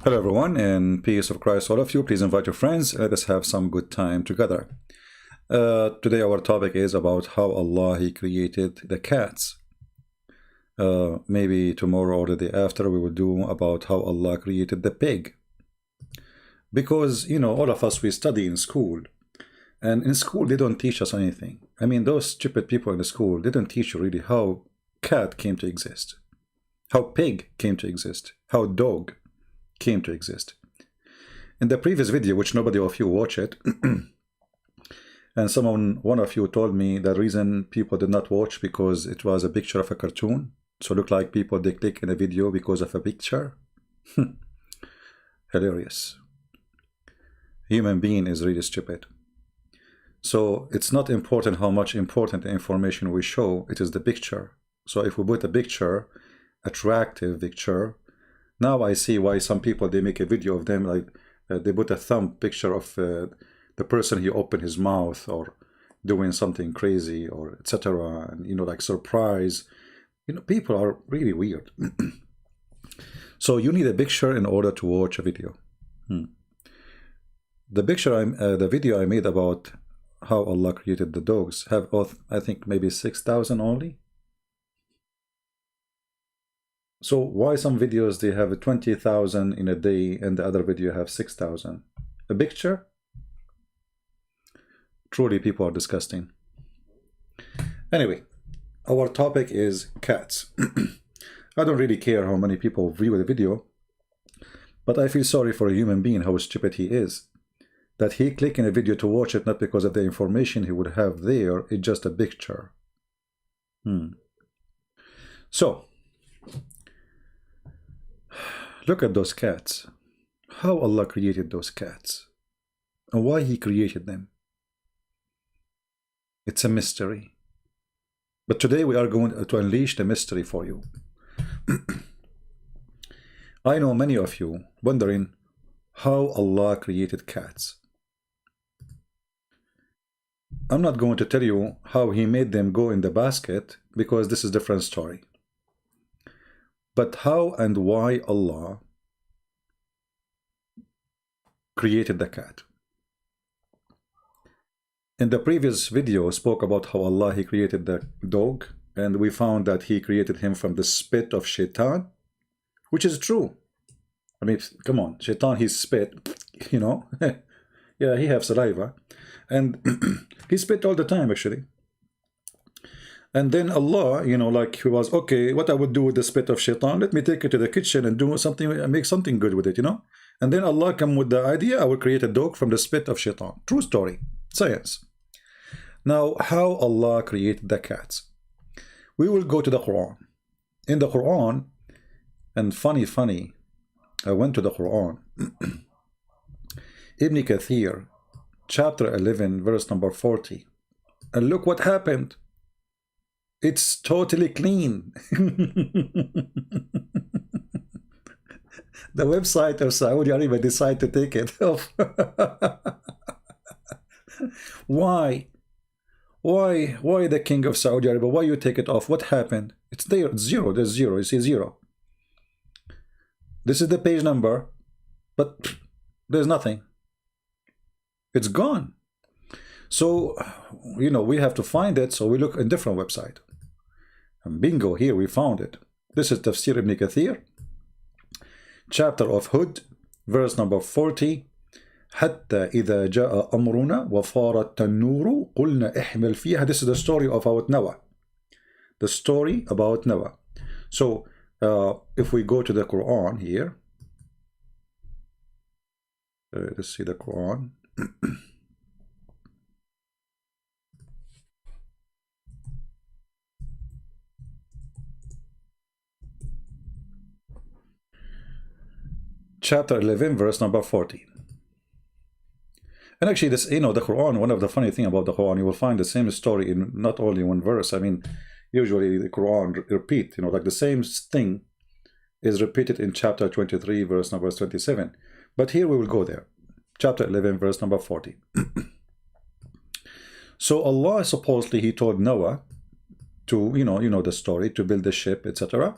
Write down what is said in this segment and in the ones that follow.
Hello everyone, and peace of Christ all of you. Please invite your friends. Let us have some good time together. Today our topic is about how Allah He created the cats. Maybe tomorrow or the day after we will do about how Allah created the pig. Because, you know, all of us, we study in school. And in school they don't teach us anything. I mean, those stupid people in the school, they don't teach you really how cat came to exist. How pig came to exist. How dog came to exist. In the previous video, which nobody of you watch it, and one of you told me the reason people did not watch because it was a picture of a cartoon. So it looked like people, they click in a video because of a picture. Hilarious. Human being is really stupid. So it's not important how much important information we show, it is the picture. So if we put a picture, attractive picture, now I see why some people, they make a video of them, like they put a thumb picture of the person, he opened his mouth or doing something crazy or etc. And, you know, like surprise. You know, people are really weird. So you need a picture in order to watch a video. The video I made about how Allah created the dogs have, I think, maybe 6,000 only. So why some videos they have 20,000 in a day and the other video have 6,000? A picture? Truly, people are disgusting. Anyway, our topic is cats. I don't really care how many people view the video, but I feel sorry for a human being, how stupid he is. That he click in a video to watch it, not because of the information he would have there, it's just a picture. So, look at those cats. How Allah created those cats. And why He created them. It's a mystery. But today we are going to unleash the mystery for you. I know many of you wondering how Allah created cats. I'm not going to tell you how He made them go in the basket, because this is a different story. But how and why Allah created the cat. In the previous video, I spoke about how Allah He created the dog, and we found that He created him from the spit of shaitan, which is true. I mean, come on, shaitan, he spit, you know. Yeah, he have saliva, and he spit all the time, actually. And then Allah, you know, like he was, okay, what I would do with the spit of shaitan, let me take it to the kitchen and do something, make something good with it, you know. And then Allah come with the idea, I will create a dog from the spit of shaitan. True story, science. Now, how Allah created the cats. We will go to the Quran. In the Quran, and funny, I went to the Quran. Ibn Kathir, chapter 11, verse number 40. And look what happened. It's totally clean. The website of Saudi Arabia decided to take it off. Why? Why the king of Saudi Arabia? Why you take it off? What happened? It's there. It's zero. There's zero. You see zero. This is the page number, but there's nothing. It's gone. So, you know, we have to find it. So we look at a different website. And bingo, here we found it. This is Tafsir Ibn Kathir, chapter of Hud, verse number 40. حتى إذا جاء أمرنا وفارت النور قلنا احمل فيها. This is the story about Noah. The story about Noah. So, if we go to the Quran here, let's see the Quran. Chapter 11, verse number 40. And actually, this, you know, the Quran, one of the funny thing about the Quran, you will find the same story in not only one verse. I mean, usually the Quran repeat, you know, like the same thing is repeated in chapter 23, verse number 27. But here we will go there. Chapter 11, verse number 40. So Allah, supposedly, He told Noah to, you know the story, to build the ship, etc.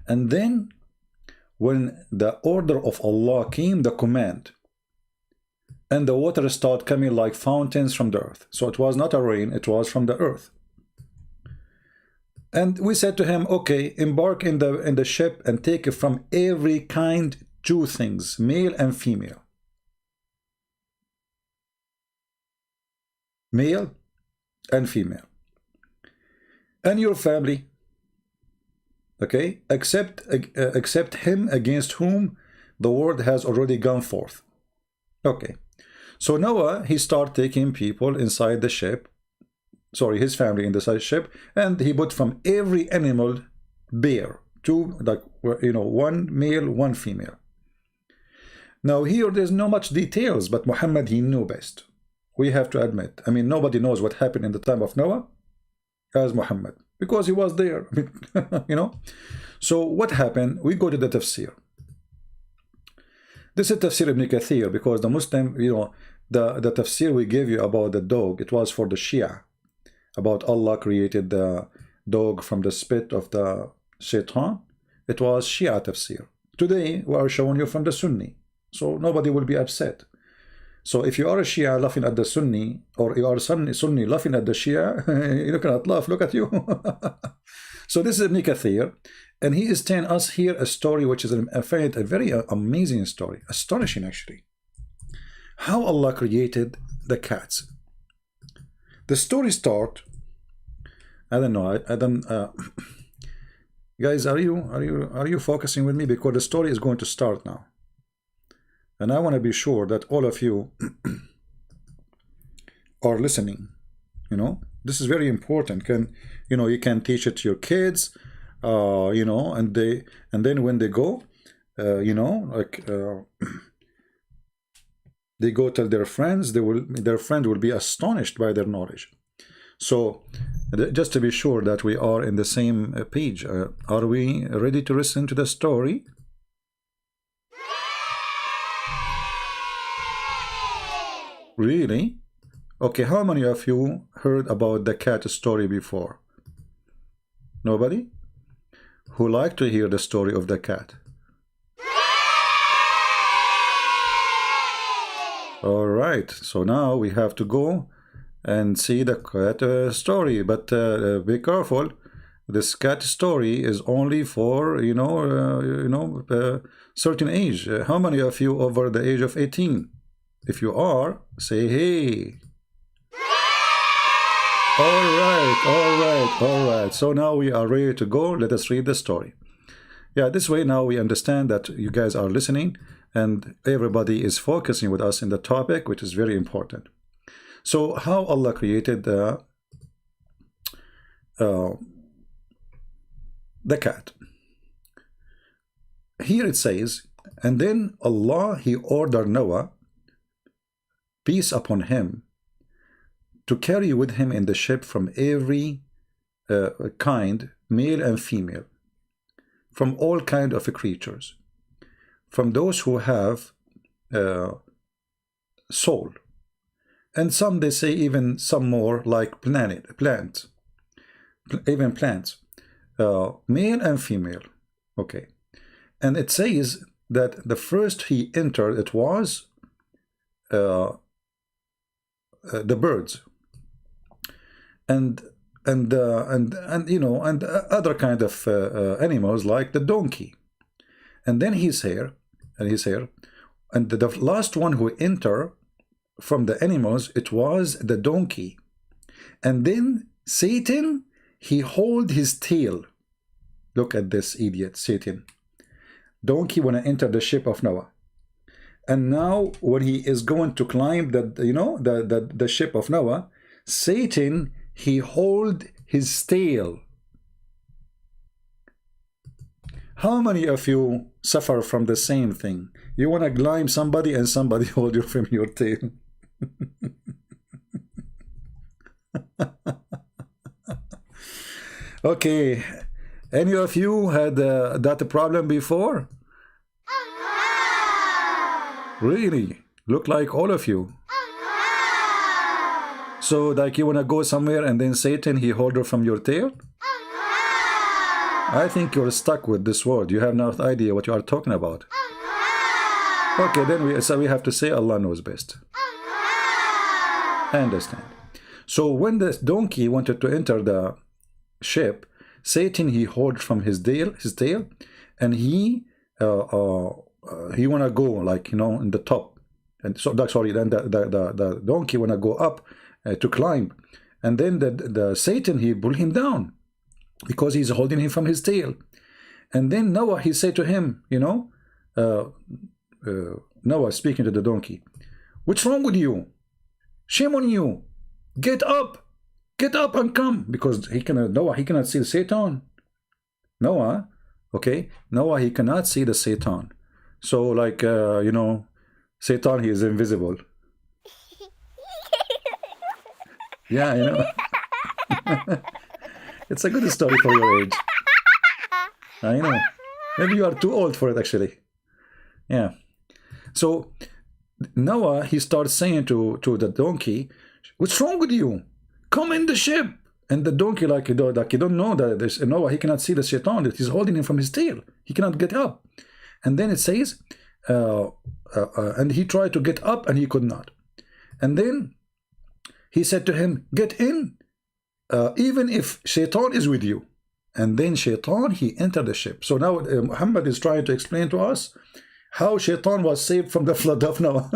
And then when the order of Allah came, the command, and the water started coming like fountains from the earth. So it was not a rain, it was from the earth. And we said to him, okay, embark in the ship and take from every kind 2 things, male and female. Male and female. And your family, okay, except him against whom the word has already gone forth. Okay, so Noah, he started taking people inside the ship, sorry, his family in the ship, and he put from every animal bear, 2, like, you know, 1 male, 1 female. Now here there's no much details, but Muhammad, he knew best. We have to admit. I mean, nobody knows what happened in the time of Noah as Muhammad, because he was there, you know. So what happened? We go to the tafsir. This is tafsir ibn Kathir, because the Muslim, you know, the tafsir we gave you about the dog, it was for the Shia, about Allah created the dog from the spit of the shaitan. It was Shia tafsir. Today we are showing you from the Sunni, so nobody will be upset. So if you are a Shia laughing at the Sunni, or you are Sunni laughing at the Shia, you cannot laugh, look at you. So this is Ibn Kathir, and he is telling us here a story which is, I find it a very amazing story, astonishing actually. How Allah created the cats. The story start, I don't know, I don't, guys, are you focusing with me? Because the story is going to start now. And I want to be sure that all of you are listening. You know, this is very important. You know, you can teach it to your kids, you know, and then when they go, you know, like they go tell their friends, their friend will be astonished by their knowledge. So just to be sure that we are in the same page, are we ready to listen to the story? Really? Okay, how many of you heard about the cat story before? Nobody? Who like to hear the story of the cat? All right, so now we have to go and see the cat story, but be careful. This cat story is only for, you know, certain age. How many of you over the age of 18? If you are, say hey. All right. So now we are ready to go. Let us read the story. Yeah, this way now we understand that you guys are listening and everybody is focusing with us in the topic, which is very important. So how Allah created the cat. Here it says, and then Allah, he ordered Noah, peace upon him, to carry with him in the ship from every kind, male and female, from all kind of creatures, from those who have soul, and some, they say, even some more like plants, even plants, male and female. Okay, and it says that the first he entered, it was the birds, and you know, and other kind of animals like the donkey. And then he's here, and the last one who entered from the animals, it was the donkey. And then Satan, he hold his tail. Look at this idiot, Satan. Donkey when I enter the ship of Noah. And now when he is going to climb the ship of Noah, Satan, he hold his tail. How many of you suffer from the same thing? You want to climb somebody and somebody hold you from your tail. Okay, any of you had that problem before? Really? Look like all of you. So like you want to go somewhere and then Satan, he hold you from your tail? I think you're stuck with this word. You have no idea what you are talking about. Okay, then we have to say Allah knows best. I understand. So when the donkey wanted to enter the ship, Satan, he hold from his tail, and he wanna go, like, you know, in the top, and so that, sorry, then the donkey wanna go up to climb, and then the Satan, he pull him down because he's holding him from his tail. And then Noah, he said to him, you know, Noah speaking to the donkey, what's wrong with you? Shame on you. Get up and come, because Noah, he cannot see the Satan. Noah, okay, Noah, he cannot see the Satan. So, like, you know, Satan, he is invisible. Yeah, you know. It's a good story for your age. I know. Maybe you are too old for it, actually. Yeah. So Noah, he starts saying to the donkey, what's wrong with you? Come in the ship. And the donkey, like you don't know that there's Noah, he cannot see the Shaitan, that he's holding him from his tail. He cannot get up. And then it says, and he tried to get up and he could not. And then he said to him, get in, even if Shaitan is with you. And then Shaitan, he entered the ship. So now Muhammad is trying to explain to us how Shaitan was saved from the flood of Noah.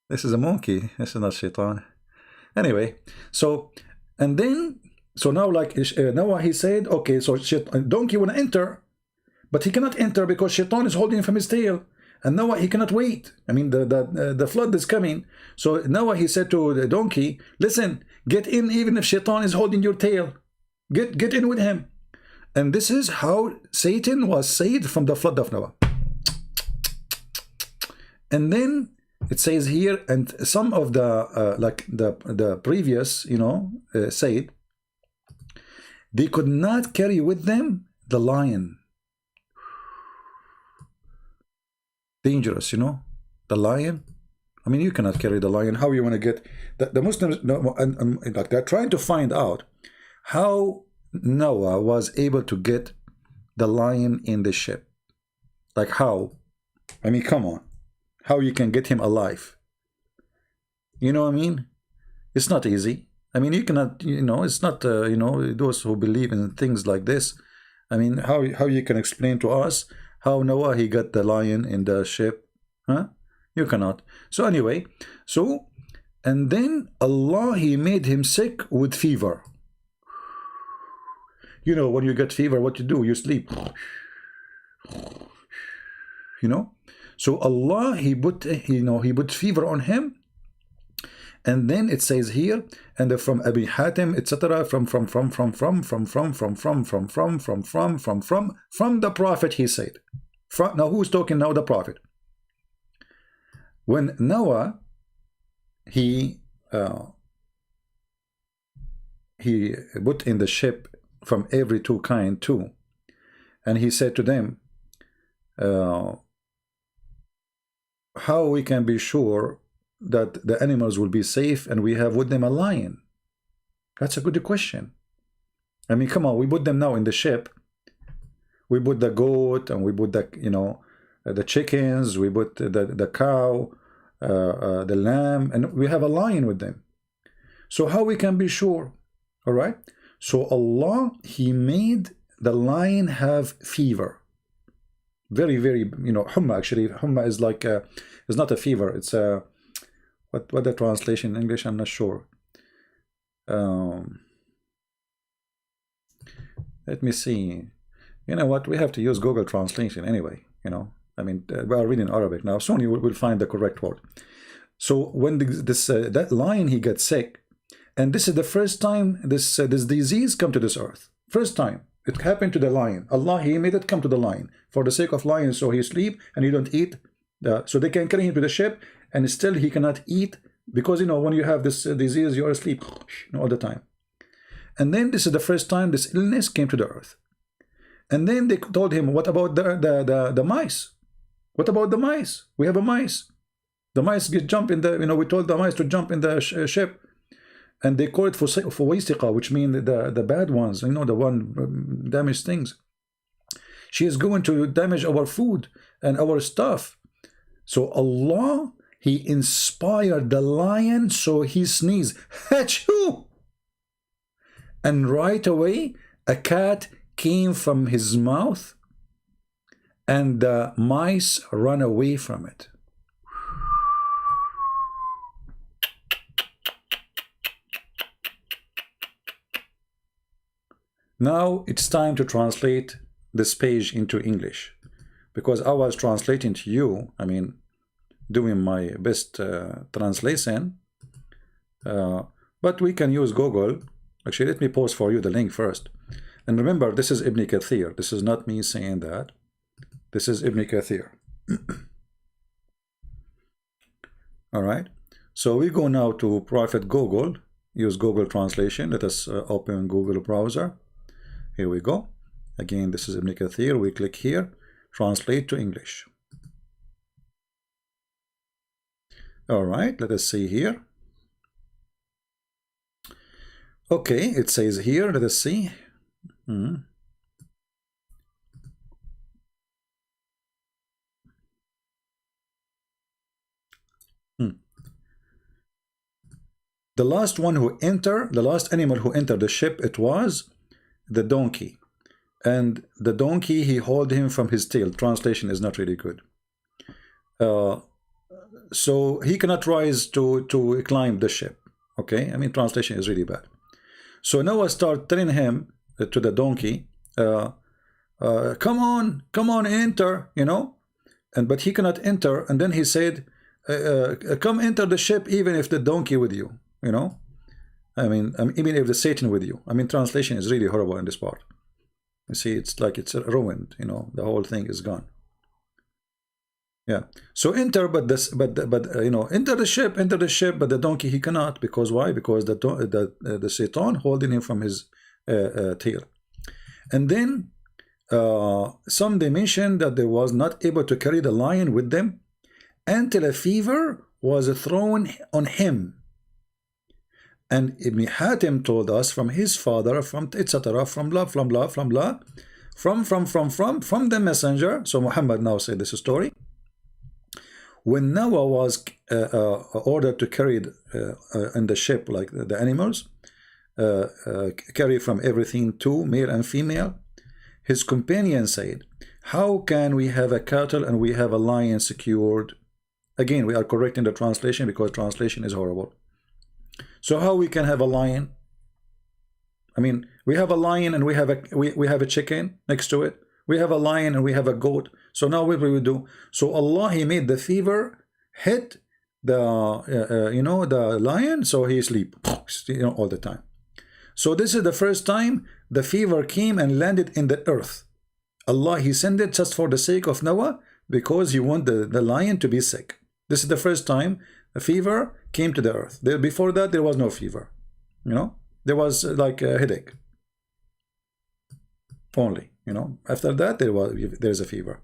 This is a monkey. This is not Shaitan. Anyway, so now, like Noah, he said, okay, so donkey want to enter, but he cannot enter because Shaitan is holding him from his tail. And Noah, he cannot wait. I mean, the flood is coming. So Noah, he said to the donkey, listen, get in even if Shaitan is holding your tail. Get in with him. And this is how Satan was saved from the flood of Noah. And then it says here, and some of the, like the previous, you know, said, they could not carry with them the lion. Dangerous, you know, the lion. I mean, you cannot carry the lion. How you want to get the Muslims? No, and like they're trying to find out how Noah was able to get the lion in the ship. Like how? I mean, come on, how you can get him alive? You know what I mean? It's not easy. I mean, you cannot. You know, it's not. You know, those who believe in things like this. I mean, how you can explain to us how Noah, he got the lion in the ship? Huh? You cannot. So anyway, and then Allah, he made him sick with fever. You know, when you get fever, what you do? You sleep. You know? So Allah, he put fever on him. And then it says here, and from Abi Hatim, etc., from the Prophet, he said. Now who's talking now? The Prophet. When Noah, he put in the ship from every two kind too, and he said to them, how we can be sure that the animals will be safe and we have with them a lion? That's a good question. I mean, come on, we put them now in the ship. We put the goat and we put the, you know, the chickens, we put the cow, the lamb, and we have a lion with them. So how we can be sure? All right. So Allah, he made the lion have fever. Very, very, you know, humma, actually. Humma is like, it's not a fever. It's a, what the translation in English, I'm not sure. Let me see. You know what? We have to use Google Translation anyway. You know, I mean, we are reading Arabic now. Soon you will find the correct word. So when that lion, he gets sick, and this is the first time this disease come to this earth. First time it happened to the lion. Allah, he made it come to the lion for the sake of lion. So he sleep and he don't eat. So they can carry him to the ship, and still he cannot eat because, you know, when you have this disease, you are asleep, you know, all the time. And then this is the first time this illness came to the earth. And then they told him, what about the mice? What about the mice? We have a mice. The mice get jump in the, we told the mice to jump in the ship, and they call it for wasiqa, which mean the bad ones, the one damaged things. She is going to damage our food and our stuff. So Allah, He inspired the lion, so he sneezed, achoo! And right away, a cat came from his mouth, and the mice ran away from it. Now it's time to translate this page into English, because I was translating to you, doing my best translation, but we can use Google. Actually, let me post for you the link first. And remember, this is Ibn Kathir. This is not me saying that. This is Ibn Kathir. All right. So we go now to Prophet Google. Use Google Translation. Let us open Google browser. Here we go. Again, this is Ibn Kathir. We click here. Translate to English. All right. Let us see here. Okay, it says here, let us see. The last one who entered, the last animal who entered the ship, it was the donkey. And the donkey, he hauled him from his tail. Translation is not really good. So he cannot rise to climb the ship. Okay, translation is really bad. So Noah started telling him, to the donkey, come on, enter, but he cannot enter. And then he said, come enter the ship, even if the donkey with you, even if the Satan with you. Translation is really horrible in this part. You see, it's like it's ruined, the whole thing is gone. Yeah. So enter, enter the ship, but the donkey he cannot, because why? Because the Satan holding him from his tail. And then some they mentioned that they was not able to carry the lion with them until a fever was thrown on him. And Ibn Hatim told us from his father, from etc., from the messenger. So Muhammad now said this story. When Noah was ordered to carry in the ship, like the animals, carry from everything, two, male and female, his companion said, how can we have a cattle and we have a lion secured? Again, we are correcting the translation because translation is horrible. So how we can have a lion? We have a lion and we have a chicken next to it. We have a lion and we have a goat. So now what we will do? So Allah, He made the fever hit the the lion, so he sleep all the time. So this is the first time the fever came and landed in the earth. Allah, He sent it just for the sake of Noah, because He want the lion to be sick. This is the first time a fever came to the earth. Before that, there was no fever. There was like a headache only. After that, there is a fever.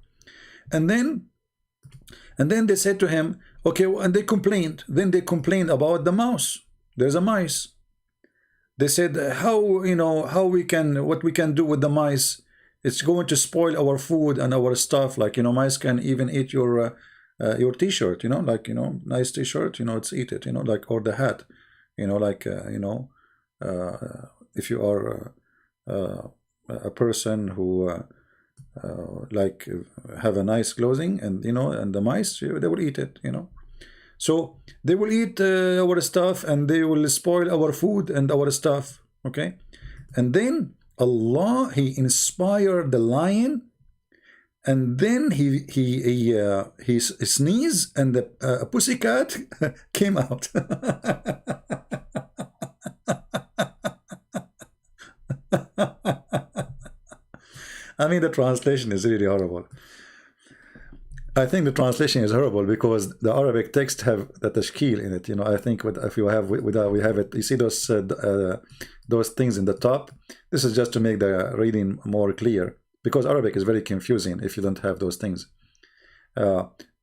And then they said to him, okay, and they complained. Then they complained about the mouse. There's a mice. They said, what we can do with the mice? It's going to spoil our food and our stuff. Like, mice can even eat your t-shirt, nice t-shirt, it's eat it, or the hat, if you are a person who have a nice clothing, and and the mice, they will eat it, so they will eat our stuff, and they will spoil our food and our stuff. Okay, and then Allah, He inspired the lion, and then he sneezed, and the pussycat came out. The translation is really horrible. I think the translation is horrible because the Arabic text have the tashkil in it. I think if you have we have it. You see those things in the top. This is just to make the reading more clear, because Arabic is very confusing if you don't have those things.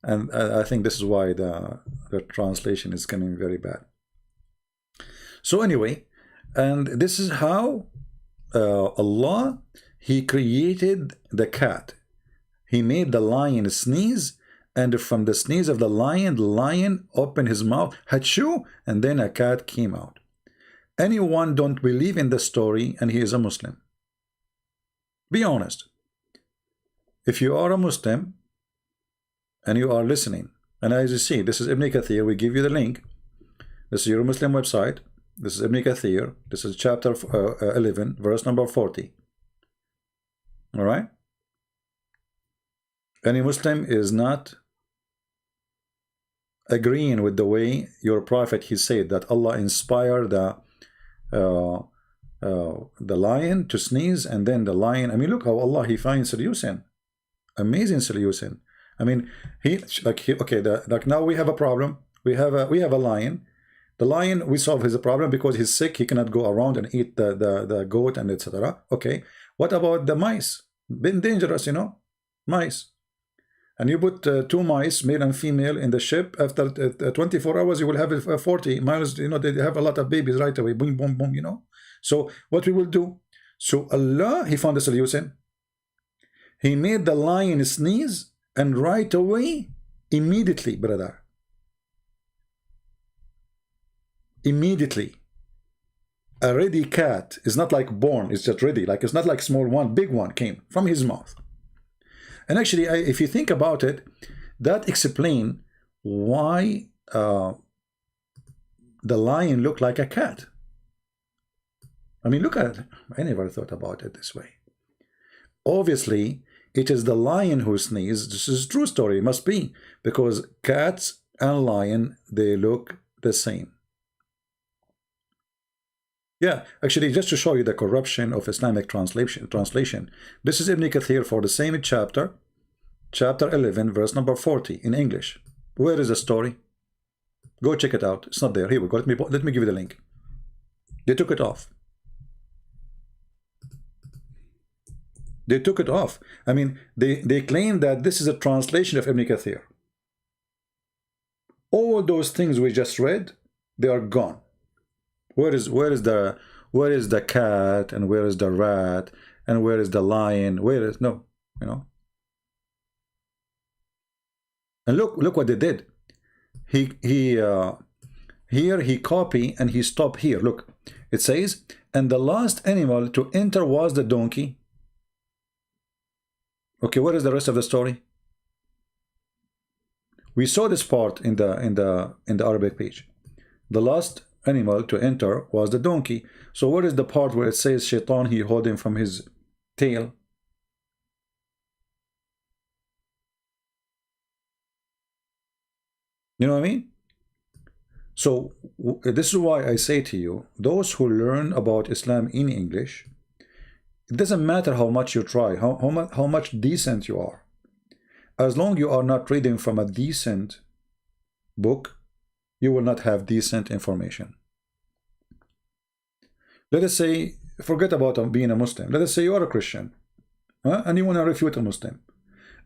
And I think this is why the translation is coming very bad. So anyway, and this is how Allah, He created the cat. He made the lion sneeze, and from the sneeze of the lion opened his mouth, Hachu, and then a cat came out. Anyone don't believe in the story, and he is a Muslim. Be honest. If you are a Muslim, and you are listening, and as you see, this is Ibn Kathir, we give you the link. This is your Muslim website. This is Ibn Kathir. This is chapter 11, verse number 40. All right? Any Muslim is not agreeing with the way your prophet, he said that Allah inspired the lion to sneeze, and then the lion, I mean, look how Allah, he finds solution. Amazing solution. I mean, like now we have a problem. We have a lion. The lion, we solve his problem because he's sick. He cannot go around and eat the goat and etc. Okay. What about the mice? Been dangerous, you know, mice. And you put 2 mice, male and female, in the ship. After 24 hours, you will have 40 miles. You know, they have a lot of babies right away. Boom, boom, boom. You know. So what we will do? So Allah, he found a solution. He made the lion sneeze. And right away, immediately, brother, immediately, a ready cat is not like born, it's just ready, like it's not like small one, big one came from his mouth. And actually, if you think about it, that explains why the lion looked like a cat. I mean, look at it. I never thought about it this way. Obviously, it is the lion who sneezed. This is a true story. It must be, because cats and lion, they look the same. Yeah, actually, just to show you the corruption of Islamic translation. This is Ibn Kathir for the same chapter 11, verse number 40 in English. Where is the story? Go check it out. It's not there. Here we go. Let me give you the link. They took it off. They took it off. I mean, they claim that this is a translation of Ibn Kathir. All those things we just read, they are gone. Where is the cat, and where is the rat, and where is the lion? Where is, no, you know. And look what they did. Here he copy and he stop here. Look, it says, and the last animal to enter was the donkey. Okay, what is the rest of the story? We saw this part in the Arabic page. The last animal to enter was the donkey. So what is the part where it says Shaitan, he hold him from his tail? You know what I mean? So this is why I say to you, those who learn about Islam in English, it doesn't matter how much you try, how much decent you are. As long you are not reading from a decent book, you will not have decent information. Let us say, forget about being a Muslim. Let us say you are a Christian, and you want to refute a Muslim.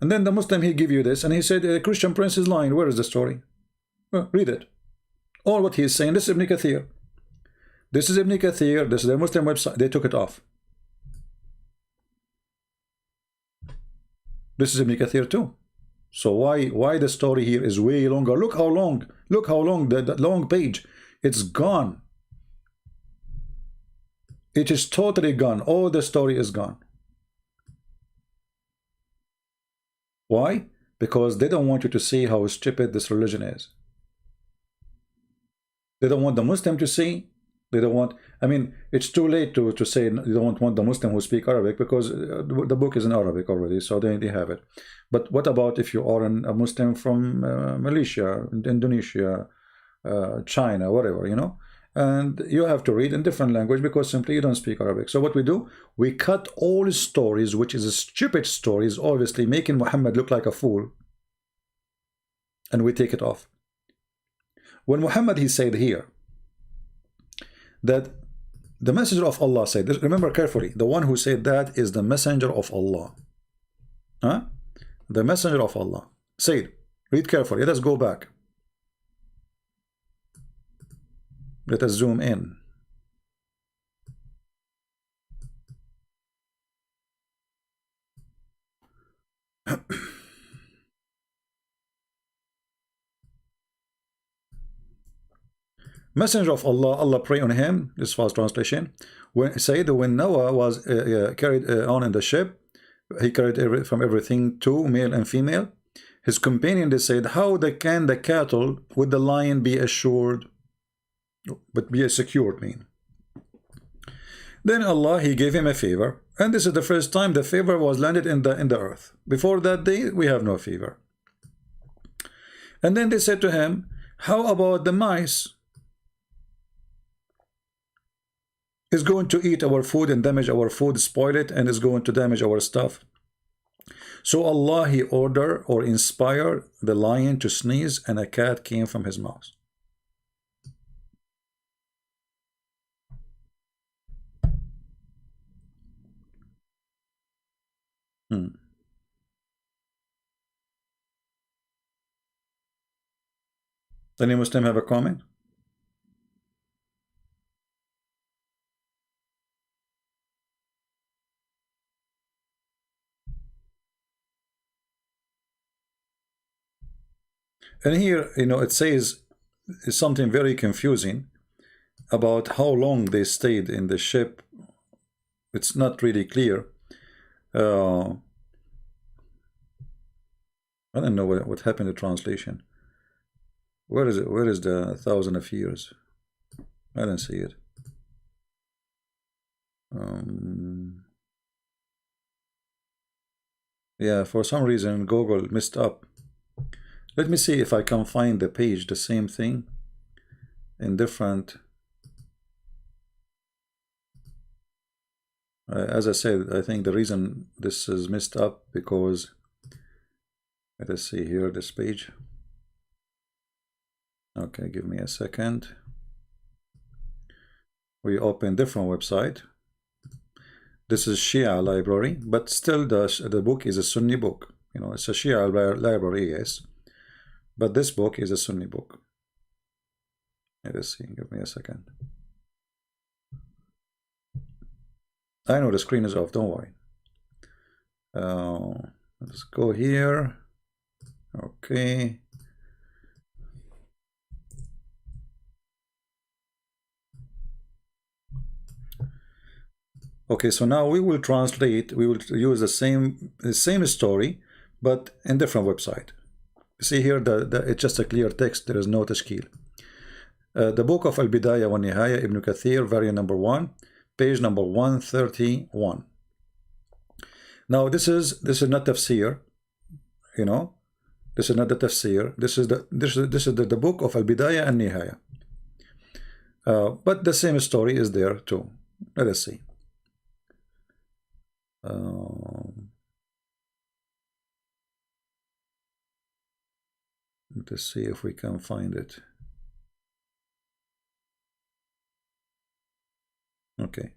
And then the Muslim, he give you this, and he said, a Christian prince is lying. Where is the story? Read it. All what he is saying, this is Ibn Kathir. This is Ibn Kathir, this is their Muslim website. They took it off. This is Ibn Kathir too. So why the story here is way longer? Look how long the long page. It's gone. It is totally gone. All the story is gone. Why? Because they don't want you to see how stupid this religion is. They don't want the Muslim to see. They don't want, I mean, it's too late to say you don't want the Muslim who speak Arabic, because the book is in Arabic already, so they have it. But what about if you are a Muslim from Malaysia, Indonesia, China, whatever, you know? And you have to read in different language because simply you don't speak Arabic. So what we do, we cut all stories, which is stupid stories, obviously making Muhammad look like a fool, and we take it off. When Muhammad, he said here, that the messenger of Allah said, remember carefully, the one who said that is the messenger of Allah. The messenger of Allah said, Read carefully. Let us go back. Let us zoom in. Messenger of Allah, Allah pray on him. This was translation. When Noah was carried on in the ship, he carried from everything, two, male and female. His companion, they said, how can the cattle with the lion be assured, but be secured, mean? Then Allah, he gave him a favor, and this is the first time the favor was landed in the earth. Before that day, we have no favor. And then they said to him, how about the mice? Is going to eat our food and damage our food, spoil it, and is going to damage our stuff. So Allah, he ordered or inspired the lion to sneeze, and a cat came from his mouth. Any Muslim have a comment? And here, you know, it says something very confusing about how long they stayed in the ship. It's not really clear. I don't know what happened to translation. Where is it? Where is the 1,000 of years? I don't see it. Yeah, for some reason Google messed up. Let me see if I can find the page, the same thing in different. As I said, I think the reason this is messed up because, let us see here, this page. Okay, give me a second. We open different website. This is Shia library, but still the book is a Sunni book. You know, it's a Shia library, yes. But this book is a Sunni book. Let us see, give me a second. I know the screen is off, don't worry. Let's go here. Okay. Okay, so now we will translate, we will use the same story, but in different website. See here, it's just a clear text, there is no tashkil. The book of Al-Bidayah wa Nihaya, Ibn Kathir, variant number 1, page number 131. Now this is not tafsir, you know, this is not the tafsir, this is the book of Al-Bidayah and Nihaya. But the same story is there too. Let us see. Let us see if we can find it. Okay.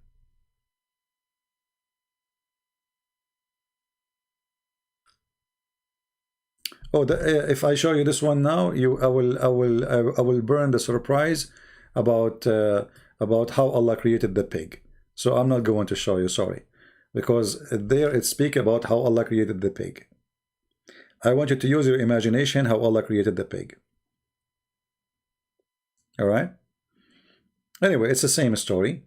Oh, if I show you this one now, I will burn the surprise about how Allah created the pig. So I'm not going to show you, sorry, because there it speaks about how Allah created the pig. I want you to use your imagination how Allah created the pig. All right. Anyway, it's the same story,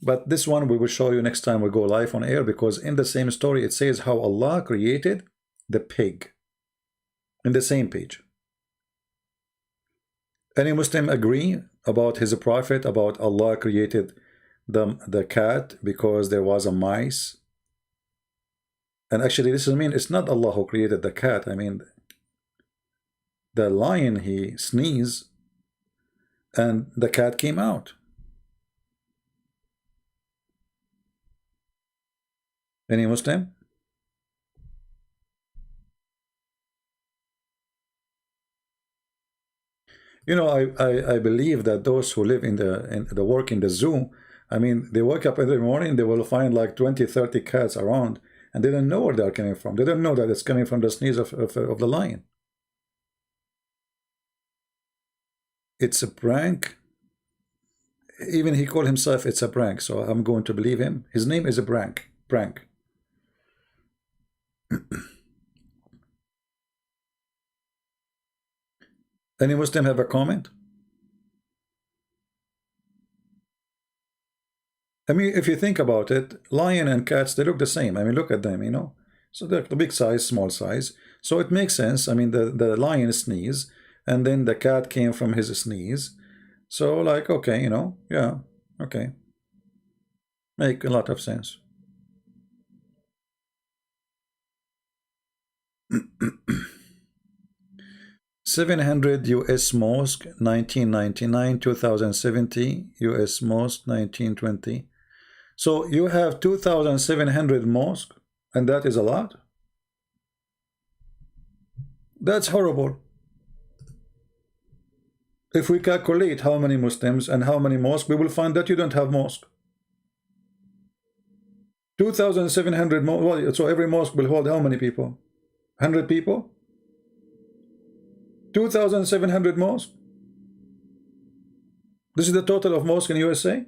but this one we will show you next time we go live on air, because in the same story it says how Allah created the pig in the same page. Any Muslim agree about his prophet about Allah created the cat because there was a mice? And actually, this is it's not Allah who created the cat. I mean, the lion, he sneezed, and the cat came out. Any Muslim? You know, I believe that those who live in the work in the zoo, I mean, they wake up every morning, they will find like 20, 30 cats around, and they don't know where they're coming from. They don't know that it's coming from the sneeze of the lion. it's a prank. Even he called himself it's a prank, so I'm going to believe him. His name is a prank. Any Muslim have a comment? I mean, if you think about it, lion and cats, they look the same. I mean, look at them, you know. So they're the big size, small size. So it makes sense. I mean, the lion sneeze, and then the cat came from his sneeze. So like, okay, you know, yeah, okay. Make a lot of sense. $700 US mosque 1999, 2070 US mosque 1920. So you have 2,700 mosques, and that is a lot. That's horrible. If we calculate how many Muslims and how many mosques, we will find that you don't have mosque. 2,700 mosques. So every mosque will hold how many people? 100 people? 2,700 mosques. This is the total of mosques in USA.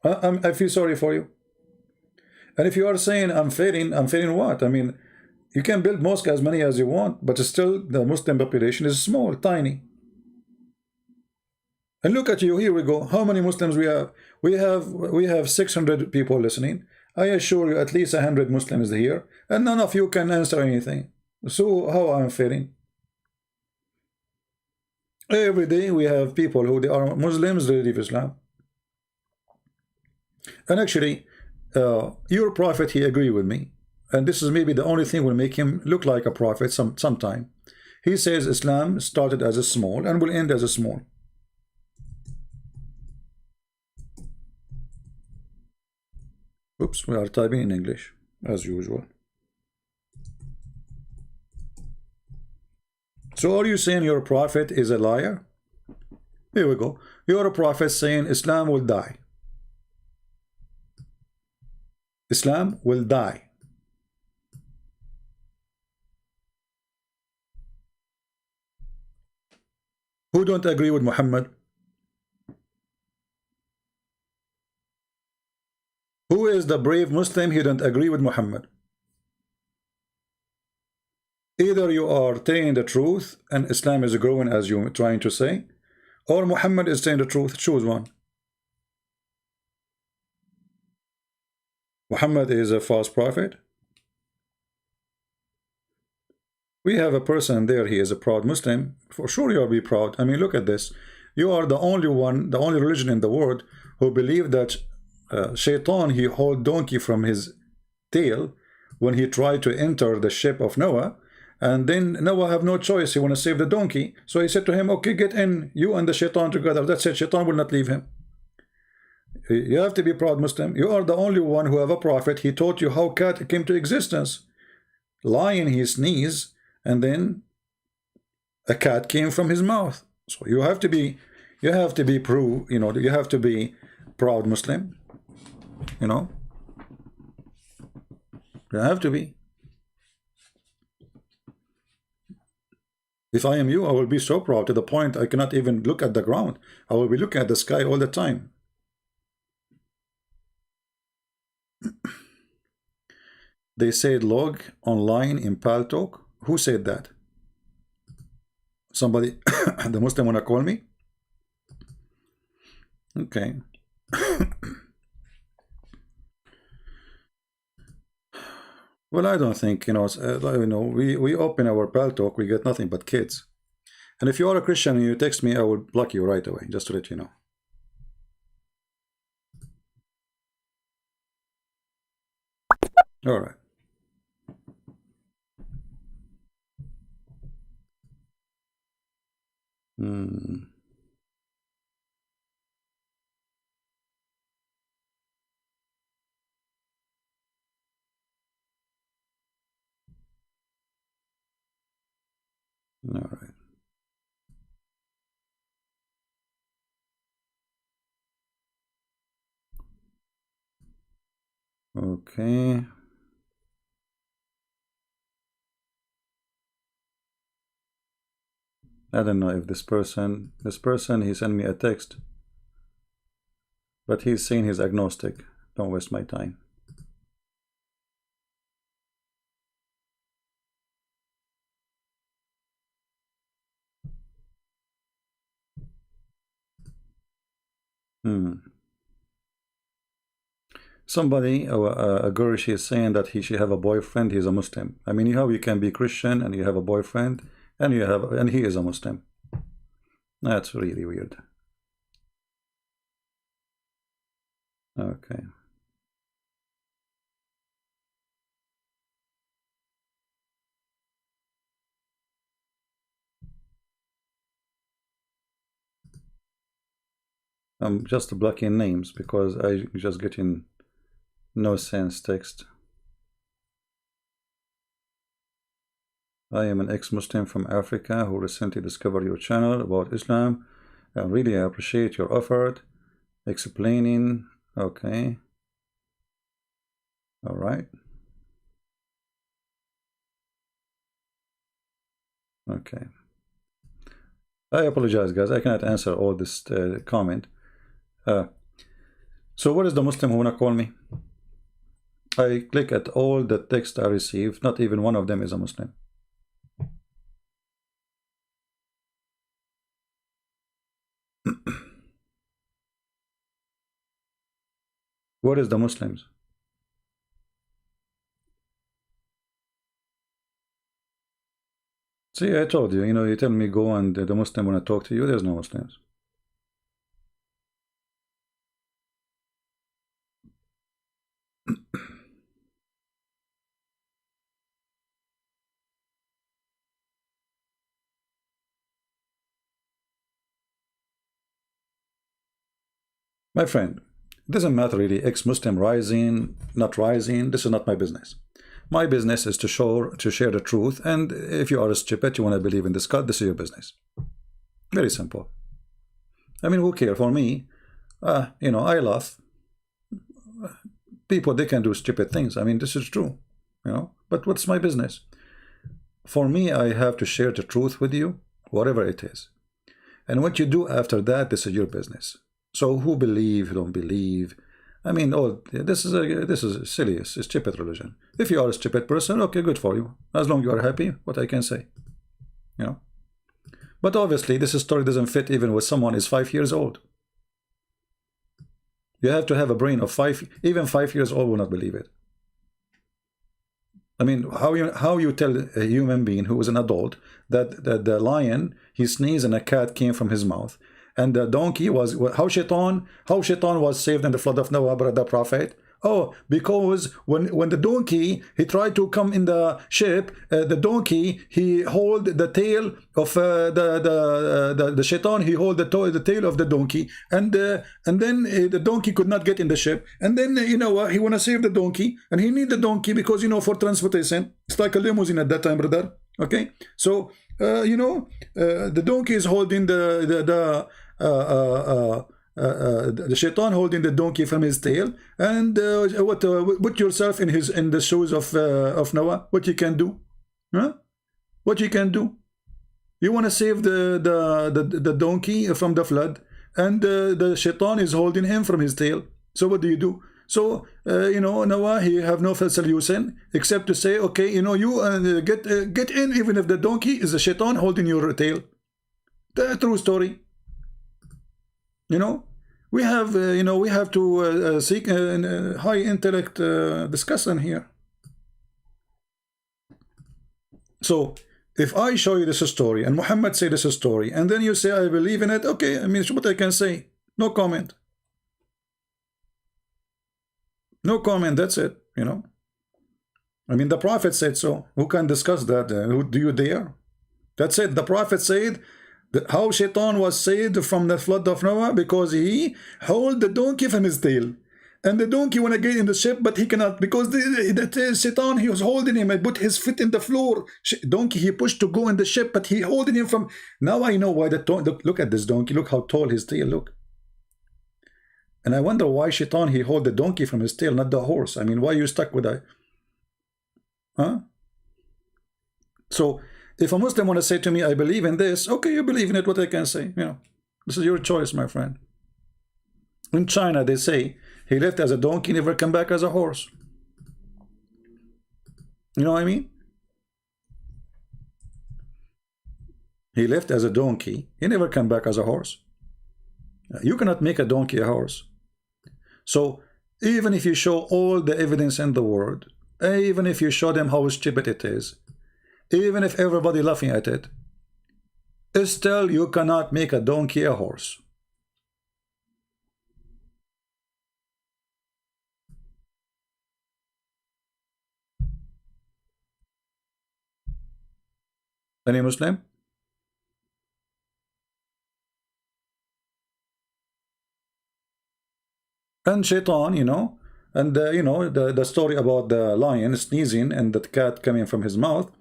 I feel sorry for you. And if you are saying I'm failing what? I mean, you can build mosques as many as you want, but still the Muslim population is small, tiny. And look at you, here we go. How many Muslims we have? We have 600 people listening. I assure you at least 100 Muslims here, and none of you can answer anything. So how I'm failing? Every day we have people who they are Muslims, they leave Islam. And actually, your prophet, he agreed with me. And this is maybe the only thing will make him look like a prophet sometime. He says Islam started as a small and will end as a small. Oops, we are typing in English, as usual. So are you saying your prophet is a liar? Here we go. You're a prophet saying Islam will die. Islam will die. Who don't agree with Muhammad? Who is the brave Muslim who don't agree with Muhammad? Either you are telling the truth and Islam is growing as you're trying to say, or Muhammad is saying the truth. Choose one. Muhammad is a false prophet. We have a person there, he is a proud Muslim. For sure you'll be proud. I mean, look at this. You are the only one, the only religion in the world who believe that Shaitan, he hold donkey from his tail when he tried to enter the ship of Noah. And then Noah have no choice. He want to save the donkey. So he said to him, okay, get in, you and the Shaitan together. That's it. Shaitan will not leave him. You have to be proud Muslim. You are the only one who have a prophet. He taught you how cat came to existence. Lion, he sneezed, and then a cat came from his mouth. So you have to be you have to be proud Muslim. You know? You have to be. If I am you, I will be so proud to the point I cannot even look at the ground. I will be looking at the sky all the time. They said log online in Paltalk. Who said that? Somebody, the Muslim wanna call me? Okay. Well, I don't think, we open our Paltalk, we get nothing but kids. And if you are a Christian and you text me, I will block you right away, just to let you know. All right. All right. Okay. I don't know if this person, he sent me a text, but he's saying he's agnostic. Don't waste my time. Somebody, a girl, she is saying that she have a boyfriend, he's a Muslim. I mean, you can be Christian and you have a boyfriend and he is a Muslim. That's really weird. Okay. I'm just blocking names because I just getting no sense text. I am an ex-Muslim from Africa who recently discovered your channel about Islam. I really appreciate your effort explaining. Okay. All right. Okay. I apologize, guys. I cannot answer all this comment. So what is the Muslim who wanna call me? I click at all the text I received. Not even one of them is a Muslim. What is the Muslims? See, I told you, you tell me go and the Muslim want to talk to you, there's no Muslims. My friend, it doesn't matter really, ex-Muslim rising, not rising, this is not my business. My business is to share the truth, and if you are a stupid, you want to believe in this God, this is your business. Very simple. I mean, who cares? For me, I laugh. People, they can do stupid things. I mean, this is true, but what's my business? For me, I have to share the truth with you, whatever it is. And what you do after that, this is your business. So who believe, who don't believe, I mean, this is silly, it's a stupid religion. If you are a stupid person, okay, good for you. As long as you are happy, what I can say, But obviously, this story doesn't fit even with someone who is 5 years old. You have to have a brain of 5, even 5 years old will not believe it. I mean, how you tell a human being who is an adult that the lion, he sneezed and a cat came from his mouth, and the donkey was, how Shaitan was saved in the flood of Noah by the prophet? Oh, because when the donkey, he tried to come in the ship, the donkey, he hold the tail of the Shaitan, he hold the tail of the donkey, and then the donkey could not get in the ship, and then he want to save the donkey, and he need the donkey because for transportation. It's like a limousine at that time, brother. Okay, so the donkey is holding the Shaitan holding the donkey from his tail, and put yourself in the shoes of Noah. What you can do? Huh? What you can do? You want to save the donkey from the flood, and the Shaitan is holding him from his tail. So what do you do? So Noah, he have no solution except to say, okay, you get in, even if the donkey is a Shaitan holding your tail. The true story. We have to seek a high intellect discussion here. So if I show you this story and Muhammad say this story, and then you say I believe in it, okay, I mean, what I can say, no comment. No comment, that's it, I mean, the Prophet said so. Who can discuss that? Do you dare? That's it. The Prophet said how Shaitan was saved from the flood of Noah because he held the donkey from his tail. And the donkey want to get in the ship, but he cannot because the Shaitan, he was holding him and put his feet in the floor. Donkey, he pushed to go in the ship, but he holding him from... Now I know why look at this donkey. Look how tall his tail, look. And I wonder why Shaitan, he hold the donkey from his tail, not the horse. I mean, why you stuck with that? Huh? So if a Muslim want to say to me, I believe in this, okay, you believe in it, what I can say, you know, this is your choice, my friend. In China, they say he left as a donkey, never come back as a horse. You know what I mean? He left as a donkey, he never come back as a horse. You cannot make a donkey a horse. So even if you show all the evidence in the world, even if you show them how stupid it is, even if everybody laughing at it, still you cannot make a donkey a horse. Any Muslim? And shaitan, you know, and you know, the story about the lion sneezing and the cat coming from his mouth.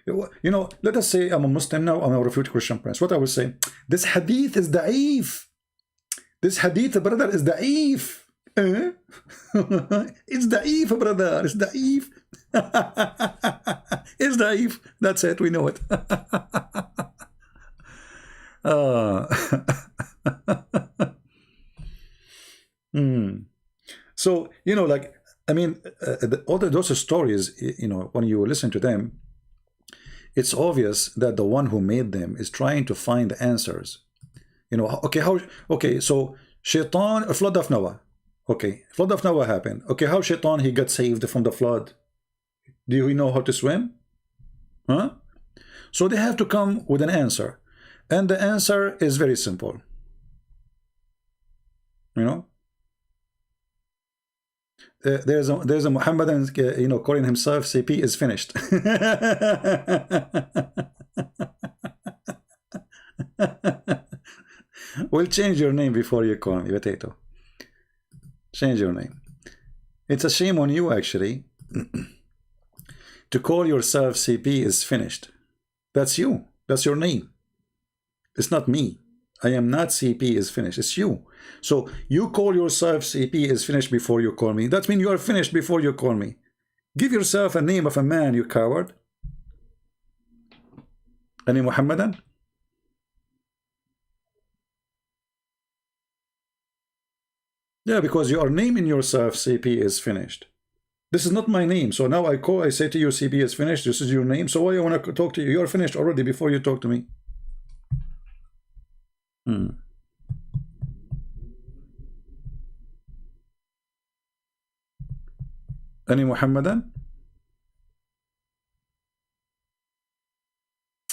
You know, let us say I'm a Muslim now, I'm a refuted Christian prince. What I will say, this hadith is da'if. This hadith, brother, is da'if. It's da'if, brother, it's da'if. It's da'if. That's it, we know it. So, you know, like, I mean, all those stories, you know, when you listen to them, it's obvious that the one who made them is trying to find the answers. You know, okay, so Shaitan, a flood of Noah. Okay, flood of Noah happened. Okay, how Shaitan, he got saved from the flood? Do we know how to swim? Huh? So they have to come with an answer. And the answer is very simple. You know? There's a Muhammadan, you know, calling himself CP is finished. Well, change your name before you call me potato. Change your name. It's a shame on you, actually, to call yourself CP is finished. That's you. That's your name. It's not me. I am not CP is finished. It's you. So you call yourself CP is finished before you call me. That means you are finished before you call me. Give yourself a name of a man, you coward. Any Muhammadan? Yeah, because you are naming yourself CP is finished. This is not my name. So now I say to you CP is finished. This is your name. So why I want to talk to you? You are finished already before you talk to me. Any Muhammadan?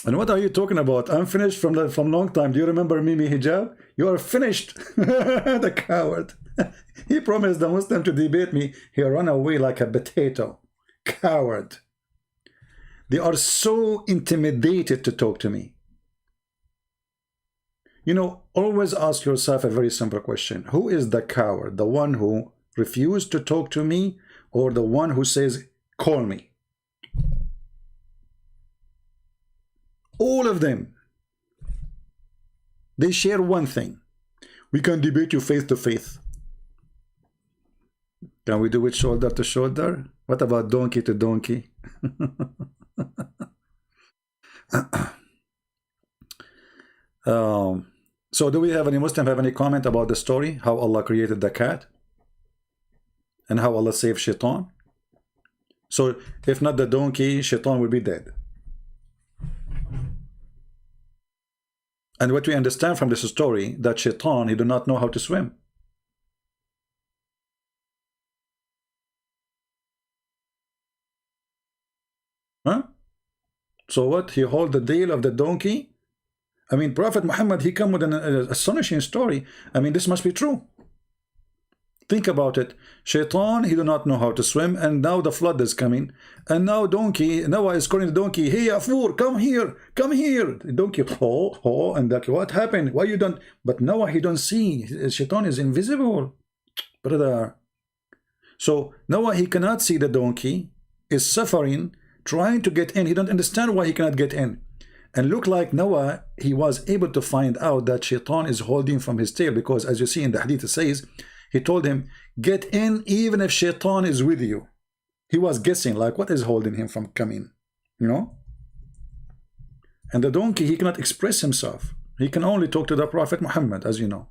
And what are you talking about? I'm finished from long time. Do you remember Mimi Hijab? You are finished. The coward. He promised the Muslim to debate me. He ran away like a potato. Coward. They are so intimidated to talk to me. You know, always ask yourself a very simple question. Who is the coward? The one who refused to talk to me, or the one who says, call me? All of them, they share one thing. We can debate you face to face. Can we do it shoulder to shoulder? What about donkey to donkey? So do we have any Muslim have any comment about the story? How Allah created the cat? And how Allah saved Shaitan? So if not the donkey, Shaitan will be dead. And what we understand from this story, that Shaitan, he do not know how to swim. Huh? So what? He hold the tail of the donkey? I mean, Prophet Muhammad, he come with an astonishing story. I mean, this must be true. Think about it. Shaitan, he do not know how to swim, and now the flood is coming. And now donkey, Noah is calling the donkey, hey, Afur, come here, come here. The donkey, and that, what happened? Why you don't? But Noah, he don't see. Shaitan is invisible, brother. So Noah, he cannot see the donkey, is suffering, trying to get in. He don't understand why he cannot get in. And look like Noah, he was able to find out that Shaitan is holding from his tail, because as you see in the Hadith, it says, he told him, get in even if Shaitan is with you. He was guessing, like, what is holding him from coming? You know? And the donkey, he cannot express himself. He can only talk to the Prophet Muhammad, as you know.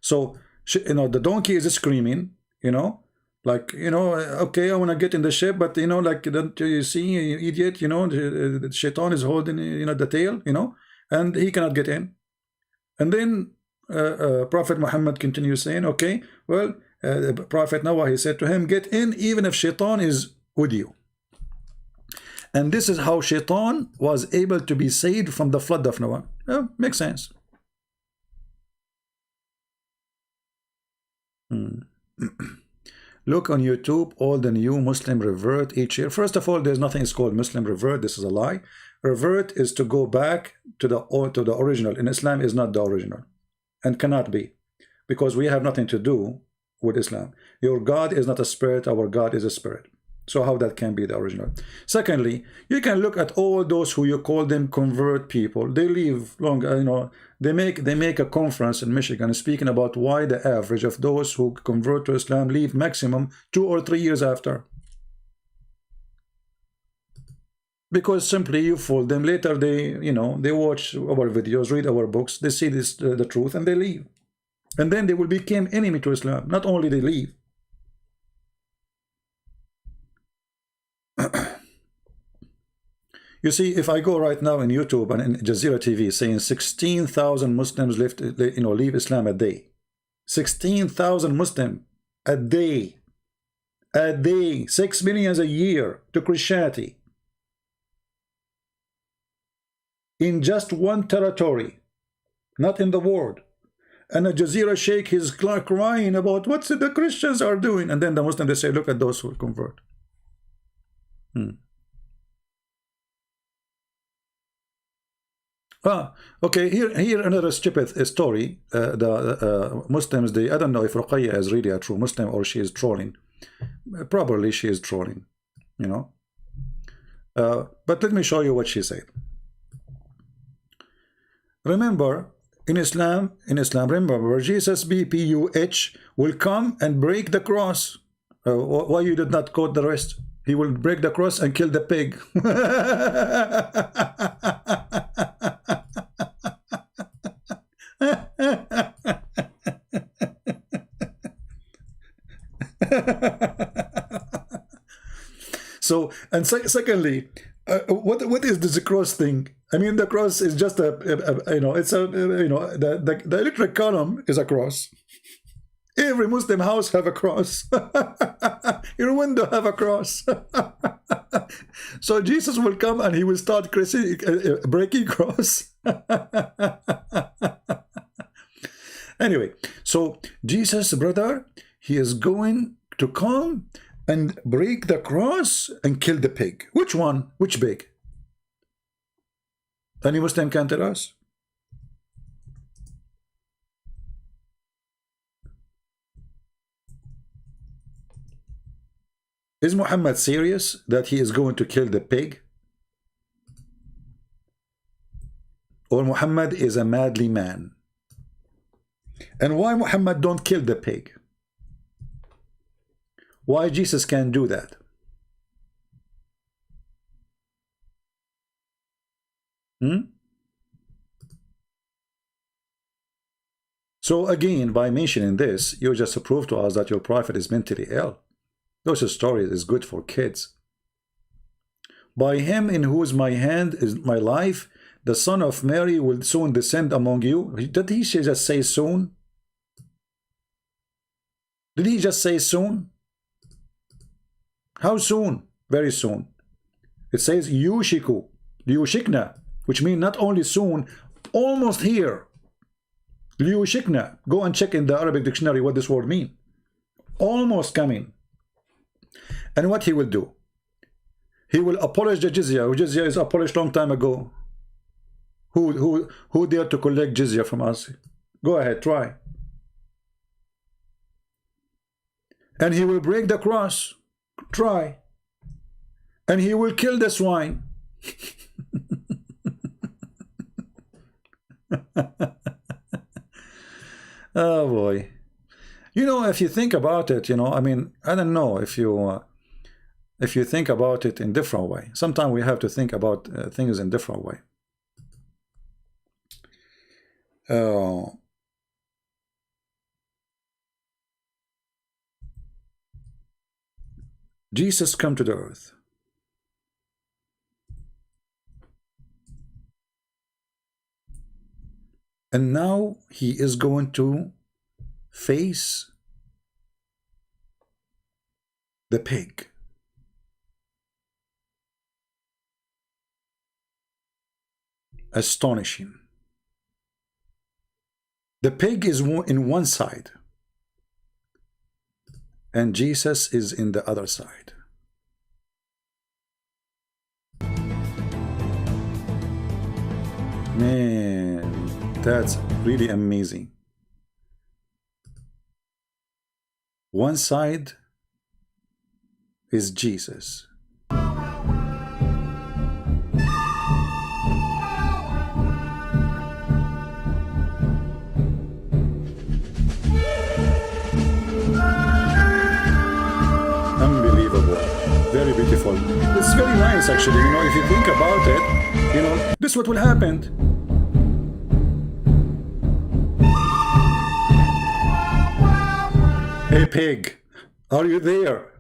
So, you know, the donkey is screaming, you know, like, you know, okay, I want to get in the ship, but, you know, like, don't you see, you idiot, you know, the shaitan is holding, you know, the tail, you know, and he cannot get in. And then Prophet Muhammad continues saying, okay, well, Prophet Noah, he said to him, get in even if shaitan is with you. And this is how shaitan was able to be saved from the flood of Noah. Yeah, makes sense. Look on YouTube, all the new Muslim revert each year. First of all, there's nothing called Muslim revert. This is a lie. Revert is to go back to the original. In Islam is not the original and cannot be, because we have nothing to do with Islam. Your God is not a spirit. Our God is a spirit. So how that can be the original? Secondly, you can look at all those who you call them convert people. They leave long, you know, they make a conference in Michigan speaking about why the average of those who convert to Islam leave maximum 2 or 3 years after. Because simply you fool them. Later they, you know, they watch our videos, read our books, they see this the truth, and they leave. And then they will become enemy to Islam. Not only they leave. You see, if I go right now in YouTube and in Jazeera TV saying 16,000 Muslims leave Islam a day. 16,000 Muslims a day. A day. 6 million a year to Christianity. In just one territory. Not in the world. And a Jazeera Sheikh is crying about what the Christians are doing. And then the Muslims, they say, look at those who convert. Okay, here another stupid story. The Muslims, I don't know if Ruqayya is really a true Muslim or she is trolling. Probably she is trolling, you know. But let me show you what she said. Remember, in Islam, remember, Jesus, B-P-U-H, will come and break the cross. Why you did not quote the rest? He will break the cross and kill the pig. So, and secondly, what is this cross thing? I mean, the cross is just you know, it's a, you know, the electric column is a cross. Every Muslim house have a cross. Your window have a cross. So Jesus will come and he will start breaking cross. Anyway, so Jesus, brother, he is going to come and break the cross and kill the pig. Which one? Which pig? Any Muslim can tell us? Is Muhammad serious that he is going to kill the pig? Or Muhammad is a madly man? And why Muhammad don't kill the pig? Why Jesus can't do that? So again, by mentioning this, you just prove to us that your prophet is mentally ill. Those stories is good for kids. By him in whose my hand is my life, the son of Mary will soon descend among you. Did he just say soon? Did he just say soon? How soon? Very soon. It says yushiku, liyushikna, which means not only soon, almost here. Liyushikna. Go and check in the Arabic dictionary what this word means. Almost coming. And what he will do? He will abolish the jizya. Jizya is abolished long time ago. Who dared to collect jizya from us? Go ahead, try. And he will break the cross. Try. And he will kill the swine. Oh boy. You know, if you think about it, you know, I mean, I don't know if you think about it in different way. Sometimes we have to think about things in different way. Jesus come to the earth. And now he is going to face the pig. Astonishing. The pig is in one side, and Jesus is in the other side. Man, that's really amazing. One side is Jesus. Unbelievable. Very beautiful. It's very nice, actually. You know, if you think about it, you know, this is what will happen. Hey, pig, are you there?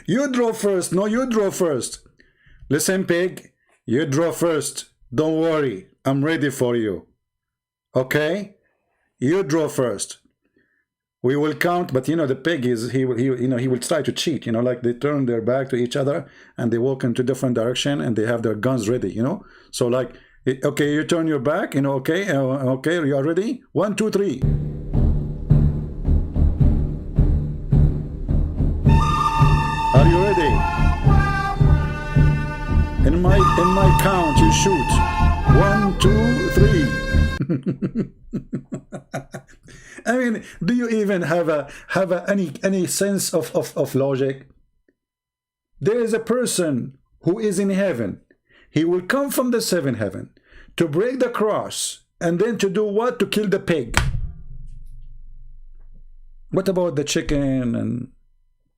You draw first. No, you draw first. Listen, pig, you draw first. Don't worry. I'm ready for you. Okay? You draw first. We will count, but you know the pig is he will try to cheat. You know, like they turn their back to each other and they walk into different direction and they have their guns ready. You know, so like, okay, you turn your back. You know, okay, okay, you are ready. 1, 2, 3. Are you ready? In my count, you shoot. 1, 2, 3. I mean, do you even have any sense of logic? There is a person who is in heaven. He will come from the seventh heaven to break the cross and then to do what? To kill the pig. What about the chicken and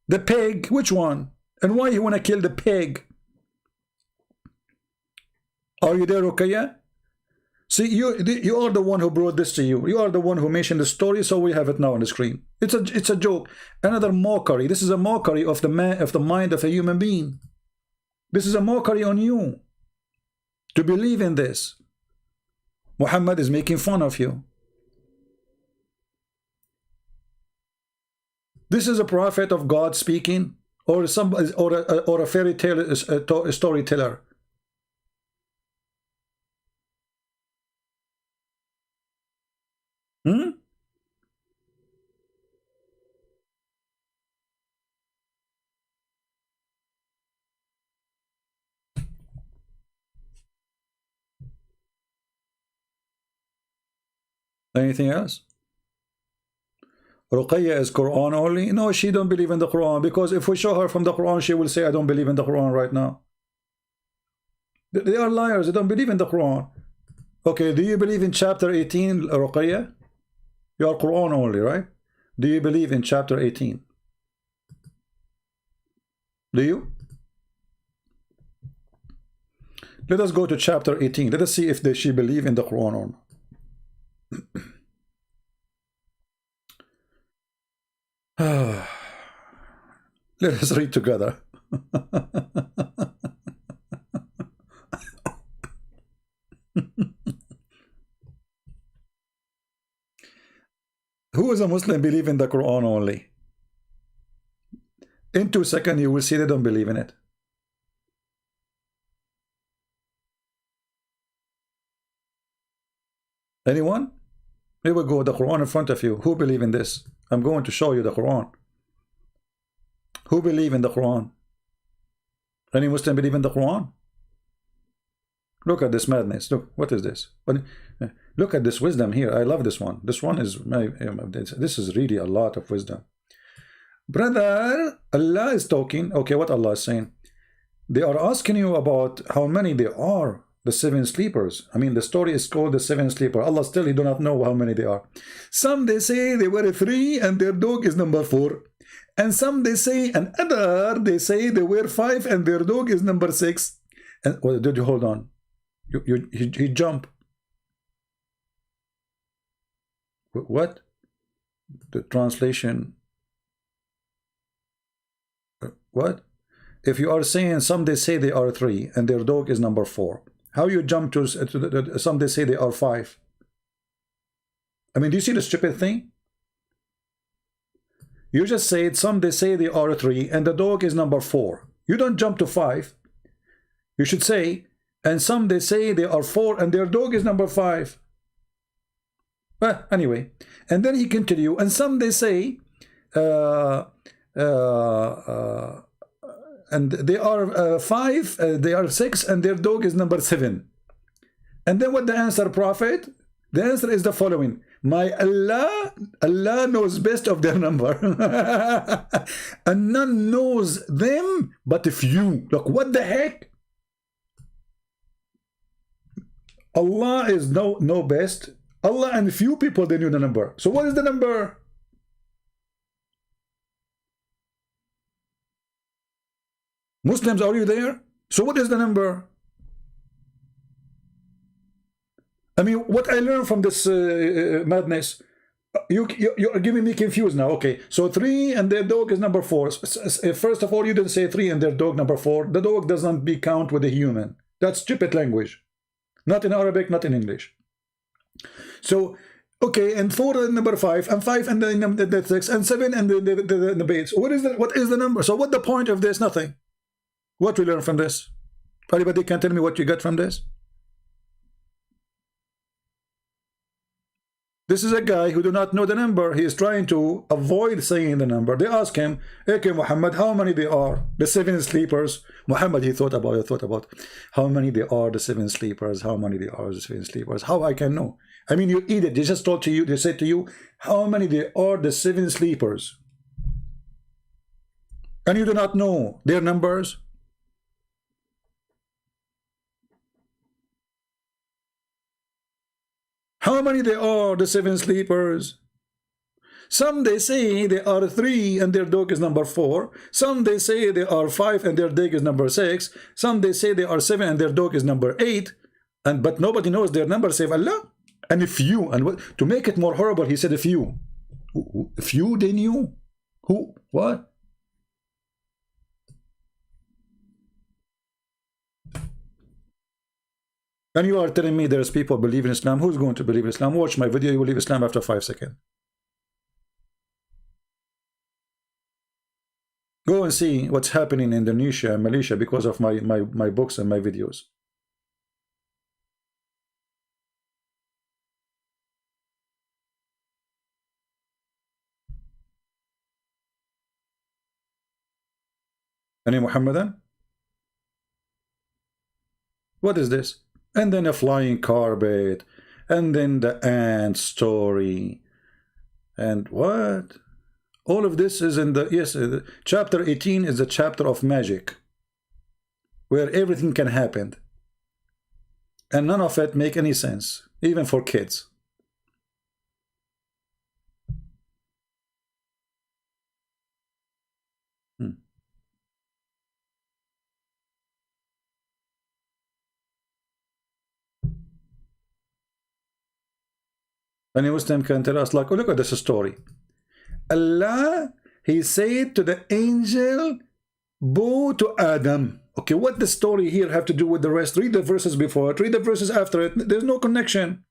the pig? Which one? And why you want to kill the pig? Are you there, Rukaya? See, you are the one who brought this to you. You are the one who mentioned the story, so we have it now on the screen. It's a joke, another mockery. This is a mockery of the mind of a human being. This is a mockery on you to believe in this. Muhammad is making fun of you. This is a prophet of God speaking, or a fairy tale storyteller. Anything else? Ruqayya is Quran only? No, she don't believe in the Quran, because if we show her from the Quran, she will say, I don't believe in the Quran right now. They are liars. They don't believe in the Quran. Okay, do you believe in chapter 18, Ruqayya? You are Quran only, right? Do you believe in chapter 18? Do you? Let us go to chapter 18. Let us see if she believe in the Quran or not. Let us read together. Who is a Muslim believe in the Quran only? In 2 seconds you will see they don't believe in it. Anyone? Here we go, the Quran in front of you. Who believe in this? I'm going to show you the Quran. Who believe in the Quran? Any Muslim believe in the Quran? Look at this madness. Look, what is this? Look at this wisdom here. I love this one. This one is this is really a lot of wisdom. Brother, Allah is talking. Okay, what Allah is saying? They are asking you about how many there are. The 7 sleepers. I mean, the story is called the 7 sleepers. Allah still, he do not know how many they are. Some they say they were 3 and their dog is number 4. And some they say, and other they say they were 5 and their dog is number 6. And well, did you hold on? He jump. What? The translation. What? If you are saying some they say they are 3 and their dog is number 4, how you jump to some they say they are 5? I mean, do you see the stupid thing? You just said some they say they are 3 and the dog is number 4. You don't jump to 5. You should say, and some they say they are 4 and their dog is number 5. Well, anyway, and then he continue, and some they say and they are 5, they are 6, and their dog is number 7. And then what the answer, Prophet? The answer is the following: my Allah knows best of their number, and none knows them but few. Look, what the heck? Allah is know best. Allah and few people, they knew the number. So what is the number? Muslims, are you there? So what is the number? I mean, what I learned from this madness, you're giving me confused now. Okay, so 3 and their dog is number 4. First of all, you didn't say 3 and their dog number 4. The dog does not be count with a human. That's stupid language. Not in Arabic, not in English. So, okay, and 4 and number 5, and 5 and the 6, and 7 and the base. What is the number? So what the point of this? Nothing. What we learn from this? Anybody can tell me what you got from this? This is a guy who do not know the number. He is trying to avoid saying the number. They ask him, okay, Muhammad, how many they are? The 7 sleepers. Muhammad, he thought about how many they are, the 7 sleepers, how many they are, the 7 sleepers. How I can know? I mean, you eat it. They just told to you, they said to you, how many they are, the 7 sleepers. And you do not know their numbers. How many they are, the 7 sleepers? Some they say they are 3 and their dog is number 4. Some they say they are 5 and their dog is number 6. Some they say they are 7 and their dog is number 8. But nobody knows their number save Allah. And if you, and what, to make it more horrible, he said if you. If you, they knew. Who? What? And you are telling me there's people believe in Islam. Who's going to believe in Islam? Watch my video, you will leave Islam after 5 seconds. Go and see what's happening in Indonesia and Malaysia because of my books and my videos. Any Muhammadan? What is this? And then a flying carpet, and then the ant story, and what? All of this is in the, yes, chapter 18 is the chapter of magic, where everything can happen, and none of it make any sense, even for kids. Any Muslim can tell us, like, oh, look at this story. Allah, he said to the angel, bow to Adam. Okay, what the story here have to do with the rest? Read the verses before it, read the verses after it. There's no connection.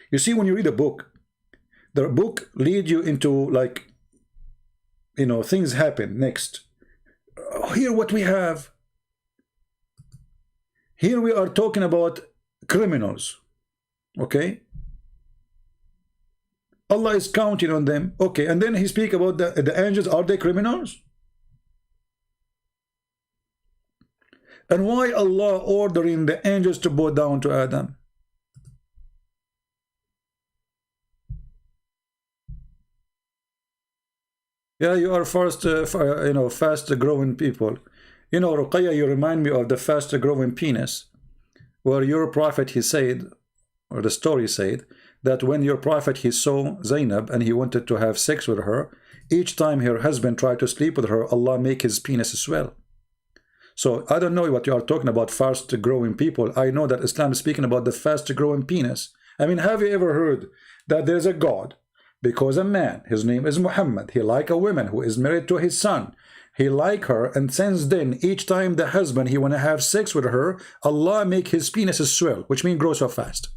You see, when you read a book, the book leads you into, like, you know, things happen next. Here what we have. Here we are talking about criminals. Okay? Allah is counting on them. Okay, and then he speak about the angels. Are they criminals? And why Allah ordering the angels to bow down to Adam? Yeah, you are fast, you know, fast-growing people. You know, Ruqayya, you remind me of the fast-growing penis, where your prophet, he said, or the story said, that when your prophet, he saw Zainab and he wanted to have sex with her, each time her husband tried to sleep with her, Allah make his penis swell. So I don't know what you are talking about, fast growing people. I know that Islam is speaking about the fast growing penis. I mean, have you ever heard that there's a God? Because a man, his name is Muhammad, he like a woman who is married to his son. He like her, and since then, each time the husband, he want to have sex with her, Allah make his penis swell, which means grow so fast.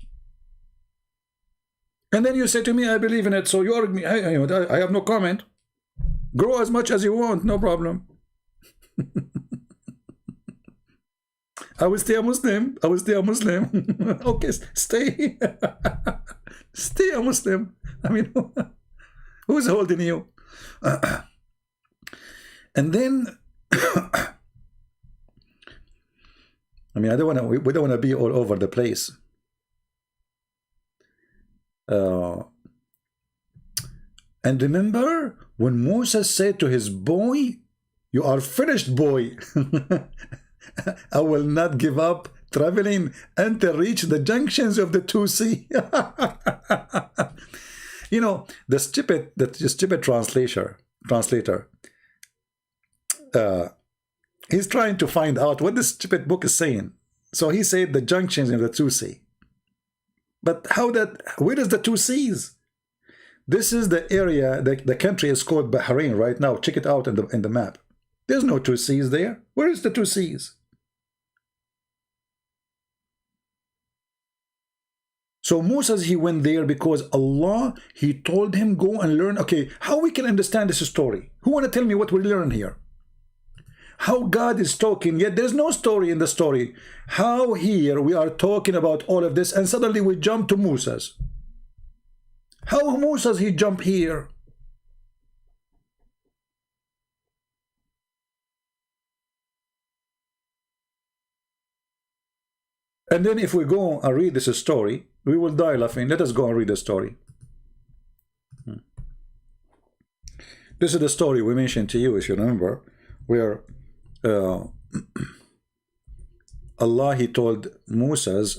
And then you say to me, I believe in it, so you argue me. I have no comment. Grow as much as you want, no problem. I will stay a Muslim. I will stay a Muslim. Okay, stay. Stay a Muslim. I mean, who's holding you? And then, I mean, we don't want to be all over the place. And remember when Moses said to his boy, "You are finished, boy. I will not give up traveling until reach the junctions of the two sea." You know, the stupid translator, he's trying to find out what this stupid book is saying. So he said the junctions of the two sea. But where is the two seas? This is the area, the country is called Bahrain right now. Check it out in the map. There's no two seas there. Where is the two seas? So Moses, he went there because Allah, he told him, go and learn. Okay, how we can understand this story? Who want to tell me what we learn here? How God is talking, yet there's no story in the story. How here we are talking about all of this and suddenly we jump to Moses. How Moses, he jump here? And then if we go and read this story, we will die laughing. Let us go and read the story. This is the story we mentioned to you, if you remember, where Allah, he told Moses,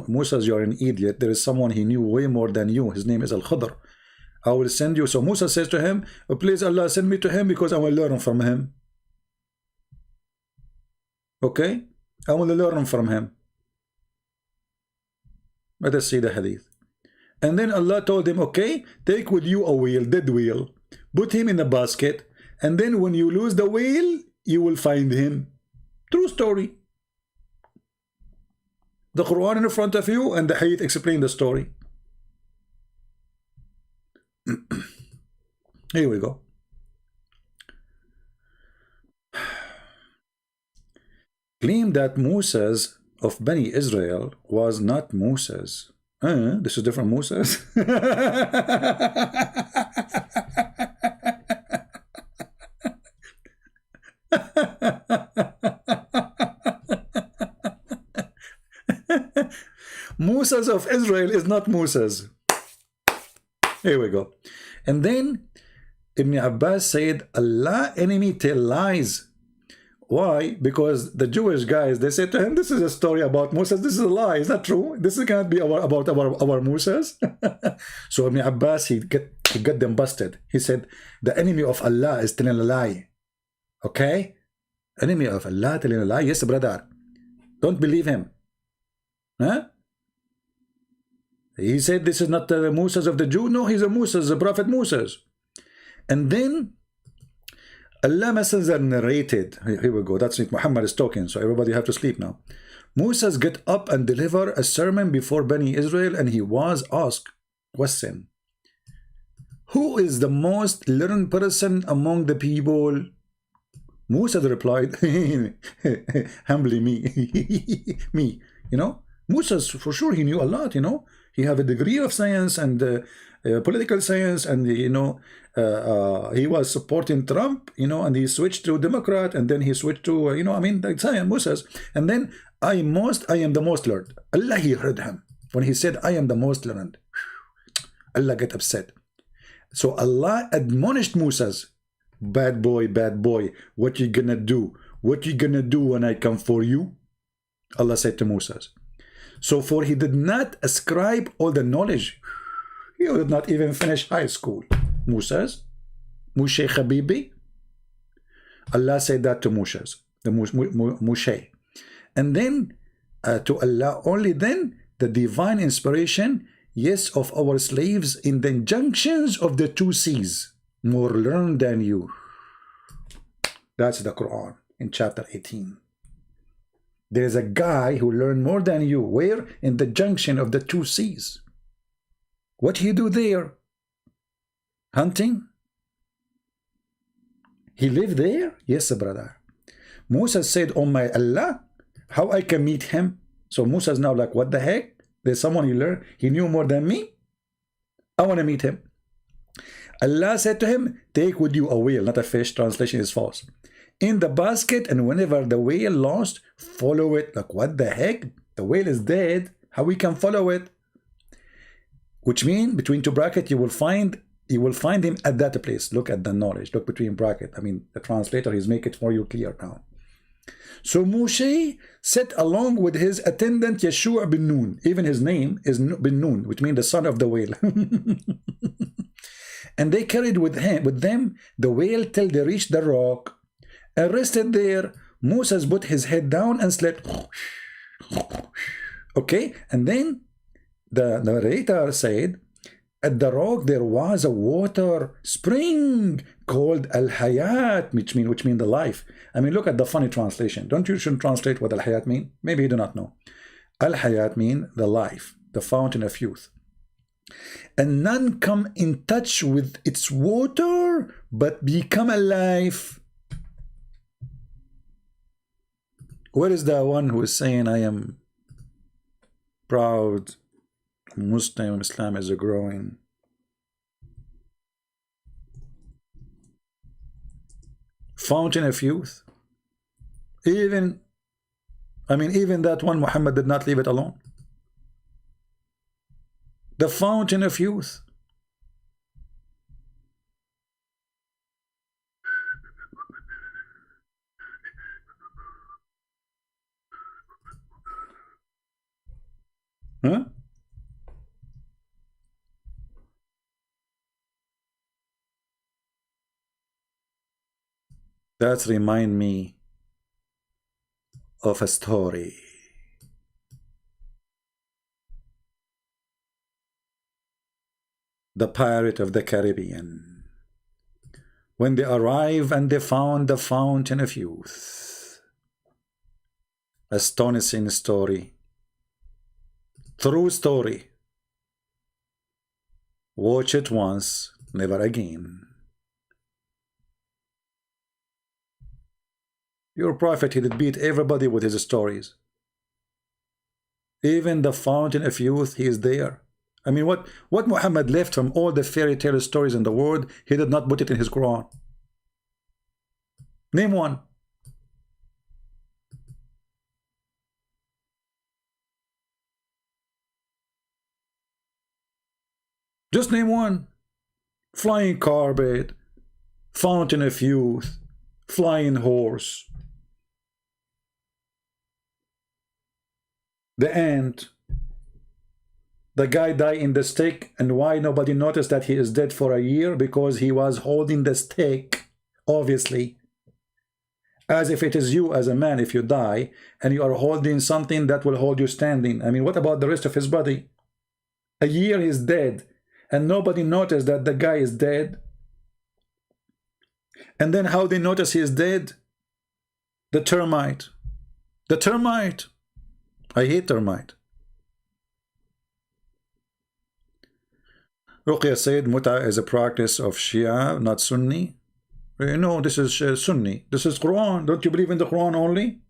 Moses, you are an idiot. There is someone he knew way more than you. His name is Al-Khadr. I will send you. So Moses says to him, oh, please Allah, send me to him because I will learn from him. Okay? I will learn from him. Let us see the hadith. And then Allah told him, okay, take with you a wheel, dead wheel, put him in a basket, and then when you lose the wheel, you will find him. True story. The Quran in front of you and the hadith explain the story. Here we go. Claim that Moses of Bani Israel was not Moses. This is different Moses. Moses of Israel is not Moses. Here we go. And then Ibn Abbas said, Allah enemy tell lies. Why? Because the Jewish guys, they said to him, this is a story about Moses. This is a lie. It's not true. This cannot be about our Moses. So Ibn Abbas, he got them busted. He said, the enemy of Allah is telling a lie. Okay? Enemy of Allah telling a lie? Yes, brother. Don't believe him. Huh? He said this is not the Moses of the Jew. No, he's a Moses, the prophet Moses. And then Allah Messenger narrated, here we go, that's it, Muhammad is talking, so everybody have to sleep now. Moses get up and deliver a sermon before Bani Israel, and he was asked, question, who is the most learned person among the people? Moses replied, humbly me, me, you know. Moses, for sure, he knew a lot, you know. He have a degree of science and political science, and you know, he was supporting Trump, you know, and he switched to Democrat, and then he switched to, you know, I mean, like science, Moses. And then I am the most learned. Allah, he heard him when he said, I am the most learned. Allah get upset. So Allah admonished Moses, bad boy, what you gonna do? What you gonna do when I come for you? Allah said to Moses. So for he did not ascribe all the knowledge. He did not even finish high school. Moses, Moshe Habibi. Allah said that to Moses. the Moshe. And then to Allah only then the divine inspiration, yes, of our slaves in the junctions of the two seas, more learned than you. That's the Quran in chapter 18. There is a guy who learned more than you. Where? In the junction of the two seas. What do you do there? Hunting? He lived there? Yes, brother. Musa said, oh my Allah, how I can meet him? So Musa's now like, what the heck? There's someone he knew more than me? I want to meet him. Allah said to him, take with you a whale, not a fish. Translation is false. In the basket, and whenever the whale lost, follow it. Like, what the heck? The whale is dead. How we can follow it? Which means, between two brackets, you will find him at that place. Look at the knowledge. Look between bracket. I mean, the translator is making it for you clear now. So Moshe set along with his attendant Yeshua bin Nun. Even his name is bin Nun, which means the son of the whale. And they carried with them the whale till they reached the rock. And rested there, Moses put his head down and slept. Okay, and then the narrator said, at the rock there was a water spring called Al-Hayat, which mean the life. I mean, look at the funny translation. Don't you shouldn't translate what Al-Hayat mean? Maybe you do not know. Al-Hayat mean the life, the fountain of youth. And none come in touch with its water, but become alive. Where is the one who is saying, I am proud Muslim, Islam is growing? Fountain of youth. Even that one, Muhammad did not leave it alone. The fountain of youth. Huh? That remind me of a story. The Pirate of the Caribbean. When they arrived and they found the fountain of youth. Astonishing story. True story. Watch it once, never again. Your prophet, he did beat everybody with his stories. Even the fountain of youth, he is there. I mean, what Muhammad left from all the fairy tale stories in the world, he did not put it in his Quran. Name one. Just name one. Flying carpet, fountain of youth, flying horse, the ant, the guy died in the stick, and why nobody noticed that he is dead for a year? Because he was holding the stick, obviously. As if it is you as a man, if you die, and you are holding something that will hold you standing. I mean, what about the rest of his body? A year he's dead, and nobody noticed that the guy is dead. And then how they notice he is dead? The termite. The termite. I hate termite. Ruqya said Muta is a practice of Shia, not Sunni. No, this is Sunni. This is Quran. Don't you believe in the Quran only?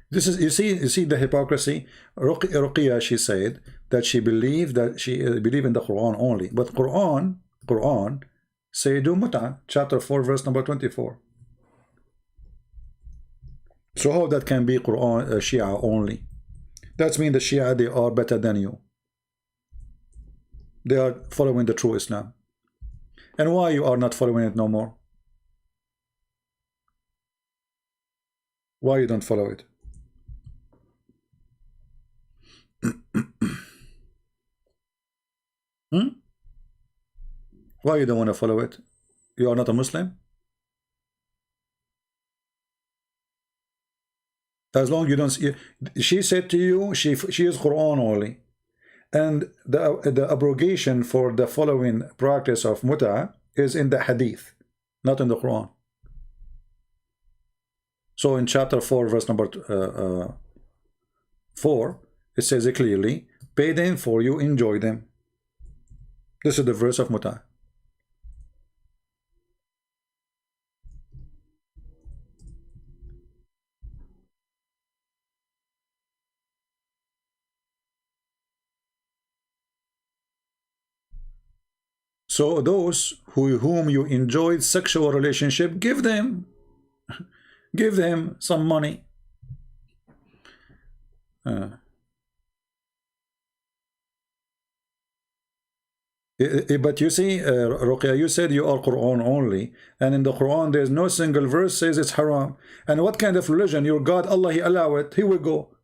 This is, you see the hypocrisy. Ruqya, she said that she believed in the Quran only. But Quran say do Muta, chapter 4, verse number 24. So how that can be Quran Shia only? That means the Shia, they are better than you. They are following the true Islam. And why you are not following it no more? Why you don't follow it? Why you don't want to follow it? You are not a Muslim? As long you don't see, she said to you, she is Quran only. And the abrogation for the following practice of muta is in the Hadith, not in the Quran. So in chapter 4, verse number 4, it says it clearly, pay them for you enjoy them. This is the verse of muta. So those whom you enjoyed sexual relationship, give them some money. But you see, Ruqya, you said you are Quran only, and in the Quran there's no single verse says it's haram. And what kind of religion? Your God, Allah, He allow it. Here we go.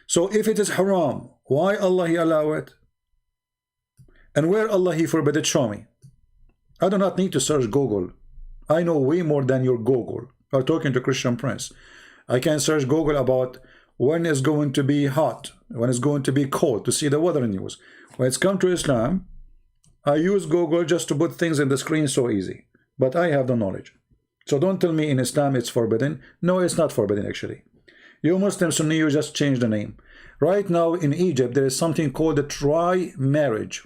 So if it is haram, why Allah He allow it? And where Allah He forbid it? Show me. I do not need to search Google. I know way more than your Google. I'm talking to Christian Prince. I can search Google about when it's going to be hot, when it's going to be cold, to see the weather news. When it's come to Islam, I use Google just to put things in the screen so easy. But I have the knowledge. So don't tell me in Islam it's forbidden. No, it's not forbidden actually. You Muslim Sunni, you just change the name. Right now in Egypt, there is something called a tri-marriage.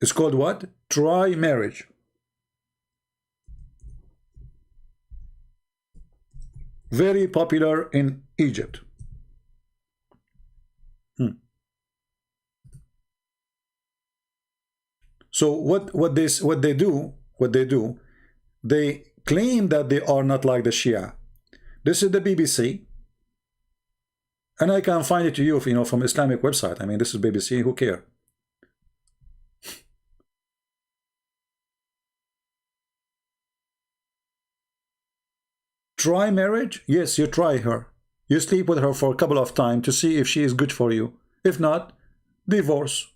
It's called what? Tri-marriage. Very popular in Egypt. So what they do, they claim that they are not like the Shia. This is the BBC, and I can find it to you, if you know, from Islamic website. I mean, this is BBC. Who care? Try marriage? Yes, you try her. You sleep with her for a couple of times to see if she is good for you. If not, divorce.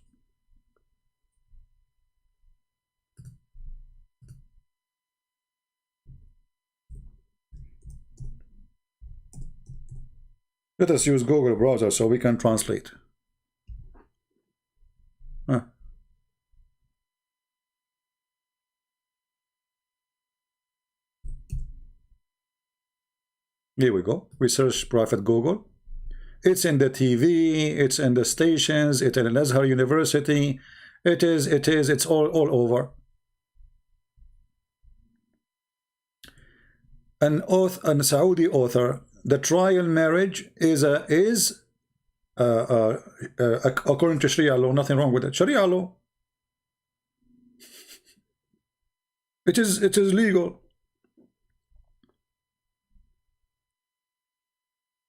Let us use Google browser so we can translate. Here we go. We search Prophet Google. It's in the TV, it's in the stations, it's in Al-Azhar University. It's all over. An Saudi author, the trial marriage is according to Sharia law, nothing wrong with it. Sharia law. It is legal.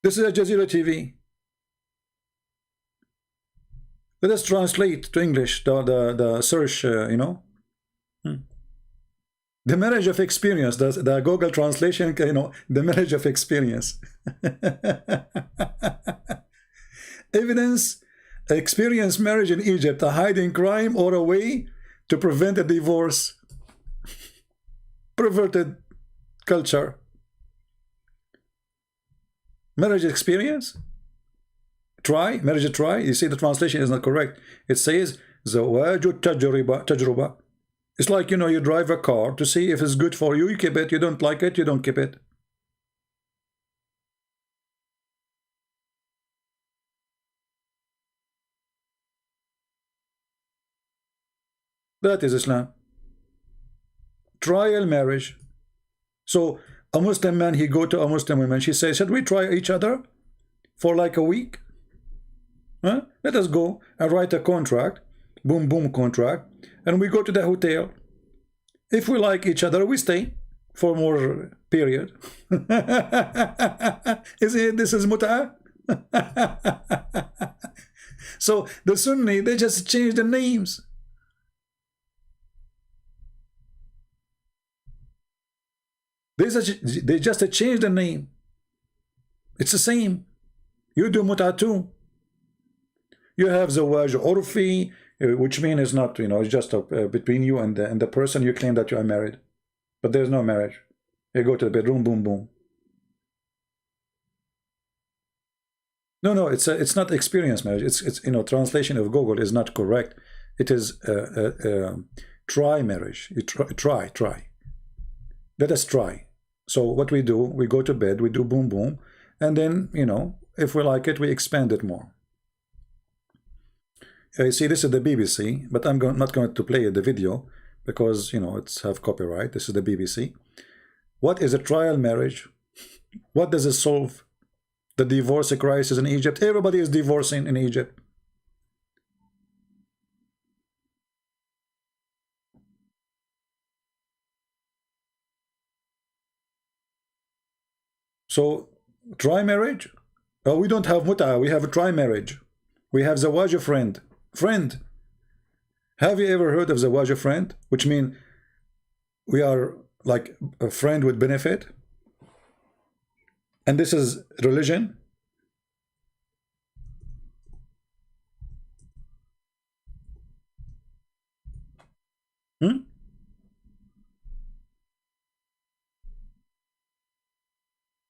This is Al Jazeera TV. Let us translate to English the search, you know. The marriage of experience, the Google translation, you know, the marriage of experience. Evidence, experience marriage in Egypt, a hiding crime or a way to prevent a divorce. Perverted culture. Marriage experience? Try, marriage try. You see the translation is not correct. It says zawaju tajruba. It's like, you know, you drive a car to see if it's good for you, you keep it. You don't like it, you don't keep it. That is Islam. Trial marriage. So a Muslim man, he go to a Muslim woman, she says, should we try each other for like a week? Huh? Let us go and write a contract, boom boom contract, and we go to the hotel. If we like each other, we stay for more period. This is mut'ah? So the Sunni, they just change the names. They just change the name. It's the same. You do mut'ah too. You have zawaj urfi, which means it's not, you know, it's just between you and the person you claim that you are married. But there's no marriage. You go to the bedroom, boom, boom. No, it's not experience marriage. It's translation of Google is not correct. It is try marriage. You try. Let us try. So what we do, we go to bed, we do boom boom, and then if we like it, we expand it more. You see, this is the BBC, but I'm not going to play the video because it's have copyright. This is the BBC. What is a trial marriage? What does it solve? The divorce crisis in Egypt. Everybody is divorcing in Egypt. So, try marriage? Oh, we don't have mut'a, we have a try marriage. We have zawaj friend. Friend. Have you ever heard of zawaj friend? Which means we are like a friend with benefit. And this is religion.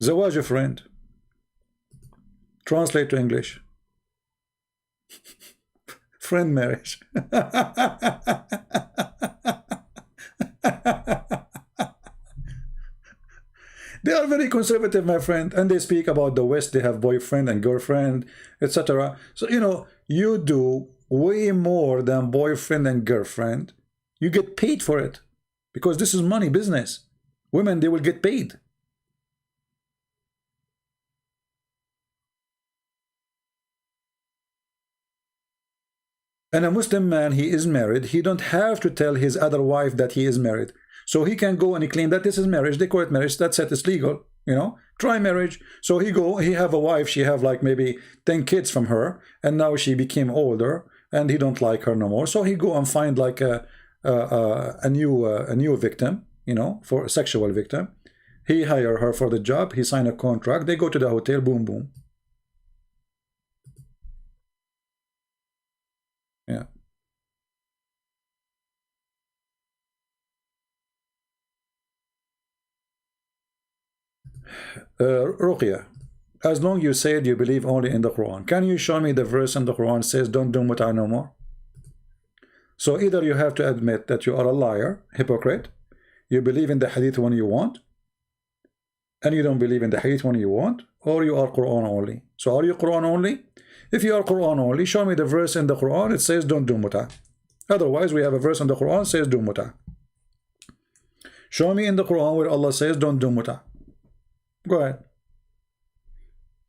Zawaj friend. Translate to English. Friend marriage. They are very conservative, my friend, and they speak about the West. They have boyfriend and girlfriend, etc. So you do way more than boyfriend and girlfriend. You get paid for it because this is money business. Women, they will get paid. And a Muslim man, he is married. He don't have to tell his other wife that he is married. So he can go and he claim that this is marriage. They call it marriage. That's it. It's legal. Try marriage. So he have a wife. She have like maybe 10 kids from her, and now she became older, and he don't like her no more. So he go and find like a new victim, for a sexual victim. He hire her for the job. He sign a contract. They go to the hotel. Boom, boom. Yeah. Ruqya, as long you said you believe only in the Quran, can you show me the verse in the Quran says don't do mut'a no more? So either you have to admit that you are a liar, hypocrite, you believe in the Hadith when you want, and you don't believe in the Hadith when you want, or you are Quran only. So are you Quran only? If you are Quran only, show me the verse in the Quran it says don't do mut'a. Otherwise, we have a verse in the Quran says do mut'a. Show me in the Quran where Allah says don't do mut'a. Go ahead.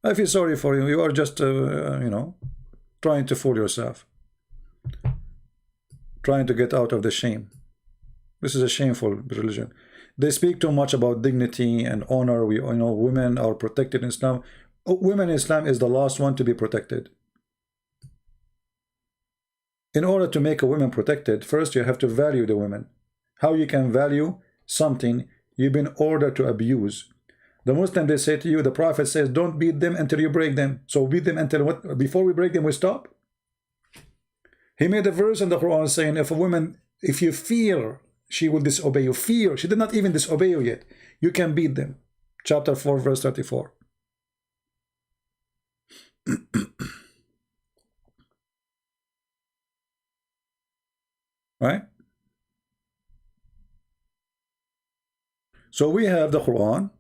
I feel sorry for you. You are just, trying to fool yourself. Trying to get out of the shame. This is a shameful religion. They speak too much about dignity and honor. Women are protected in Islam. Women in Islam is the last one to be protected. In order to make a woman protected, first you have to value the women. How you can value something you've been ordered to abuse? The Muslim, they say to you, the Prophet says, don't beat them until you break them. So beat them until what? Before we break them, we stop. He made a verse in the Quran saying, if you fear she will disobey you, she did not even disobey you yet, you can beat them. Chapter 4, verse 34. Right? So we have the Quran.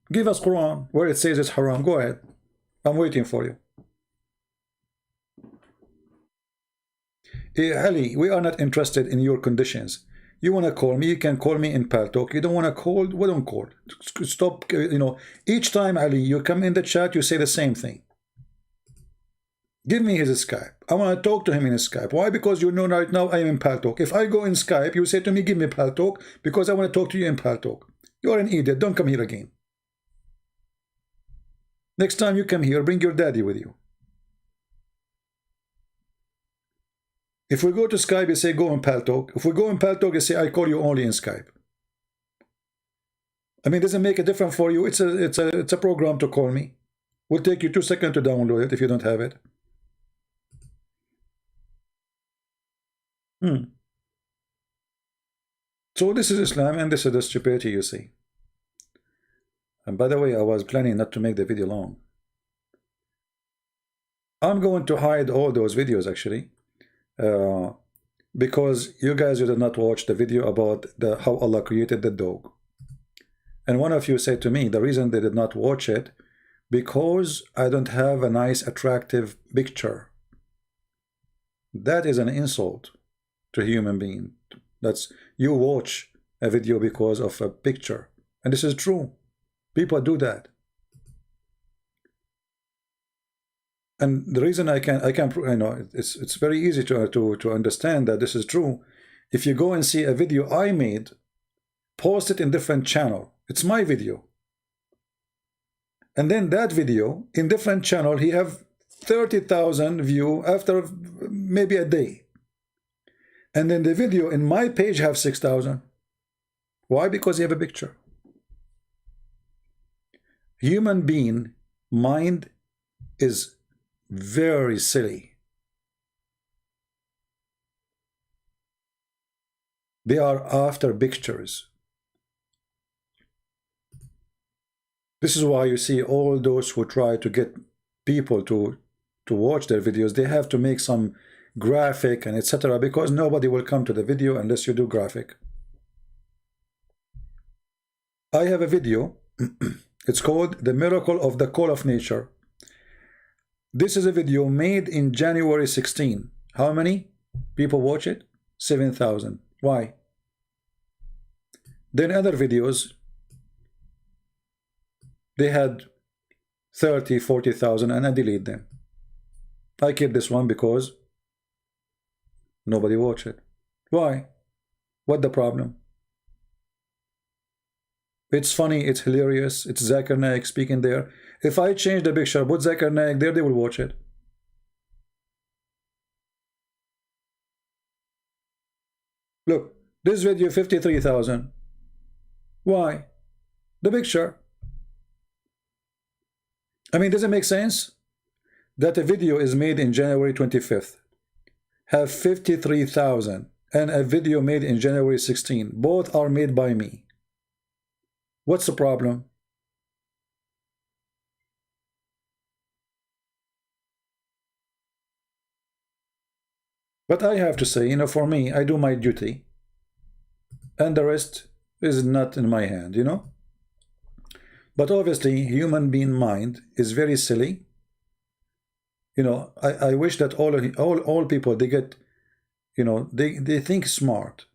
Give us Quran where it says it's haram. Go ahead. I'm waiting for you. Ali, we are not interested in your conditions. You want to call me, you can call me in Paltalk. You don't want to call, we don't call. Stop, each time, Ali, you come in the chat, you say the same thing. Give me his Skype. I want to talk to him in Skype. Why? Because right now I am in Paltalk. If I go in Skype, you say to me, give me Paltalk, because I want to talk to you in Paltalk. You are an idiot. Don't come here again. Next time you come here, bring your daddy with you. If we go to Skype, you say go in Paltalk. If we go in Paltalk, you say I call you only in Skype. I mean, does it make a difference for you? It's a program to call me. Will take you 2 seconds to download it if you don't have it. So this is Islam, and this is the stupidity you see. And by the way, I was planning not to make the video long. I'm going to hide all those videos actually, because you guys did not watch the video about how Allah created the dog. And one of you said to me, the reason they did not watch it, because I don't have a nice, attractive picture. That is an insult to a human being. That's, you watch a video because of a picture. And this is true. People do that. And the reason I can it's very easy to understand that this is true. If you go and see a video I made, post it in different channel. It's my video. And then that video in different channel, he have 30,000 view after maybe a day. And then the video in my page have 6,000. Why? Because you have a picture. Human being mind is very silly. They are after pictures. This is why you see all those who try to get people to watch their videos, they have to make some graphic and etc., because nobody will come to the video unless you do graphic. I have a video. It's called The Miracle of the Call of Nature. This is a video made in January 16. How many people watch it? 7,000. Why? Then other videos, they had 30, 40,000, and I delete them. I keep this one because nobody watched it. Why? What the problem? It's funny, it's hilarious, it's Zakir Naik speaking there. If I change the picture, put Zakir Naik there, they will watch it. Look, this video 53,000. Why? The picture. I mean, does it make sense that a video is made in January 25th, have 53,000, and a video made in January 16? Both are made by me. What's the problem? But I have to say, for me, I do my duty, and the rest is not in my hand, But obviously, human being mind is very silly. I wish that all people, they get, they think smart.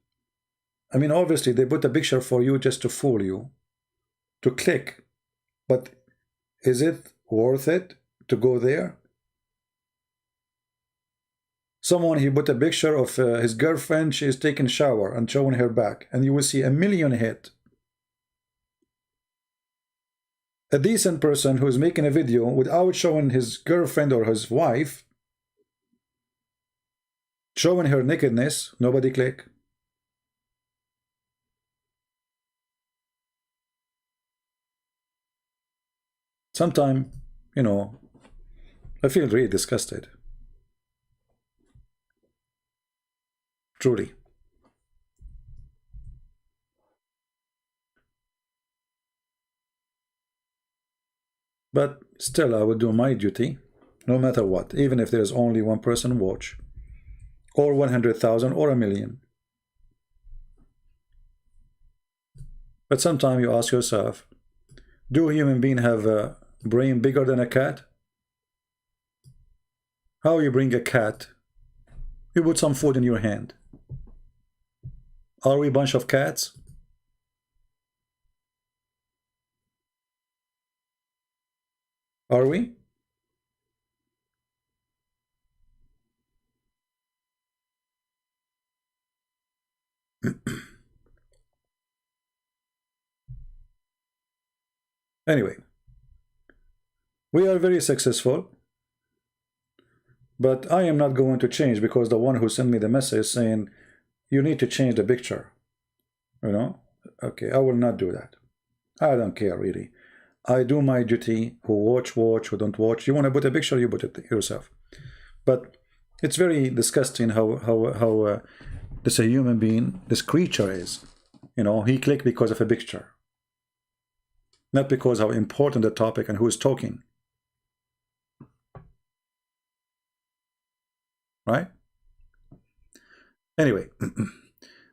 I mean, obviously, they put a picture for you just to fool you, to click. But is it worth it to go there? Someone, he put a picture of his girlfriend, she is taking a shower and showing her back, and you will see 1 million hit. A decent person who is making a video without showing his girlfriend or his wife, showing her nakedness, nobody click. Sometimes, I feel really disgusted. Truly. But still, I would do my duty, no matter what, even if there's only one person watch, or 100,000, or 1 million. But sometimes you ask yourself, do human beings have a brain bigger than a cat? How you bring a cat? You put some food in your hand. Are we a bunch of cats? Are we? Anyway, we are very successful, but I am not going to change because the one who sent me the message saying you need to change the picture, okay, I will not do that. I don't care really. I do my duty. Who watch, who don't watch. You want to put a picture, you put it yourself. But it's very disgusting how this a human being, this creature is. He clicked because of a picture, not because how important the topic and who is talking. right? Anyway,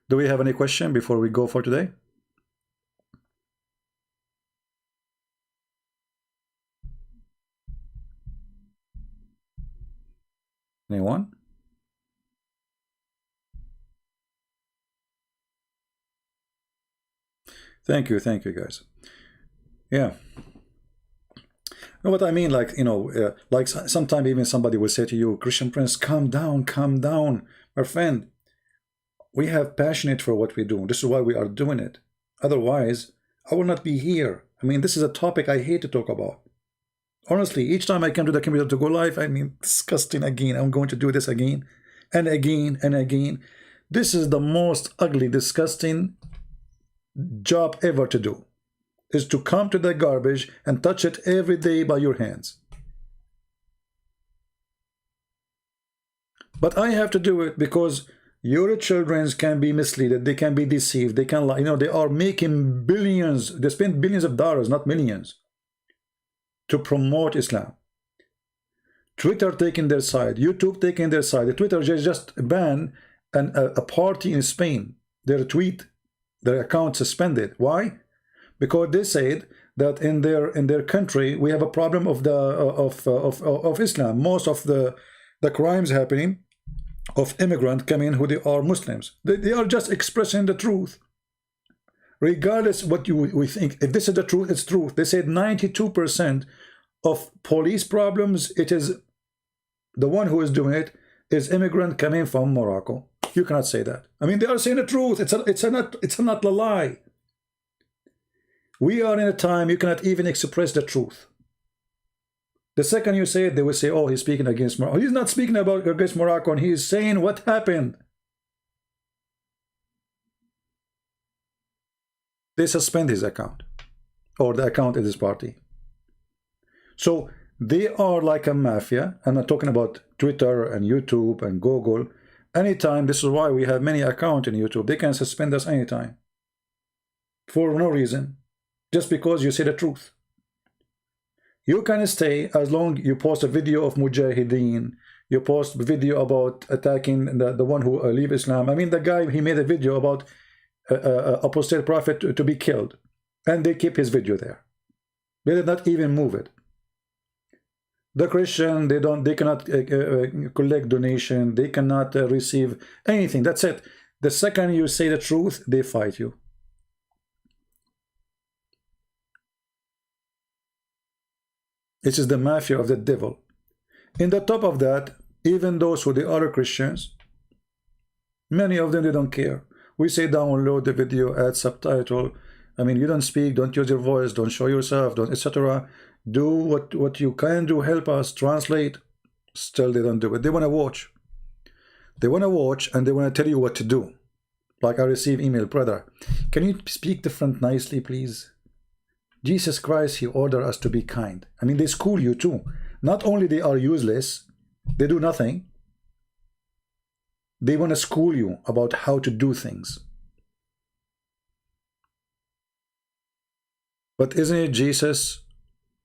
do we have any question before we go for today? Anyone? Thank you, guys. Yeah. What I mean, like, you know, like sometimes even somebody will say to you, Christian Prince, calm down, my friend. We have passionate for what we do. This is why we are doing it. Otherwise, I will not be here. I mean, this is a topic I hate to talk about. Honestly, each time I come to the computer to go live, I mean, disgusting again. I'm going to do this again and again and again. This is the most ugly, disgusting job ever to do, is to come to the garbage and touch it every day by your hands. But I have to do it because your children can be misled, they can be deceived, they can lie. You know, they are making billions, they spend billions of dollars, not millions, to promote Islam. Twitter taking their side, YouTube taking their side. Twitter just banned a party in Spain. Their account suspended. Why? Because they said that in their country we have a problem of Islam. Most of the crimes happening of immigrants coming who they are Muslims. They are just expressing the truth. Regardless what we think, if this is the truth, it's truth. They said 92% of police problems, it is the one who is doing it is immigrant coming from Morocco. You cannot say that. I mean, they are saying the truth. It's not a lie. We are in a time you cannot even express the truth. The second you say it, they will say, oh, he's speaking against Morocco. He's not speaking against Morocco, and he is saying what happened. They suspend his account, or the account of his party. So they are like a mafia. I'm not talking about Twitter and YouTube and Google. Anytime, this is why we have many accounts in YouTube. They can suspend us anytime for no reason, just because you say the truth. You can stay as long you post a video of Mujahideen, you post a video about attacking the one who leave Islam. I mean, the guy, he made a video about apostate prophet to be killed, and they keep his video there. They did not even move it. The Christian, they cannot collect donation, they cannot receive anything. That's it. The second you say the truth, they fight you. This is the mafia of the devil. In the top of that, even those who they are Christians, many of them, they don't care. We say download the video, add subtitle. I mean, you don't speak, don't use your voice, don't show yourself, don't, etc. Do what you can do, help us, translate. Still, they don't do it. They want to watch. They want to watch, and they want to tell you what to do. Like I receive email, brother, can you speak different nicely, please? Jesus Christ, he ordered us to be kind. I mean, they school you too. Not only they are useless, they do nothing. They want to school you about how to do things. But isn't it Jesus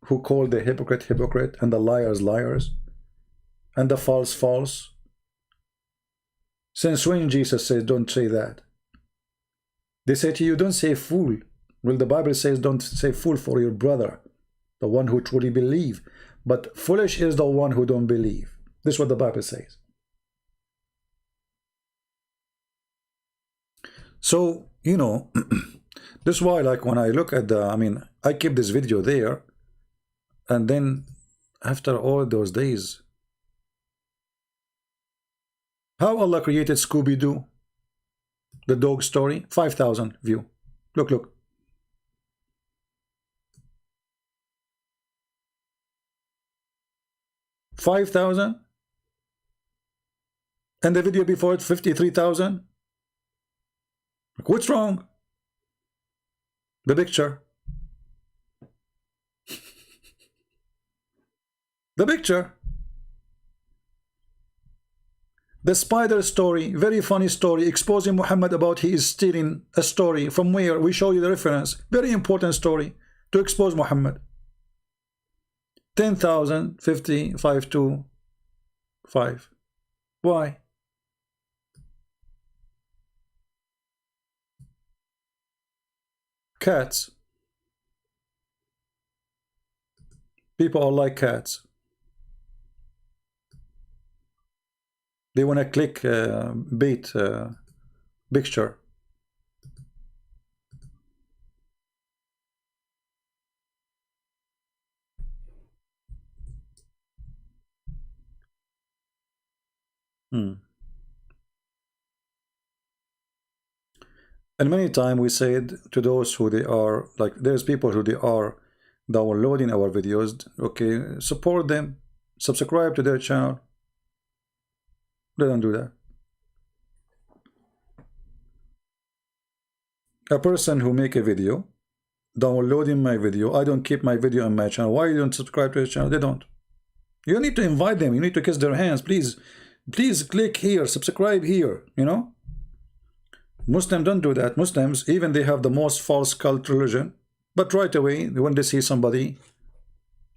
who called the hypocrite hypocrite and the liars liars and the false false? Since when Jesus says don't say that? They say to you, don't say fool. Well, the Bible says don't say fool for your brother, the one who truly believes. But foolish is the one who don't believe. This is what the Bible says. So, you know, this is why, like, when I look at the, I mean, I keep this video there, and then after all those days, how Allah created Scooby-Doo, the dog story, 5,000 view. Look, look. 5,000, and the video before it 53,000. What's wrong? The picture. The picture. The spider story, very funny story, exposing Muhammad about he is stealing a story. From where? We show you the reference. Very important story to expose Muhammad. 10,000, 50, 5, 2, 5. Why? Cats. People are like cats. They want to click bait picture. And many times we said to those who they are, like there's people who they are downloading our videos, okay, support them, subscribe to their channel. They don't do that. A person who make a video, downloading my video, I don't keep my video on my channel. Why you don't subscribe to his channel? They don't. You need to invite them. You need to kiss their hands. Please click here, subscribe here, you know. Muslims don't do that. Muslims, even they have the most false cult religion, but right away when they see somebody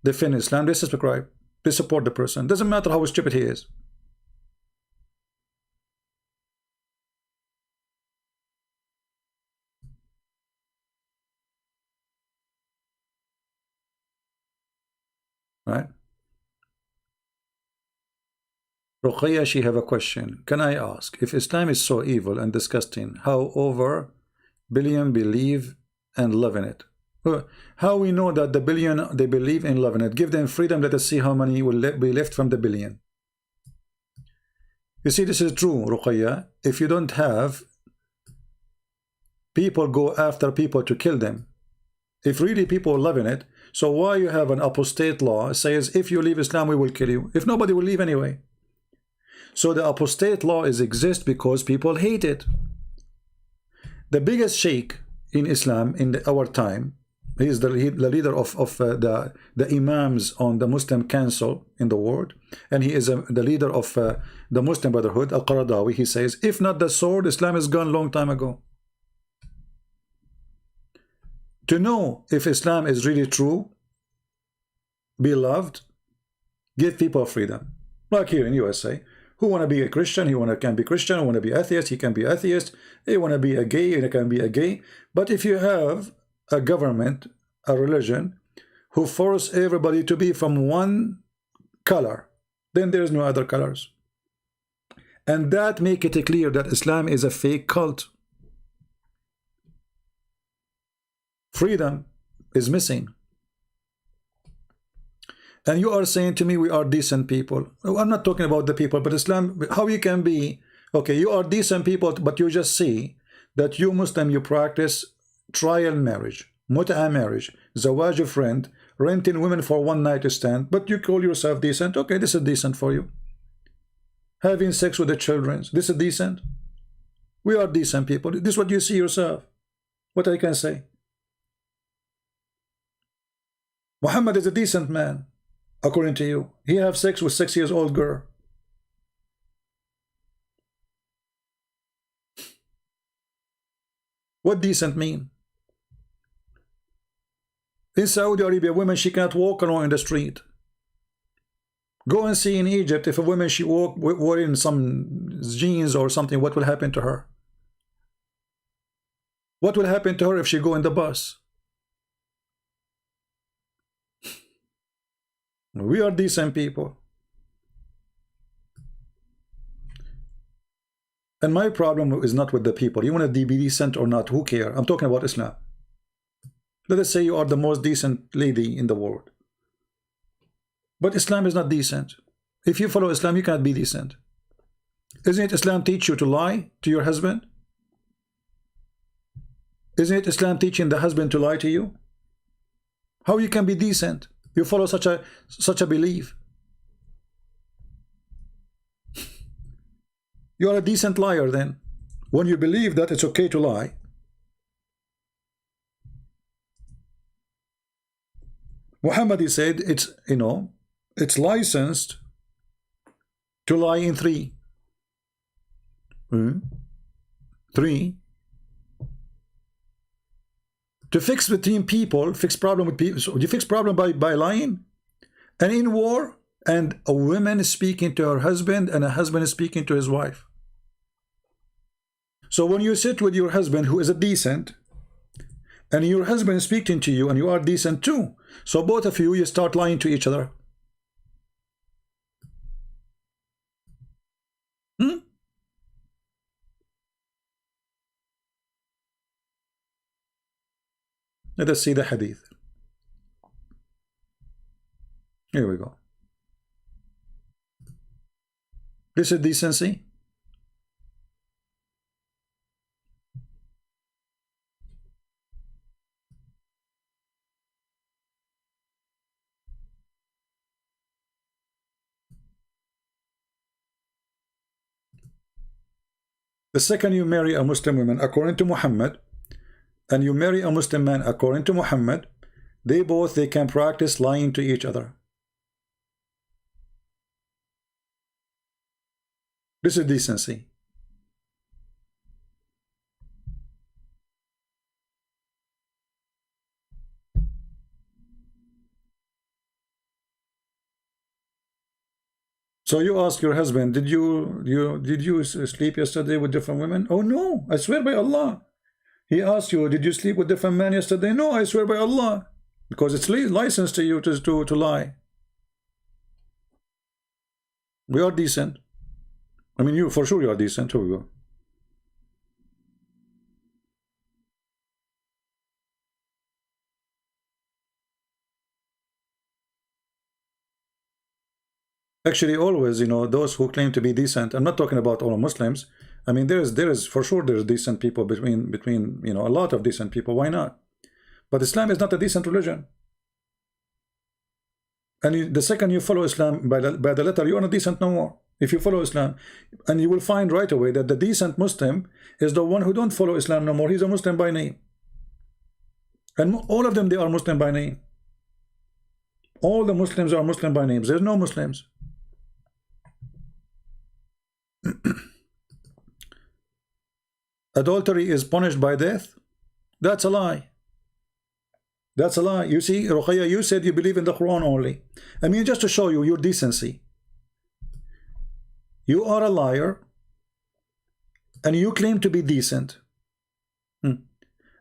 they defend Islam, they subscribe, they support the person. Doesn't matter how stupid he is. Right? Ruqayya, she have a question. Can I ask, if Islam is so evil and disgusting, how over billion believe and live in it? How we know that the billion they believe and love in it? Give them freedom. Let us see how many will be left from the billion. You see, this is true, Ruqayya. If you don't have people go after people to kill them, if really people love in it, so why you have an apostate law says if you leave Islam we will kill you, if nobody will leave anyway? So the apostate law exist because people hate it. The biggest sheikh in Islam in our time, he is the leader of the imams on the Muslim council in the world, and he is the leader of the Muslim Brotherhood, Al-Qaradawi. He says, if not the sword, Islam is gone long time ago. To know if Islam is really true, beloved, give people freedom. Like here in USA, who want to be a Christian, can be Christian. Who want to be atheist, he can be atheist. He want to be a gay, he can be a gay. But if you have a government, a religion, who force everybody to be from one color, then there's no other colors. And that make it clear that Islam is a fake cult. Freedom is missing. And you are saying to me we are decent people. I'm not talking about the people, but Islam, how you can be, okay, you are decent people, but you just see that you Muslim, you practice trial marriage, mut'a marriage, zawaj of friend, renting women for one night stand, but you call yourself decent. Okay, this is decent for you. Having sex with the children, this is decent. We are decent people. This is what you see yourself. What I can say. Muhammad is a decent man. According to you, he have sex with 6 years old girl. What decent mean? In Saudi Arabia, women, she cannot walk alone in the street. Go and see in Egypt, if a woman she walk wearing some jeans or something, what will happen to her? What will happen to her if she go in the bus? We are decent people. And my problem is not with the people. You want to be decent or not, who cares? I'm talking about Islam. Let us say you are the most decent lady in the world. But Islam is not decent. If you follow Islam, you cannot be decent. Isn't it Islam teach you to lie to your husband? Isn't it Islam teaching the husband to lie to you? How you can be decent? You follow such a belief. You are a decent liar then. When you believe that it's okay to lie. Muhammad, he said, it's, you know, it's licensed to lie in three. Three. To fix between people, fix problem with people. So you fix problem by lying. And in war, and a woman is speaking to her husband and a husband is speaking to his wife. So when you sit with your husband who is a decent, and your husband is speaking to you and you are decent too, so both of you start lying to each other. Let us see the hadith. Here we go. This is decency. The second you marry a Muslim woman according to Muhammad, and you marry a Muslim man according to Muhammad, they can practice lying to each other. This is decency. So you ask your husband, did you sleep yesterday with different women? Oh no, I swear by Allah. He asked you, did you sleep with different men yesterday? No, I swear by Allah. Because it's licensed to you to lie. We are decent. I mean, you for sure you are decent. Here we go. Actually, always, you know, those who claim to be decent, I'm not talking about all Muslims. I mean, there is for sure there's decent people between you know, a lot of decent people. Why not? But Islam is not a decent religion. And the second you follow Islam by the letter, you are not decent no more. If you follow Islam, and you will find right away that the decent Muslim is the one who don't follow Islam no more. He's a Muslim by name. And all of them, they are Muslim by name. All the Muslims are Muslim by names. There's no Muslims. Adultery is punished by death. That's a lie. That's a lie. You see, Ruqayya, you said you believe in the Quran only. I mean, just to show you your decency. You are a liar and you claim to be decent.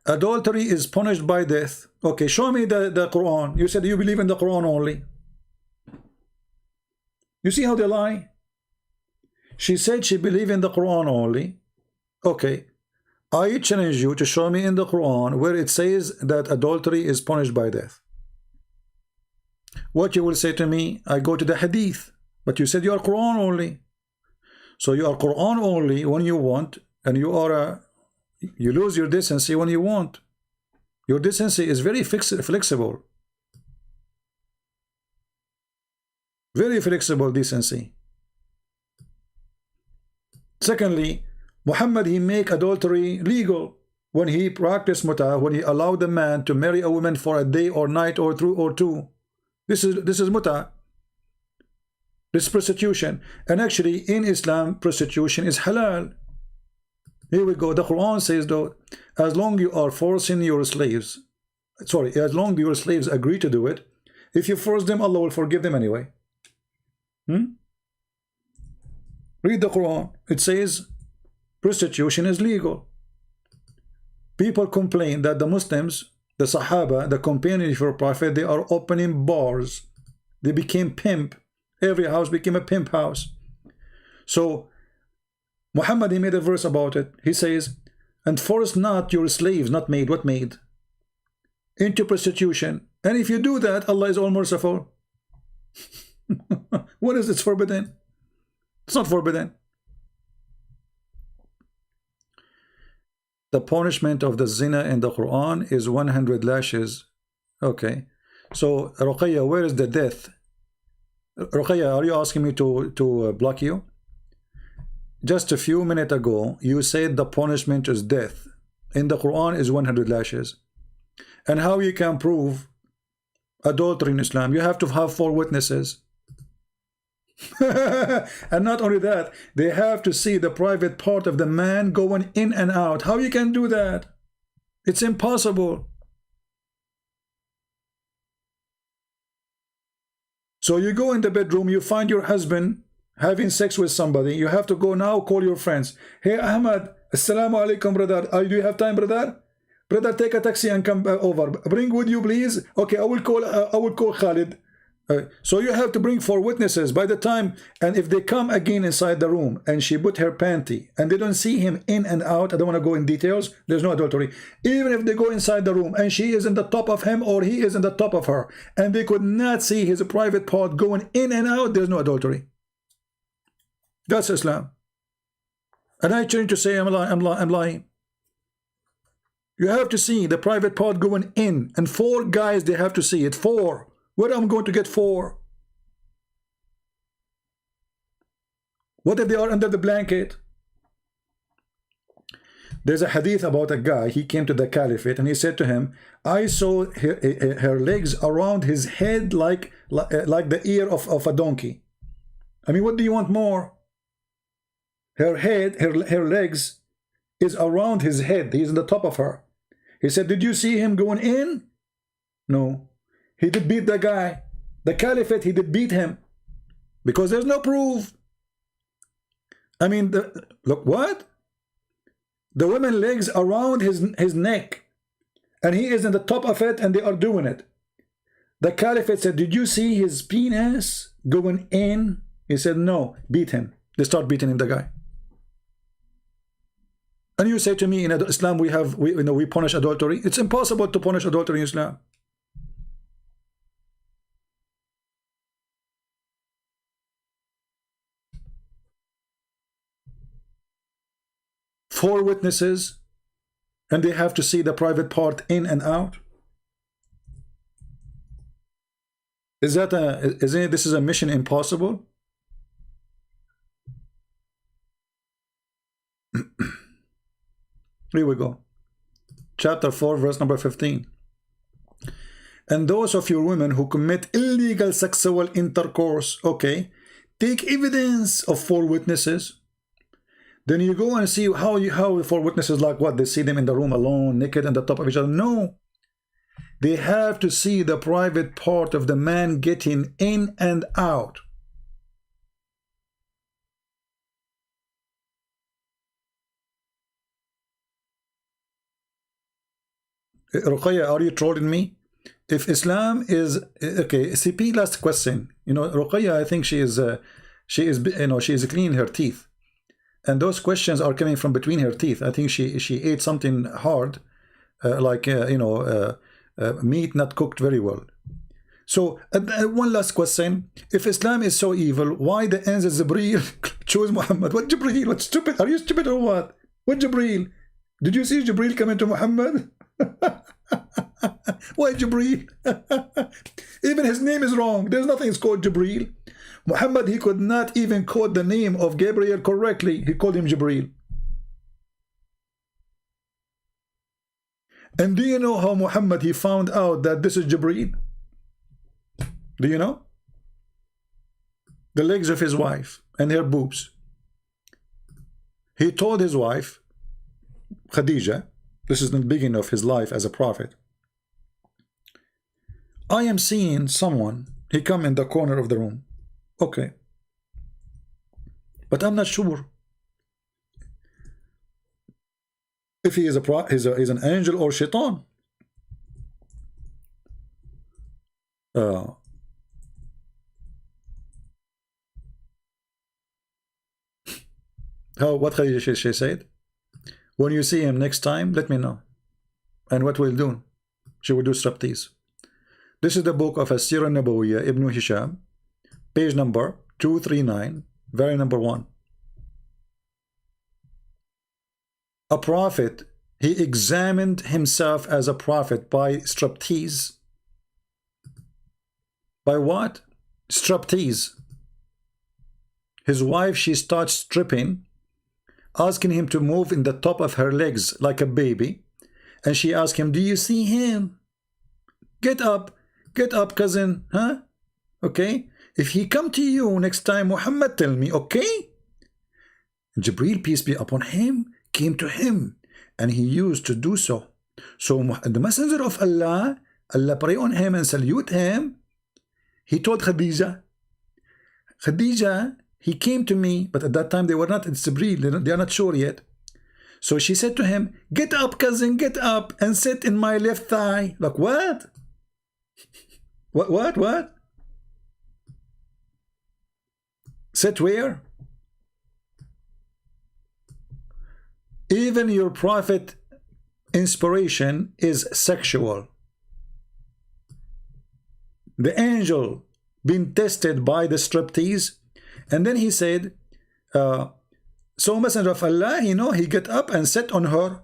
Adultery is punished by death. Okay, show me the Quran. You said you believe in the Quran only. You see how they lie? She said she believed in the Quran only. Okay, I challenge you to show me in the Quran where it says that adultery is punished by death. What you will say to me, I go to the Hadith, but you said you are Quran only. So you are Quran only when you want, and you lose your decency when you want. Your decency is very flexible. Very flexible decency. Secondly, Muhammad, he make adultery legal when he practiced mut'ah, when he allowed the man to marry a woman for a day or night or two. This is mut'ah. This is prostitution. And actually in Islam, prostitution is halal. Here we go. The Quran says though, as long you are forcing your slaves, as long your slaves agree to do it, if you force them, Allah will forgive them anyway. Read the Quran. It says prostitution is legal. People complain that the Muslims, the Sahaba, the companions of the Prophet, they are opening bars. They became pimp. Every house became a pimp house. So Muhammad, he made a verse about it. He says, and force not your slaves, not made, what made? Into prostitution. And if you do that, Allah is all merciful. What is it forbidden? It's not forbidden. The punishment of the zina in the Quran is 100 lashes. Okay. So Ruqayya, where is the death? Ruqayya, are you asking me to block you? Just a few minutes ago, you said the punishment is death. In the Quran is 100 lashes. And how you can prove adultery in Islam? You have to have 4 witnesses. And not only that, they have to see the private part of the man going in and out. How you can do that? It's impossible. So you go in the bedroom, you find your husband having sex with somebody. You have to go now, call your friends. Hey, Ahmad, assalamu alaikum, brother. Do you have time, brother? Brother, take a taxi and come over. Bring with you, please. Okay, I will call Khalid. So you have to bring 4 witnesses by the time, and if they come again inside the room and she put her panty and they don't see him in and out, I don't want to go in details, there's no adultery. Even if they go inside the room and she is in the top of him or he is in the top of her and they could not see his private part going in and out, there's no adultery. That's Islam. And I change to say I'm lying. You have to see the private part going in, and 4 guys, they have to see it. 4. Where am I going to get 4? What if they are under the blanket? There's a hadith about a guy. He came to the caliphate and he said to him, I saw her legs around his head like the ear of a donkey. I mean, what do you want more? Her head, her legs is around his head. He's on the top of her. He said, did you see him going in? No. He did beat the guy. The caliphate, he did beat him. Because there's no proof. I mean, look, what? The woman's legs around his neck. And he is in the top of it and they are doing it. The caliphate said, did you see his penis going in? He said, no. Beat him. They start beating him, the guy. And you say to me, in Islam we punish adultery. It's impossible to punish adultery in Islam. Four witnesses, and they have to see the private part in and out. Isn't this is a mission impossible? Here we go. Chapter 4, verse number 15. And those of your women who commit illegal sexual intercourse, okay, take evidence of 4 witnesses. Then you go and see how 4 witnesses, like what? They see them in the room alone, naked, on the top of each other. No. They have to see the private part of the man getting in and out. Ruqayya, are you trolling me? If Islam is okay, CP, last question. You know, Ruqayya, I think she is cleaning her teeth. And those questions are coming from between her teeth. I think she ate something hard, meat not cooked very well. So one last question: if Islam is so evil, why the angel Jibreel chose Muhammad? What Jibreel? What stupid? Are you stupid or what? What Jibreel? Did you see Jibreel coming to Muhammad? Why Jibreel? Even his name is wrong. There's nothing is called Jibreel. Muhammad, he could not even quote the name of Gabriel correctly. He called him Jibreel. And do you know how Muhammad, he found out that this is Jibreel? Do you know? The legs of his wife and her boobs. He told his wife, Khadija, this is the beginning of his life as a prophet, I am seeing someone, he come in the corner of the room. Okay. But I'm not sure if he is he's an angel or shaitan. What she said? When you see him next time, let me know. And what we'll do? She will do striptease. This is the book of As-Sirah Nabawiyya, Ibn Hisham, page number 239, very number 1. A prophet, he examined himself as a prophet by striptease. By what? Striptease. His wife, she starts stripping, asking him to move in the top of her legs like a baby. And she asked him, do you see him? Get up, cousin, huh? Okay? If he come to you next time, Muhammad, tell me, okay? Jibreel, peace be upon him, came to him, and he used to do so. So the messenger of Allah, Allah pray on him and salute him. he told Khadija, Khadija, he came to me, but at that time they were not, it's Jibreel, they are not sure yet. So she said to him, get up, cousin, get up and sit in my left thigh. Like, what? What? Sit where? Even your prophet inspiration is sexual. The angel been tested by the striptease, and then he said, so Messenger of Allah, you know, he get up and sat on her.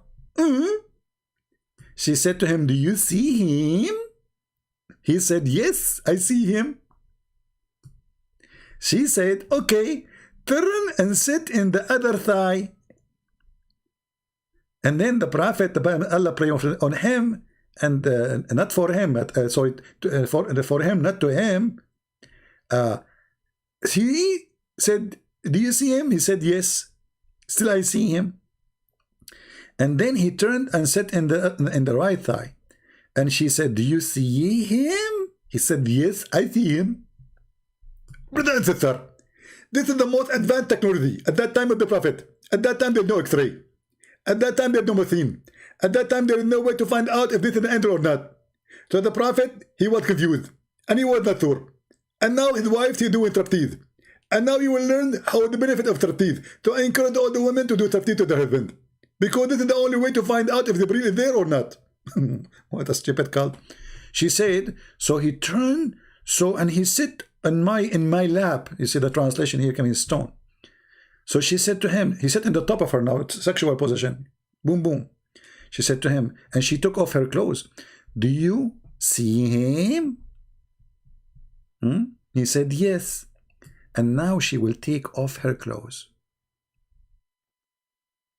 She said to him, do you see him? He said, yes, I see him. She said, okay, turn and sit in the other thigh. And then the Prophet, Allah prayed on him, and not for him, but, sorry, for him, not to him. He said, do you see him? He said, yes, still I see him. And then he turned and sat in the right thigh. And she said, do you see him? He said, yes, I see him. Brother and sister, this is the most advanced technology at that time of the Prophet. At that time, there's no X-ray. At that time, there's no machine. At that time, there is no way to find out if this is an angel or not. So the Prophet, he was confused. And he was not sure. And now his wife, she's doing striptease. And now you will learn how the benefit of striptease. To encourage all the women to do striptease to their husband. Because this is the only way to find out if the Jibreel is there or not. What a stupid cult. She said, so he turned, and he sit in my lap. You see the translation here coming in stone. So she said to him, he sat in the top of her now, it's sexual position. Boom, boom. She said to him, and she took off her clothes. Do you see him? He said, yes. And now she will take off her clothes.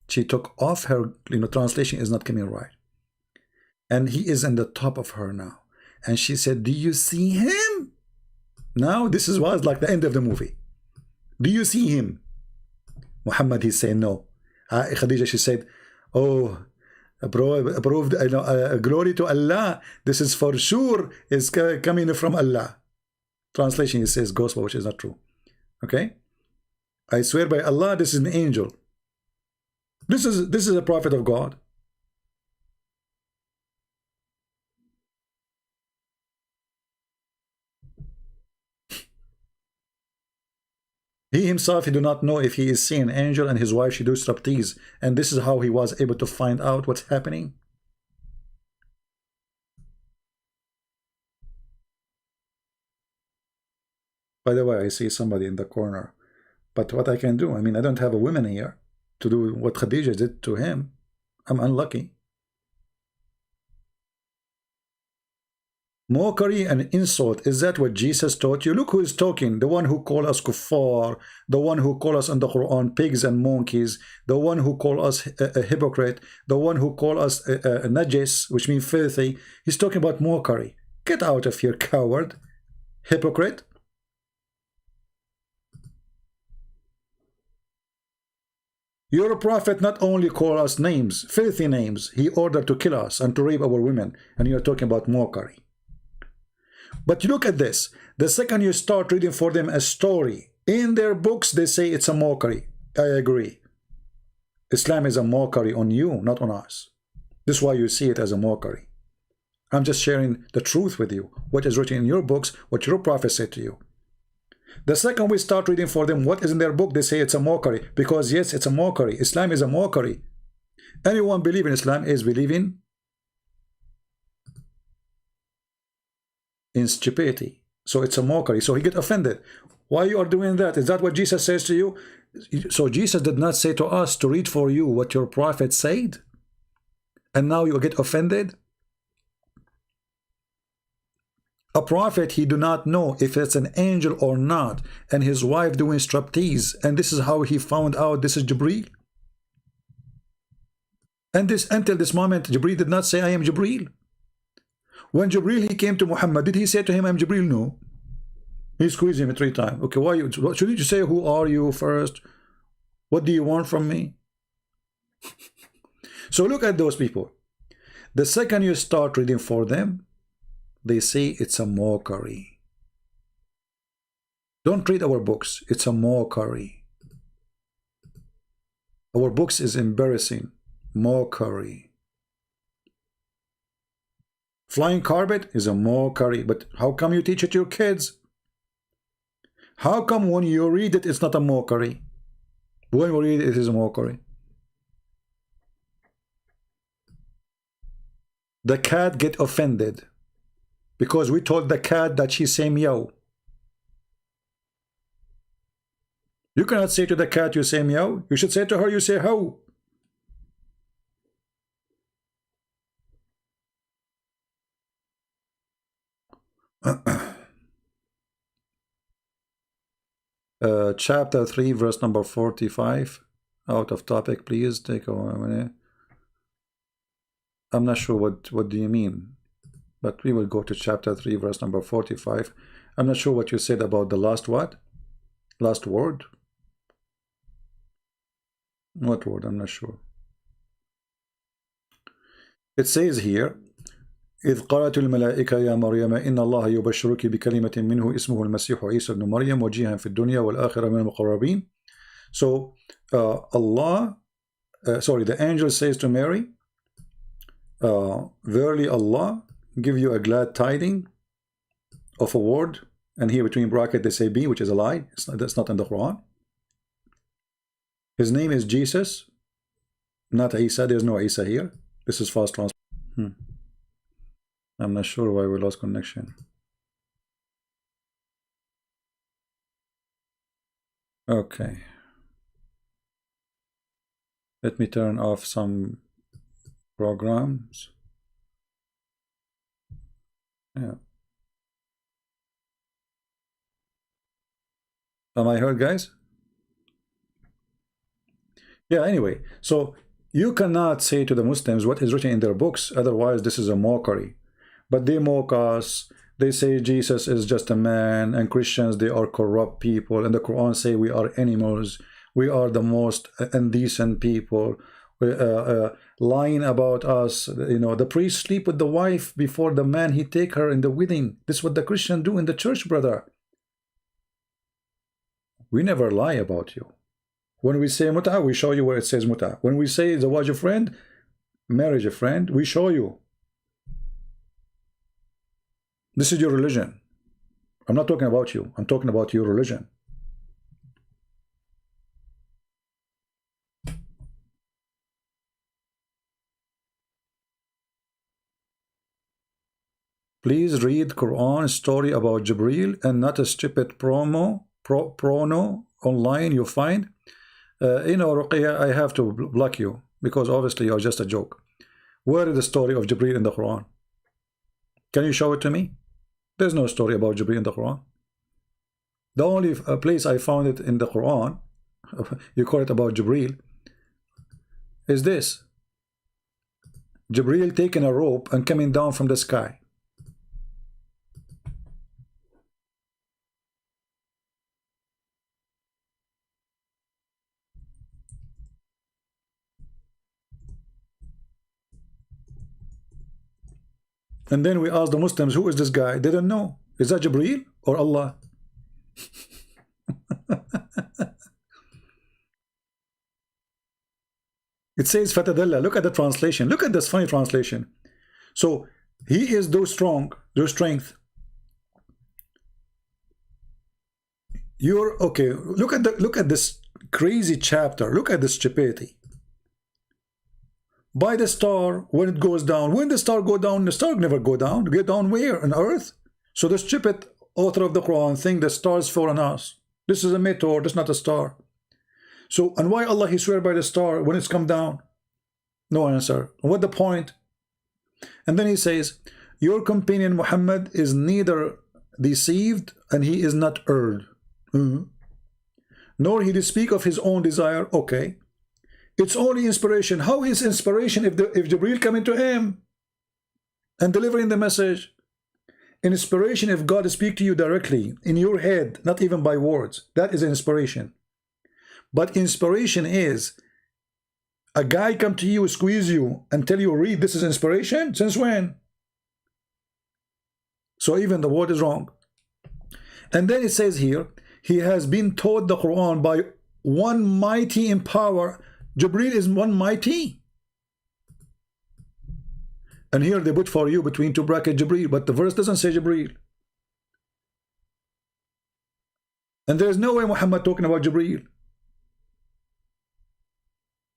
She took off her, translation is not coming right. And he is in the top of her now. And she said, do you see him? Now this was like the end of the movie. Do you see him? Muhammad, he said no. Khadija, she said, oh, approved, glory to Allah. This is for sure is coming from Allah. Translation, it says gospel, which is not true. Okay? I swear by Allah, this is an angel. This is a prophet of God. He himself, he do not know if he is seeing an angel, and his wife, she do striptease. And this is how he was able to find out what's happening. By the way, I see somebody in the corner. But what I can do, I mean, I don't have a woman here to do what Khadija did to him. I'm unlucky. Mockery and insult, is that what Jesus taught you? Look who is talking, the one who called us kuffar, the one who called us in the Quran pigs and monkeys, the one who called us a hypocrite, the one who called us a najis, which means filthy. He's talking about mockery. Get out of here, coward, hypocrite. Your prophet not only called us names, filthy names, he ordered to kill us and to rape our women, and you're talking about mockery. But you look at this, the second you start reading for them a story, in their books they say it's a mockery. I agree. Islam is a mockery on you, not on us. This is why you see it as a mockery. I'm just sharing the truth with you, what is written in your books, what your prophet said to you. The second we start reading for them what is in their book, they say it's a mockery. Because yes, it's a mockery. Islam is a mockery. Anyone believe in Islam is believing in stupidity. So it's a mockery. So he get offended. Why you are doing that? Is that what Jesus says to you? So Jesus did not say to us to read for you what your prophet said? And now you get offended? A prophet, he do not know if it's an angel or not, and his wife doing striptease, and this is how he found out this is Jibreel. And this, until this moment, Jibreel did not say, I am Jibreel. When Jibreel, he came to Muhammad, did he say to him, I am Jibreel? No. He squeezed him 3 times. Okay, why you, shouldn't you say, who are you first? What do you want from me? So look at those people. The second you start reading for them, they say it's a mockery. Don't read our books. It's a mockery. Our books is embarrassing. Mockery. Flying carpet is a mockery. But how come you teach it to your kids? How come when you read it, it's not a mockery? When we read it, it is a mockery. The cat get offended because we told the cat that she say meow. You cannot say to the cat you say meow. You should say to her you say how. Chapter 3 verse number 45. Out of topic, please take a minute. I'm not sure what do you mean, but we will go to chapter 3 verse number 45. I'm not sure what you said about the last what? Last word? What word? I'm not sure. It says here, إذ قالت الملائكة يا مريم إن الله يبشرك بكلمة منه اسمه المسيح عيسى ابن مريم وجيها في الدنيا والآخرة من المقربين. So the angel says to Mary, verily Allah give you a glad tiding of a word, and here between brackets they say be, which is a lie. That's not in the Quran. His name is Jesus, not Isa. There's no Isa here. This is fast translation. I'm not sure why we lost connection. Okay. Let me turn off some programs. Yeah. Am I heard, guys? Yeah, anyway. So you cannot say to the Muslims what is written in their books. Otherwise, this is a mockery. But they mock us. They say Jesus is just a man, and Christians, they are corrupt people. And the Quran say we are animals. We are the most indecent people. Lying about us. You know, the priest sleep with the wife before the man he take her in the wedding. This is what the Christians do in the church, brother. We never lie about you. When we say muta, we show you where it says muta. When we say zawaj a friend, marriage a friend, we show you. This is your religion. I'm not talking about you. I'm talking about your religion. Please read Quran story about Jibreel and not a stupid prono online you find. You know, Ruqayya, I have to block you because obviously you're just a joke. Where is the story of Jibreel in the Quran? Can you show it to me? There's no story about Jibreel in the Quran. The only place I found it in the Quran, you call it about Jibreel, is this. Jibreel taking a rope and coming down from the sky. And then we ask the Muslims, who is this guy? They don't know. Is that Jibreel or Allah? It says Fatadalla. Look at the translation. Look at this funny translation. So he is though strong, though strength. You're okay. Look at this crazy chapter. Look at this stupidity. By the star when it goes down. When the star go down, the star never go down. Get down where? On earth? So the stupid author of the Quran think the stars fall on us. This is a meteor, this is not a star. So, and why Allah he swear by the star when it's come down? No answer. What the point? And then he says, your companion Muhammad is neither deceived and he is not erred. Nor he did speak of his own desire. Okay. It's only inspiration. How is inspiration if Jibreel coming to him and delivering the message? Inspiration if God speak to you directly in your head, not even by words. That is inspiration. But inspiration is a guy come to you, squeeze you, and tell you read. This is inspiration? Since when? So even the word is wrong. And then it says here, He has been taught the Quran by one mighty in power. Jibreel is one mighty. And here they put for you between two brackets Jibreel, but the verse doesn't say Jibreel. And there's no way Muhammad talking about Jibreel.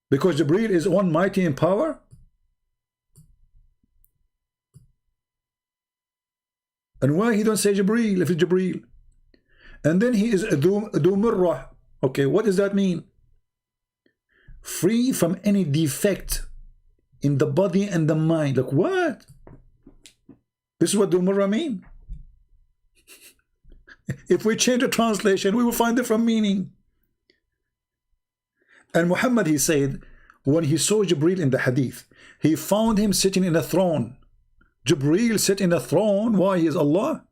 Because Jibreel is one mighty in power. And why he don't say Jibreel if it's Jibreel? And then he is Dhu Mirrah. Okay, what does that mean? Free from any defect in the body and the mind. Like what? This is what Dhu Mirrah mean? If we change the translation, we will find different meaning. And Muhammad, he said, when he saw Jibreel in the hadith, he found him sitting in a throne. Jibreel sit in a throne. Why? He is Allah.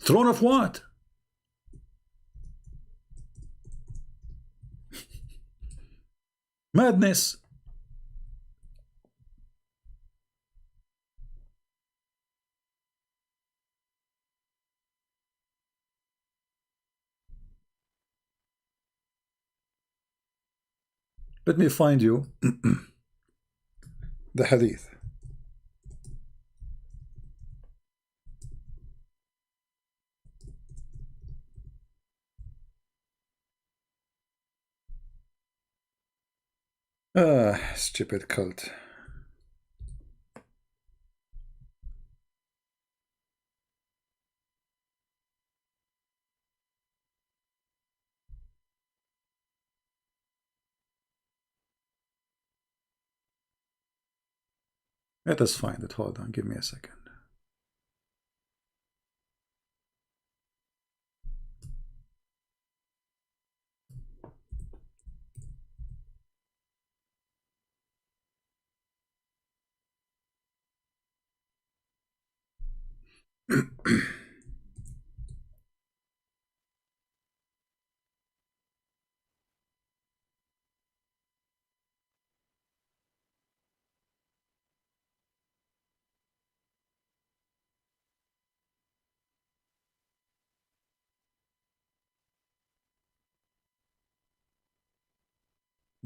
Throne of what? Madness. Let me find you the hadith. Stupid cult. Let us find it. Hold on, give me a second.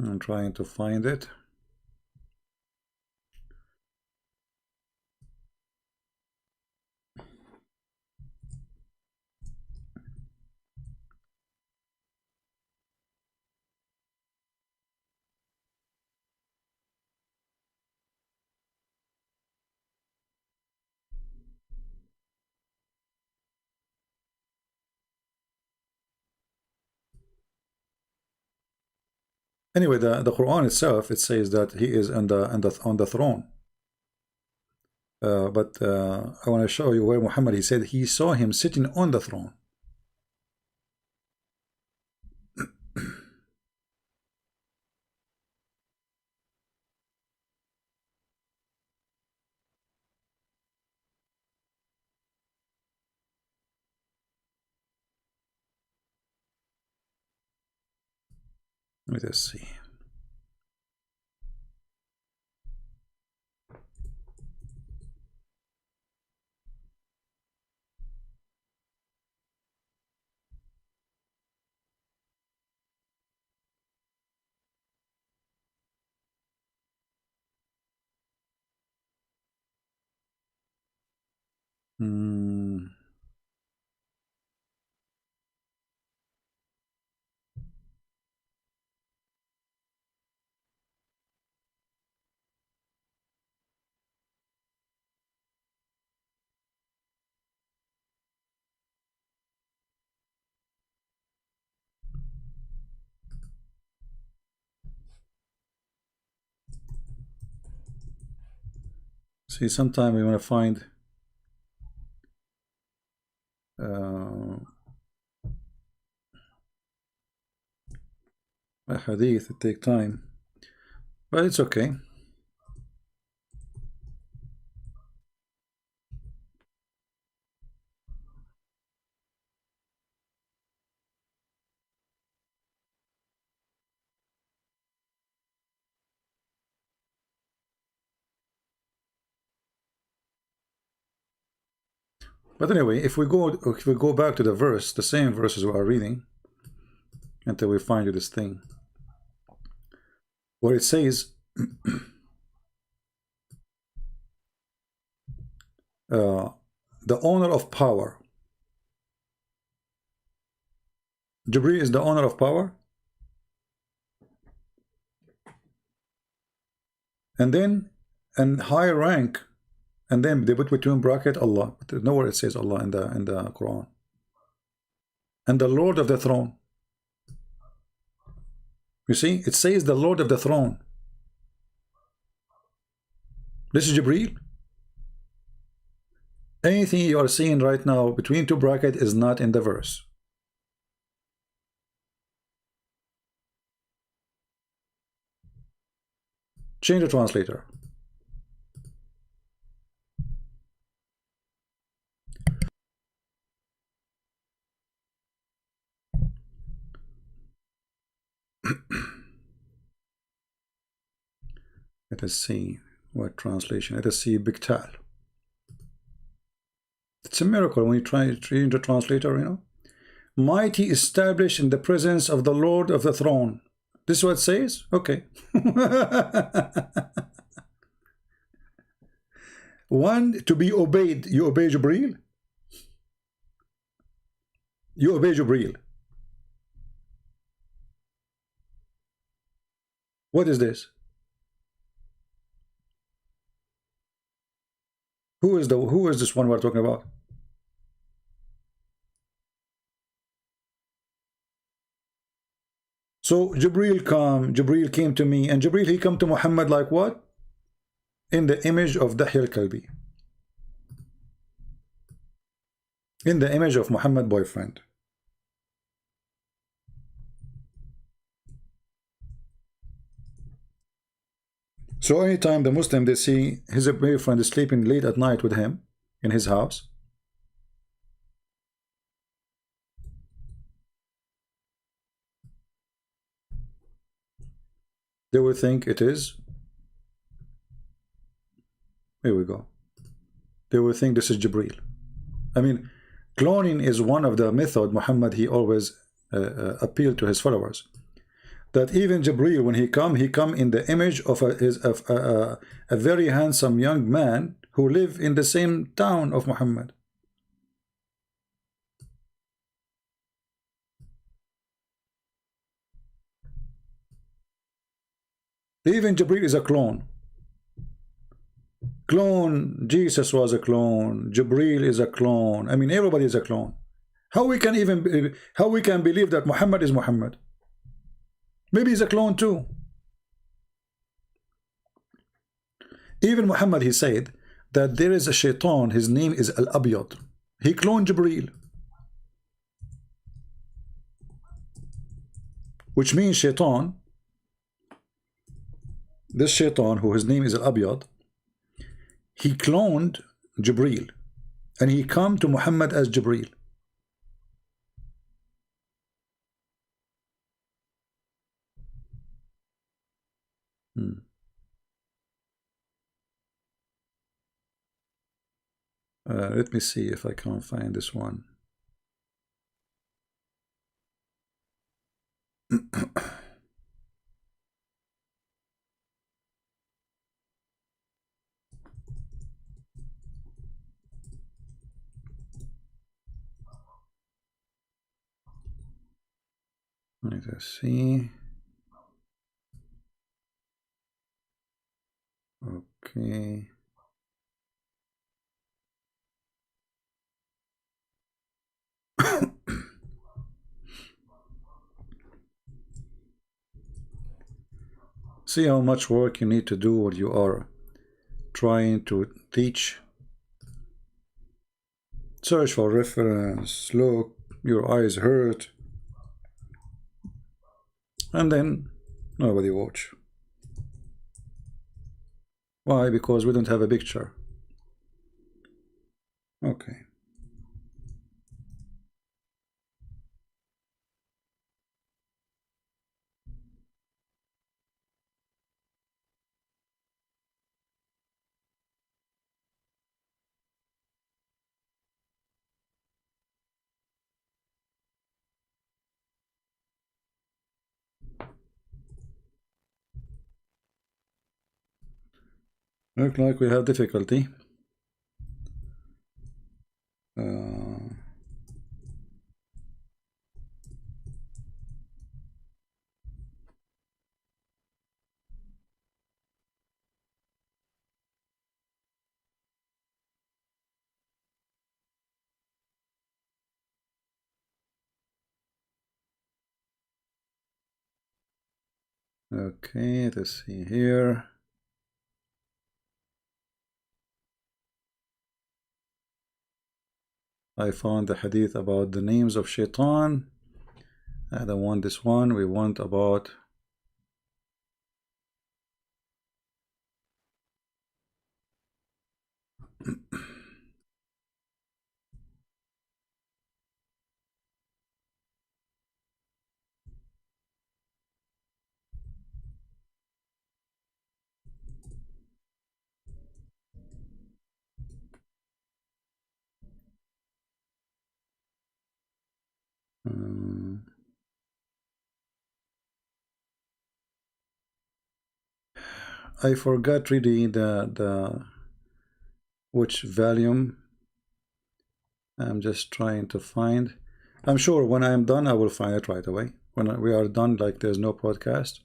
I'm trying to find it. Anyway, the Quran itself, it says that he is on the throne. But I want to show you where Muhammad, he said he saw him sitting on the throne. Let us see. See, sometimes we want to find a hadith. It takes time, but it's okay. But anyway, if we go back to the verse, the same verses we are reading, until we find this thing where it says the owner of power. Jibreel is the owner of power. And then, and high rank, and then they put between bracket Allah. But nowhere it says Allah in the Quran. And the Lord of the throne. You see, it says the Lord of the throne. This is Jibreel. Anything you are seeing right now between two brackets is not in the verse. Change the translator. Let us see what translation. Let us see Biktal. It's a miracle when you try to change the translator, you know. Mighty established in the presence of the Lord of the throne. This is what it says? Okay. One, to be obeyed. You obey Jibreel? You obey Jibreel. What is this? Who is this one we're talking about? So Jibreel came to me, and Jibreel, he come to Muhammad like what? In the image of Dahya al-Kalbi. In the image of Muhammad boyfriend. So anytime the Muslim, they see his boyfriend is sleeping late at night with him in his house, they will think it is, here we go, they will think this is Jibreel. I mean, cloning is one of the method Muhammad, he always appealed to his followers, that even Jibreel, when he come in the image of a very handsome young man who live in the same town of Muhammad. Even Jibreel is a clone. Jesus was a clone. Jibreel is a clone. I mean, everybody is a clone. How we can believe that Muhammad is Muhammad? Maybe he's a clone too. Even Muhammad, he said that there is a shaitan, his name is Al-Abyad. He cloned Jibreel. Which means shaitan, this shaitan who his name is Al-Abyad, he cloned Jibreel. And he come to Muhammad as Jibreel. Let me see if I can find this one. Let us see. Okay. See how much work you need to do when you are trying to teach. Search for reference, look, your eyes hurt, and then nobody watch. Why? Because we don't have a picture. Okay. Look like we have difficulty. Okay, let's see here. I found the hadith about the names of shaitan. I don't want this one. We want about I forgot really the which volume. I'm just trying to find. I'm sure when I'm done, I will find it right away. When we are done, like there's no podcast.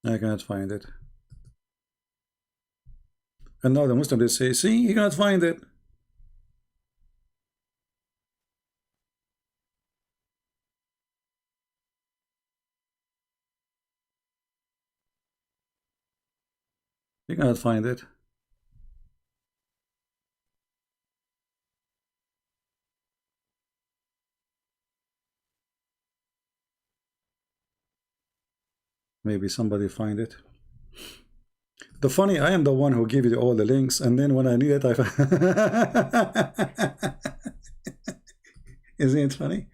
I cannot find it. And now the Muslim, they say, see, you cannot find it. You cannot find it. Maybe somebody find it. The funny, I am the one who gave you all the links, and then when I need it, I isn't it funny?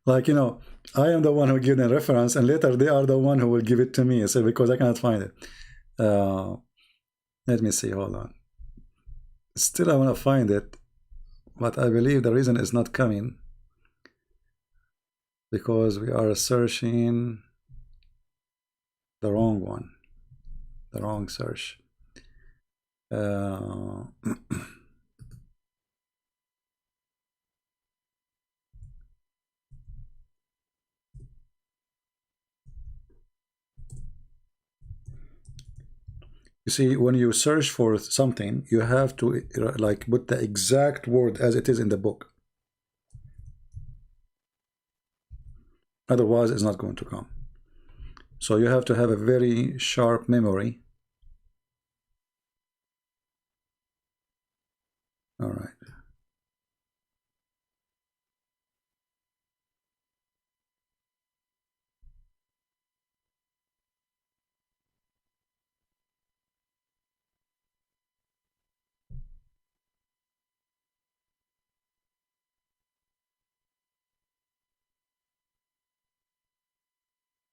Like, you know, I am the one who give them reference, and later they are the one who will give it to me. So because I cannot find it. Let me see. Hold on. Still, I want to find it, but I believe the reason is not coming because we are searching the wrong one, the wrong search. You see, when you search for something, you have to like put the exact word as it is in the book. Otherwise, it's not going to come. So you have to have a very sharp memory. All right.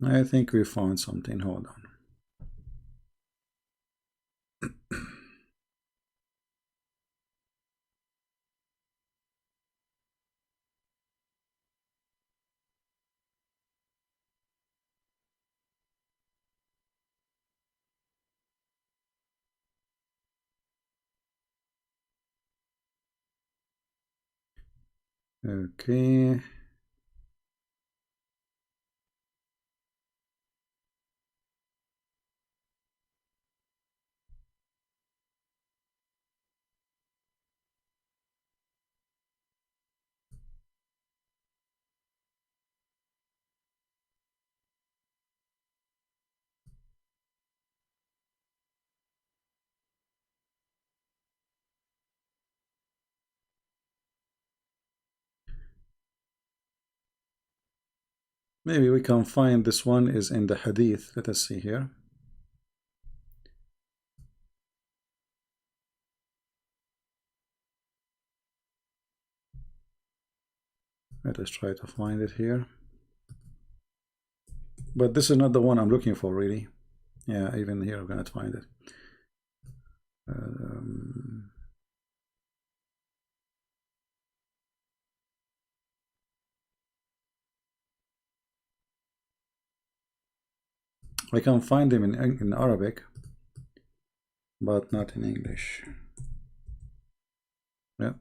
I think we found something. Hold on. Okay. Maybe we can find this one is in the Hadith. Let us see here. Let us try to find it here. But this is not the one I'm looking for, really. Yeah, even here I'm gonna find it. I can find them in Arabic, but not in English. Yeah.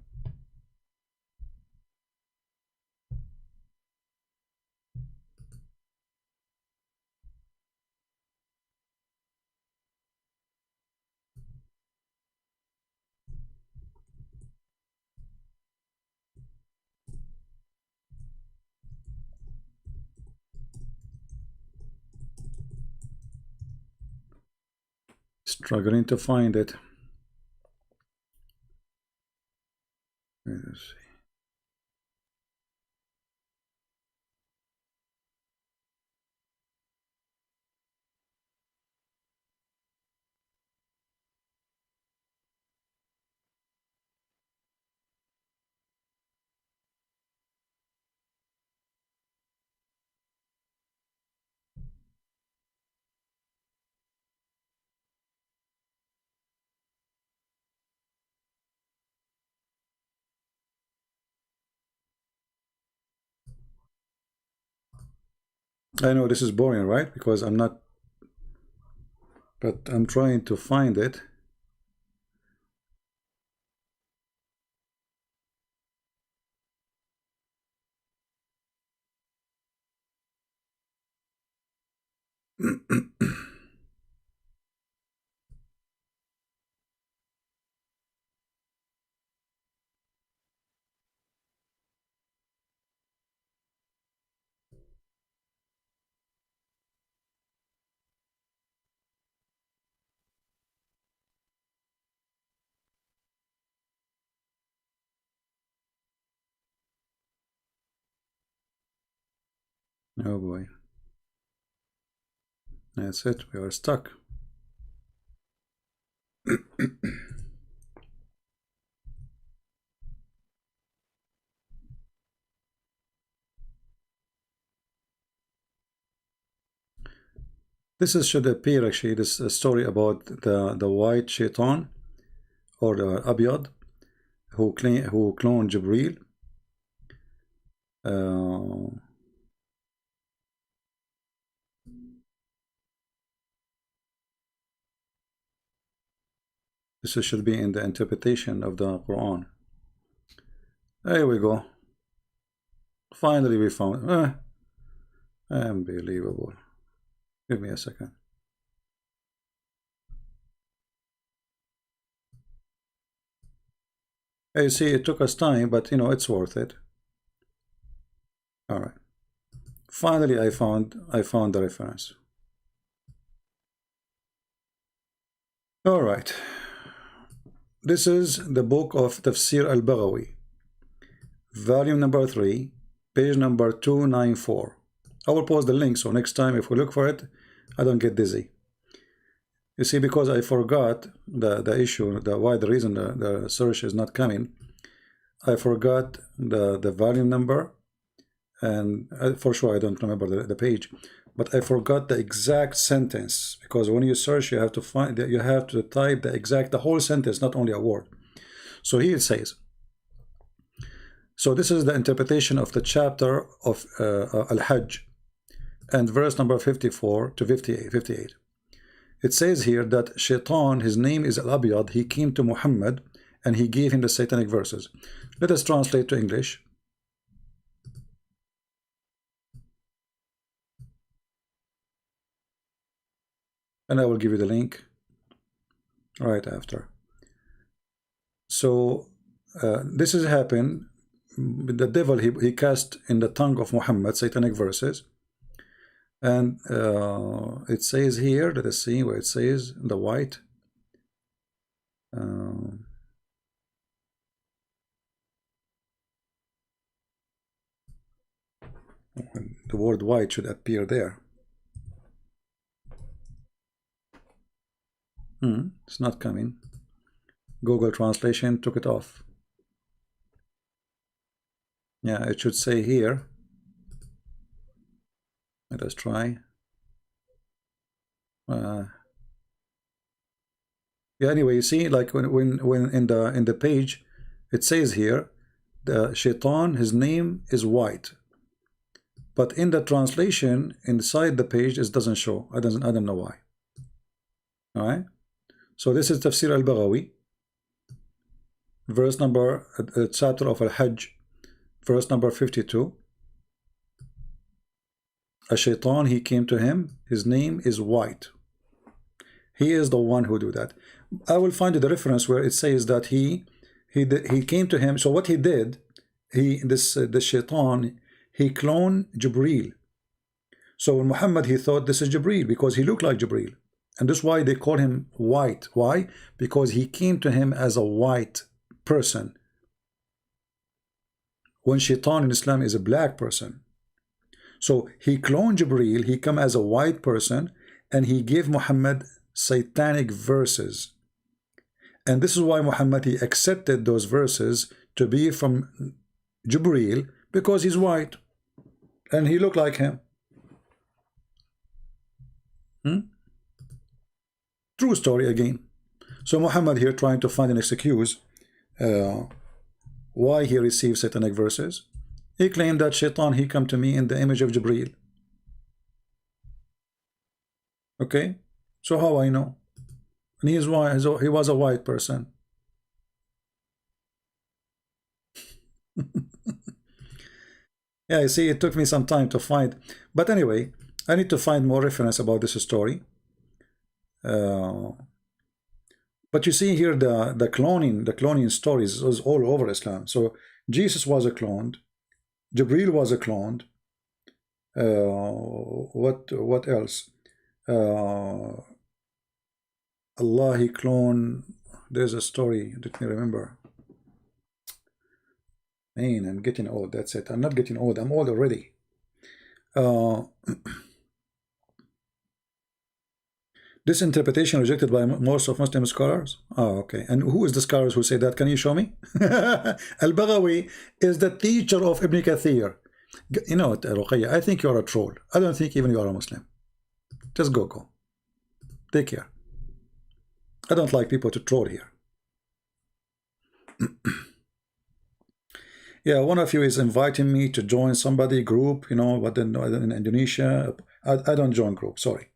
Struggling to find it. Let's see. I know this is boring, right? Because I'm not, but I'm trying to find it. Oh boy. That's it. We are stuck. This is, should appear actually, this a story about the white shaitan, or the Abyad, who cloned Jibreel. This should be in the interpretation of the Quran. There we go. Finally we found. Unbelievable. Give me a second. You see, it took us time, but you know, it's worth it. All right. Finally, I found the reference. All right. This is the book of Tafsir al-Baghawi, volume number 3, page number 294. I will post the link, so next time if we look for it, I don't get dizzy. You see, because I forgot the issue, the reason the search is not coming, I forgot the volume number, and for sure I don't remember the page, but I forgot the exact sentence, because when you search you have to find that, you have to type the whole sentence, not only a word. So here it says, so this is the interpretation of the chapter of Al-Hajj, and verse number 54 to 58. It says here that Shaitan, his name is Al-Abyad, he came to Muhammad and he gave him the satanic verses. Let us translate to English. And I will give you the link right after. So this has happened. The devil, he cast in the tongue of Muhammad satanic verses. And it says here, let us see where it says, the white. The word white should appear there. It's not coming. Google Translation took it off. Yeah, it should say here. Let us try. Yeah, anyway, you see, like when in the page, it says here, the shaitan, his name is white. But in the translation, inside the page, it doesn't show. I don't know why. All right. So this is Tafsir al-Baghawi, verse number, chapter of Al-Hajj, verse number 52. A shaitan, he came to him. His name is white. He is the one who do that. I will find the reference where it says that he came to him. So what he did, the shaitan, he cloned Jibreel. So when Muhammad, he thought this is Jibreel because he looked like Jibreel. And that's why they call him white. Why? Because he came to him as a white person. When shaitan in Islam is a black person. So he cloned Jibreel, he come as a white person, and he gave Muhammad satanic verses. And this is why Muhammad, he accepted those verses to be from Jibreel, because he's white and he looked like him. True story again. So Muhammad here trying to find an excuse why he received satanic verses. He claimed that shaitan, he come to me in the image of Jibreel. Okay, so how I know? And he is white, so he was a white person. Yeah, you see, it took me some time to find. But anyway, I need to find more reference about this story. But you see here the cloning stories is all over Islam. So Jesus was a cloned, Jibreel was a cloned. What else? Allah, he cloned. There's a story. Let me remember. Man, I'm getting old. That's it. I'm not getting old. I'm old already. This interpretation rejected by most of Muslim scholars. Oh, okay. And who is the scholars who say that? Can you show me? Al-Baghawi is the teacher of Ibn Kathir. You know what, Ruqayya, I think you're a troll. I don't think even you are a Muslim. Just go. Take care. I don't like people to troll here. Yeah, one of you is inviting me to join somebody group, you know, but then in Indonesia, I don't join group, sorry.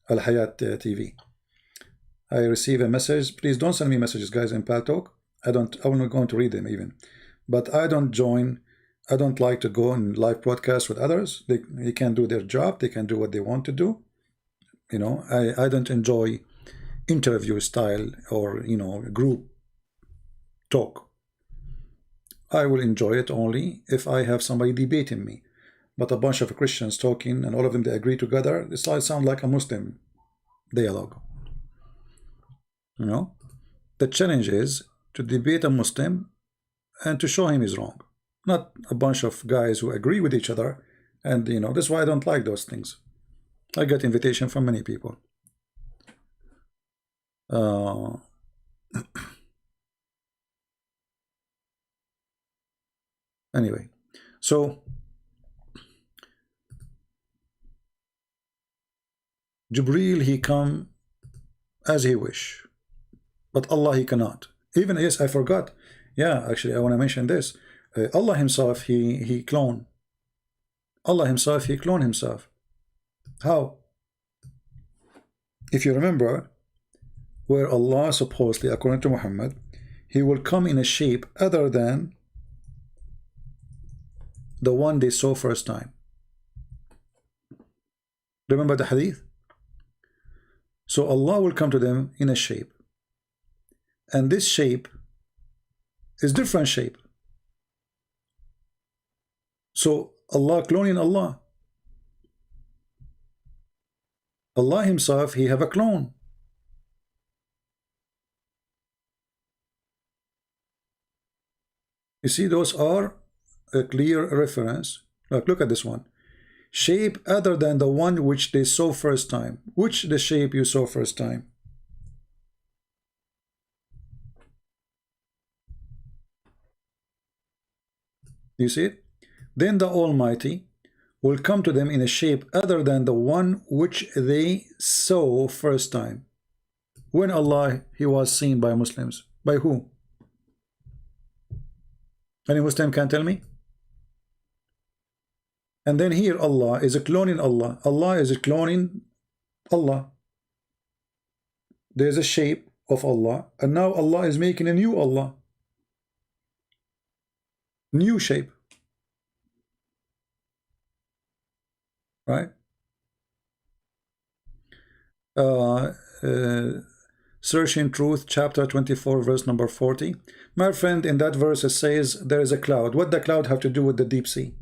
Al-Hayat TV. I receive a message. Please don't send me messages, guys, in Paltalk. I'm not going to read them even. But I don't join. I don't like to go in live broadcast with others. They can do their job. They can do what they want to do. You know, I don't enjoy interview style or, you know, group talk. I will enjoy it only if I have somebody debating me. But a bunch of Christians talking and all of them, they agree together, this sounds like a Muslim dialogue. You know, the challenge is to debate a Muslim and to show him he's wrong, not a bunch of guys who agree with each other. And you know, that's why I don't like those things. I get invitation from many people. Anyway, so Jibreel, he come as he wish, but Allah, he cannot. Even, yes, I forgot. Yeah, actually, I want to mention this. Allah himself, he clone. Allah himself, he clone himself. How? If you remember, where Allah supposedly, according to Muhammad, he will come in a shape other than the one they saw first time. Remember the hadith? So Allah will come to them in a shape, and this shape is different shape. So Allah cloning Allah. Allah himself, he have a clone. You see, those are a clear reference. Look at this one. shape other than the one which they saw first time. Which the shape you saw first time? You see it? Then the Almighty will come to them in a shape other than the one which they saw first time. When Allah, he was seen by Muslims. By who? Any Muslim can tell me? And then here Allah is a cloning Allah. Allah is a cloning Allah. There's a shape of Allah, and now Allah is making a new Allah. New shape. Right? Searching Truth, chapter 24, verse number 40. My friend, in that verse it says there is a cloud. What does the cloud have to do with the deep sea?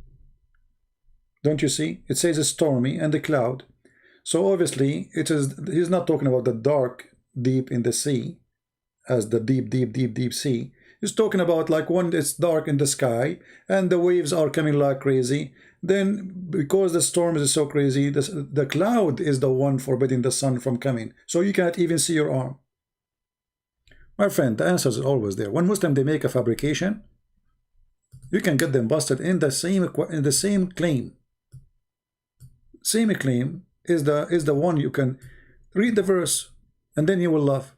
Don't you see? It says it's stormy and the cloud. So obviously it is. He's not talking about the dark deep in the sea as the deep sea. He's talking about like when it's dark in the sky and the waves are coming like crazy. Then because the storm is so crazy, the cloud is the one forbidding the sun from coming. So you can't even see your arm. My friend, the answer is always there. When Muslim they make a fabrication, you can get them busted in the same claim. Same claim is the one. You can read the verse and then you will laugh.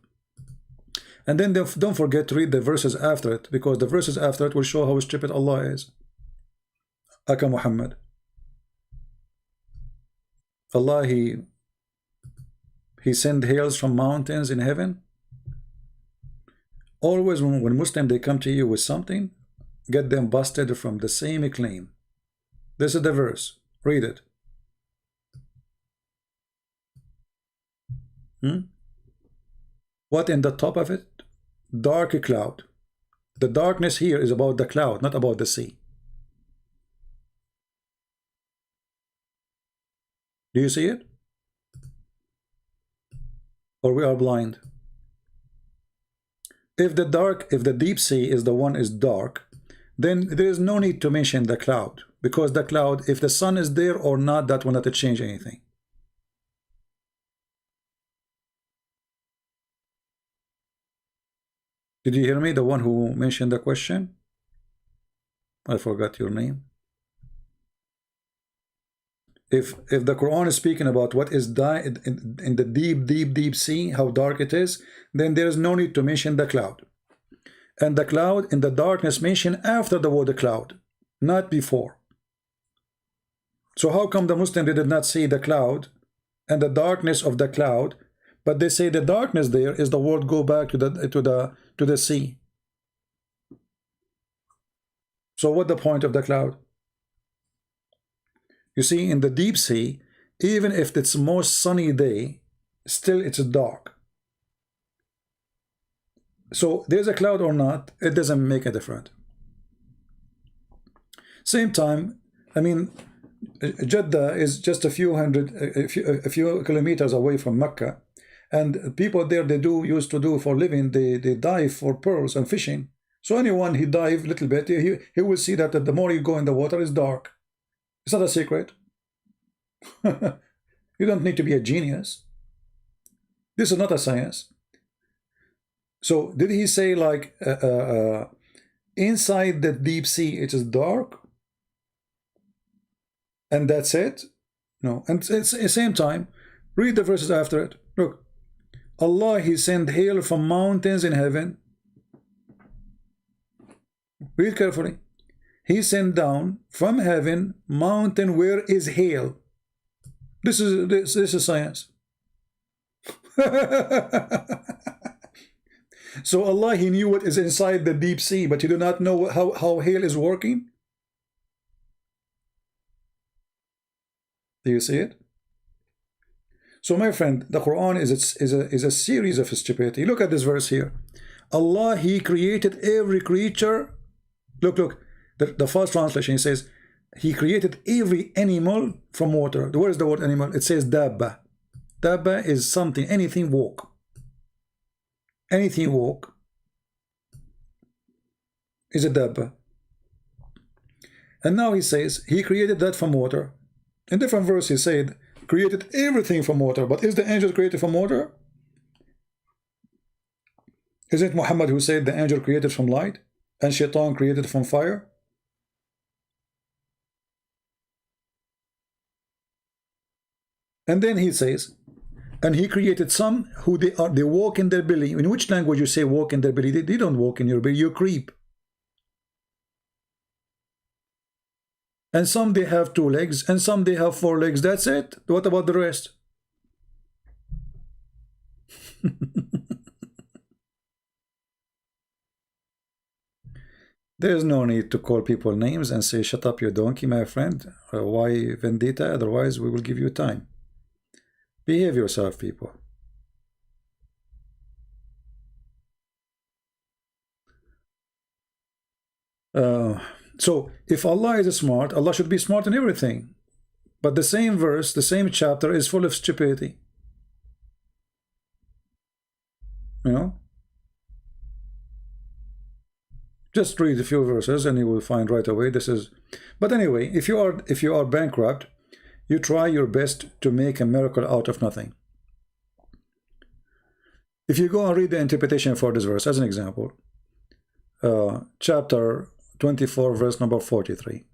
And then don't forget to read the verses after it, because the verses after it will show how stupid Allah is. Aka Muhammad. Allah, he sent hails from mountains in heaven. Always when Muslim they come to you with something, get them busted from the same claim. This is the verse. Read it. What in the top of it? Dark cloud. The darkness here is about the cloud, not about the sea. Do you see it? Or we are blind? If the deep sea is the one is dark, then there is no need to mention the cloud, because the cloud, if the sun is there or not, that will not change anything. Did you hear me? The one who mentioned the question? I forgot your name. If the Quran is speaking about what is in the deep sea, how dark it is, then there is no need to mention the cloud. And the cloud in the darkness mentioned after the word cloud, not before. So how come the Muslim did not see the cloud and the darkness of the cloud, but they say the darkness there is the word go back to the sea? So what the point of the cloud? You see, in the deep sea, even if it's most sunny day, still it's dark. So there's a cloud or not, it doesn't make a difference. Same time, I mean, Jeddah is just a few kilometers away from Mecca, and people there used to do for living, they dive for pearls and fishing. So anyone he dive a little bit, he will see that the more you go in the water, it's dark. It's not a secret. You don't need to be a genius. This is not a science. So did he say like inside the deep sea it is dark and that's it? No. And it's at the same time, read the verses after it. Look, Allah, he sent hail from mountains in heaven. Read carefully. He sent down from heaven mountain where is hail. This is science. So Allah, he knew what is inside the deep sea, but he do not know how hail is working. Do you see it? So my friend, the Quran is a series of stupidity. Look at this verse here. Allah, he created every creature. Look. The first translation says, he created every animal from water. Where is the word animal? It says dabba. Dabba is something, anything walk. Anything walk is a dabba. And now he says, he created that from water. In different verse he said, created everything from water. But is the angel created from water? Is it Muhammad who said the angel created from light and shaitan created from fire? And then he says, and he created some who they walk in their belly. In which language you say walk in their belly? They don't walk in your belly, you creep. And some they have 2 legs, and some they have 4 legs. That's it. What about the rest? There's no need to call people names and say, shut up, you donkey, my friend. Why vendetta? Otherwise, we will give you time. Behave yourself, people. So, if Allah is smart, Allah should be smart in everything. But the same verse, the same chapter is full of stupidity. You know? Just read a few verses and you will find right away this is. But anyway, if you are bankrupt, you try your best to make a miracle out of nothing. If you go and read the interpretation for this verse, as an example, chapter 24, verse number 43.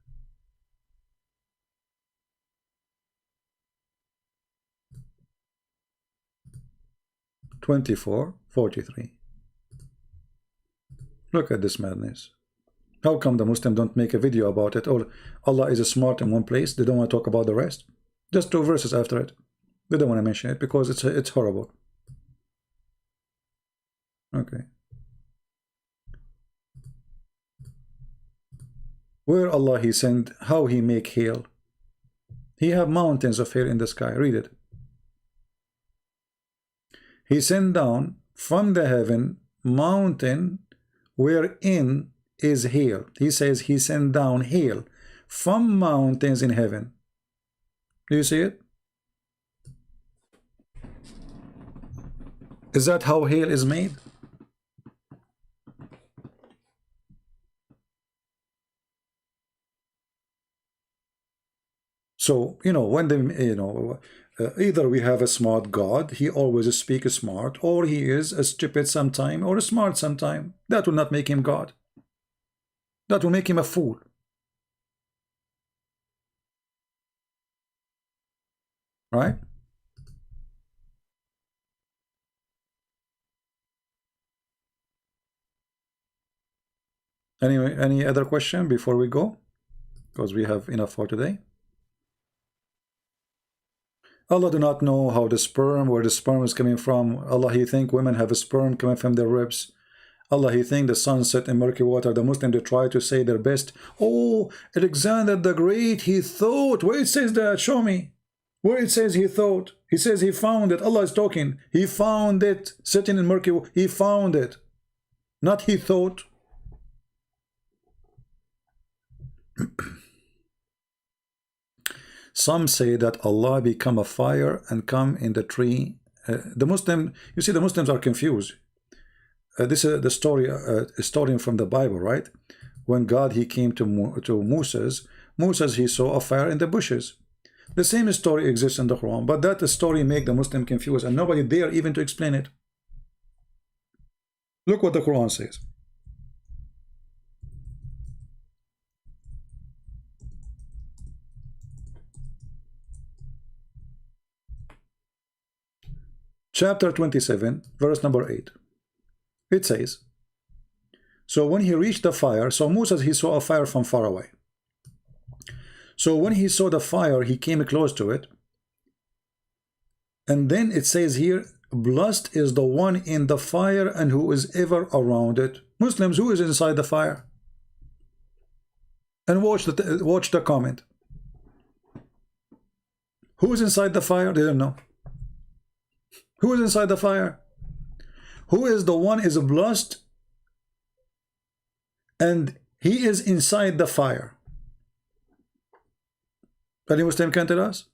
Look at this madness. How come the Muslim don't make a video about it? Or Allah is smart in one place, they don't want to talk about the rest? Just 2 verses after it. They don't want to mention it because it's horrible. Okay. Where Allah He send, how He make hail. He have mountains of hail in the sky. Read it. He sent down from the heaven mountain wherein is hail. He says he sent down hail from mountains in heaven. Do you see it? Is that how hail is made? So, you know, when either we have a smart God, he always speaks smart, or he is a stupid sometime or a smart sometime. That will not make him God. That will make him a fool. Right? Anyway, any other question before we go? Because we have enough for today. Allah do not know how the sperm, where the sperm is coming from. Allah, He think women have a sperm coming from their ribs. Allah, He think the sun set in murky water. The Muslim, they try to say their best. Oh, Alexander the Great, he thought. Where it says that? Show me. Where it says he thought. He says he found it. Allah is talking. He found it. Sitting in murky water. He found it. Not he thought. Some say that Allah become a fire and come in the tree. The Muslim, you see, the Muslims are confused. This is the story, a story from the Bible, right? When God He came to Moses, He saw a fire in the bushes. The same story exists in the Quran, but that story make the Muslim confused, and nobody dare even to explain it. Look what the Quran says. Chapter 27, verse number 8. It says, so when he reached the fire, so Moses, he saw a fire from far away. So when he saw the fire, he came close to it. And then it says here, blessed is the one in the fire and who is ever around it. Muslims, who is inside the fire? And watch the comment. Who is inside the fire? They don't know. Who is inside the fire? Who is the one is blessed and he is inside the fire? Any Muslim can tell us?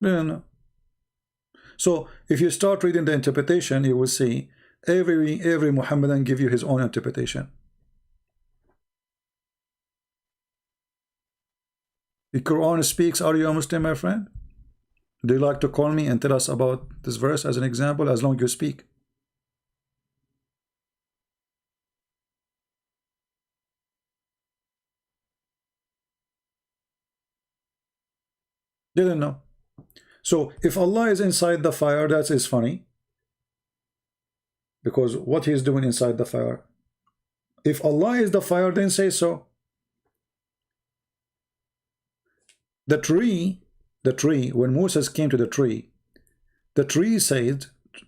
No. So if you start reading the interpretation, you will see every Muhammadan give you his own interpretation. The Quran speaks. Are you a Muslim, my friend? Do you like to call me and tell us about this verse as an example, as long as you speak? Didn't know. So if Allah is inside the fire, that is funny. Because what he is doing inside the fire. If Allah is the fire, then say so. The tree, when Moses came to the tree said,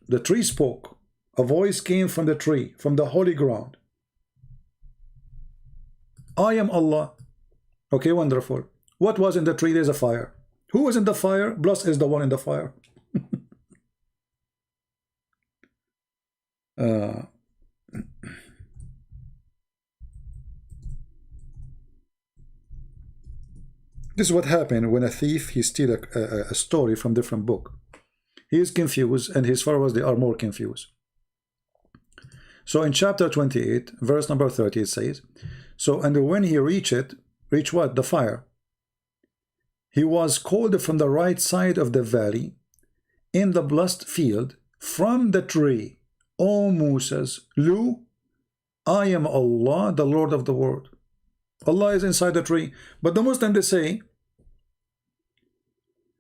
the tree spoke. A voice came from the tree, from the holy ground. I am Allah. Okay, wonderful. What was in the tree? There's a fire. Who was in the fire? Plus is the one in the fire. This is what happened when a thief, he steals a story from different book. He is confused, and his followers, they are more confused. So in chapter 28, verse number 30, it says, so, and when he reached what? The fire. He was called from the right side of the valley, in the blessed field, from the tree, O Moses, Lu, I am Allah, the Lord of the world. Allah is inside the tree. But the Muslims, they say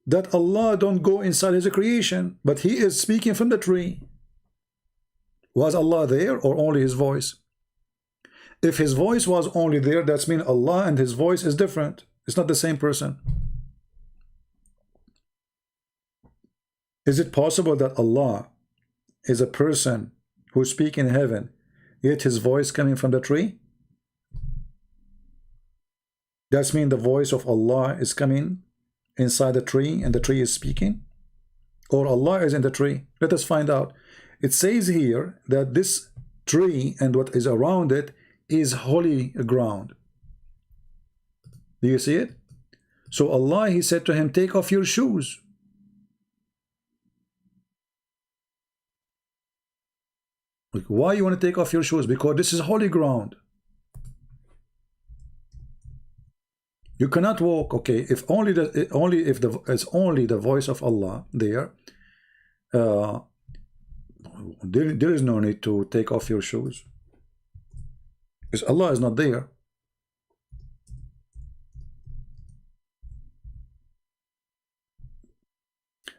that Allah don't go inside his creation, but he is speaking from the tree. Was Allah there or only his voice? If his voice was only there, that means Allah and his voice is different. It's not the same person. Is it possible that Allah is a person who speaks in heaven, yet his voice coming from the tree? That means the voice of Allah is coming inside the tree and the tree is speaking? Or Allah is in the tree? Let us find out. It says here that this tree and what is around it is holy ground. Do you see it? So Allah, he said to him, take off your shoes. Why you want to take off your shoes? Because this is holy ground. You cannot walk. Okay, if it's only the voice of Allah there, there is no need to take off your shoes, because Allah is not there.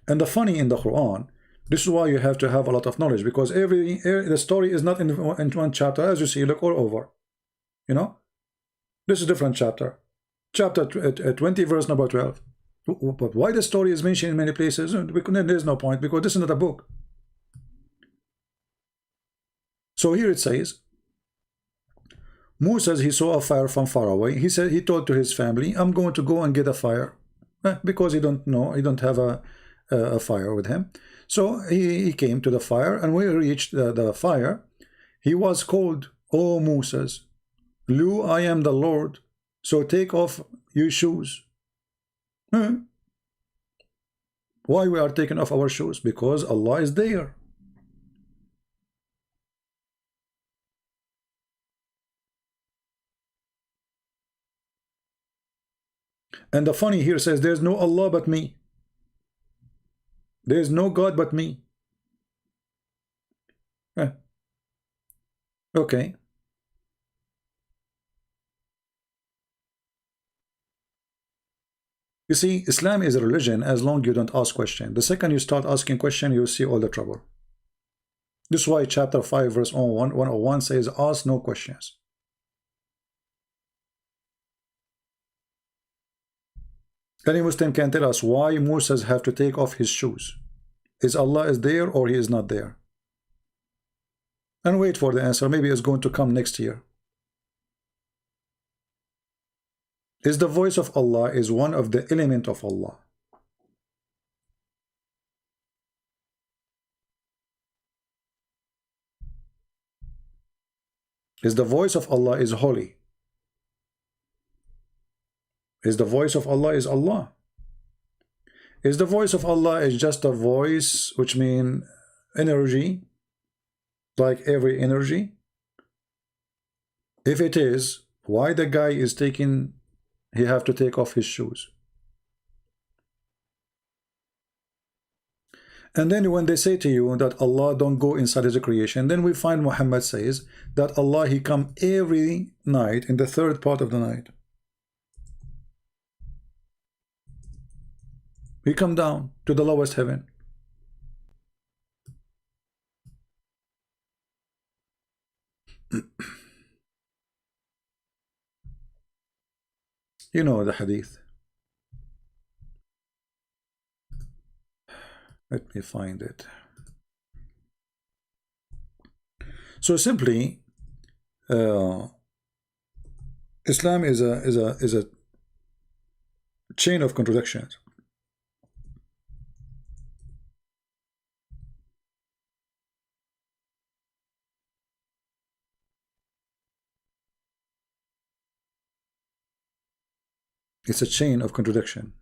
And the funny in the Quran, this is why you have to have a lot of knowledge, because the story is not in one chapter. As you see, look all over. You know, this is a different chapter. Chapter 20, verse number 12. But why the story is mentioned in many places? There's no point, because this is not a book. So here it says, Moses, he saw a fire from far away. He said, he told to his family, I'm going to go and get a fire, because he don't know, he don't have a fire with him. So he came to the fire, and when he reached the fire, he was called, O Moses, Lu, I am the Lord. So take off your shoes. Why we are taking off our shoes? Because Allah is there. And the funny here says, there's no Allah but me. There's no God but me. Okay. You see, Islam is a religion as long as you don't ask questions. The second you start asking questions, you see all the trouble. This is why chapter 5 verse 101 says, ask no questions. Any Muslim can tell us why Moses have to take off his shoes. Is Allah is there or he is not there? And wait for the answer. Maybe it's going to come next year. Is the voice of Allah is one of the element of Allah? Is the voice of Allah is holy? Is the voice of Allah is Allah? Is the voice of Allah is just a voice, which means energy, like every energy? If it is, why the guy is taking, he have to take off his shoes? And then when they say to you that Allah don't go inside his creation, then we find Muhammad says that Allah, he come every night in the third part of the night. He come down to the lowest heaven. You know the hadith. Let me find it. So simply, Islam is a chain of contradictions. It's a chain of contradiction.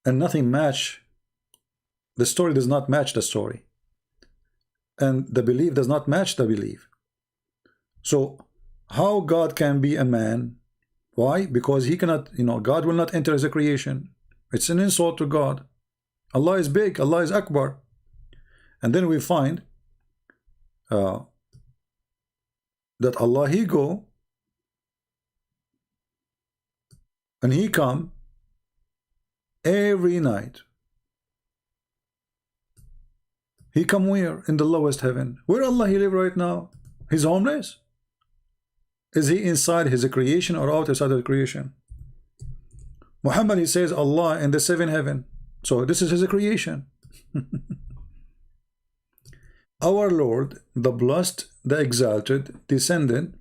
And nothing match. The story does not match the story. And the belief does not match the belief. So how God can be a man? Why? Because he cannot, God will not enter as a creation. It's an insult to God. Allah is big, Allah is Akbar. And then we find that Allah, he go and he come every night. He come where? In the lowest heaven. Where Allah he live right now? He's homeless? Is he inside his creation or outside of the creation? Muhammad, he says Allah in the seventh heaven. So this is his creation. Our Lord, the blessed, the exalted, descended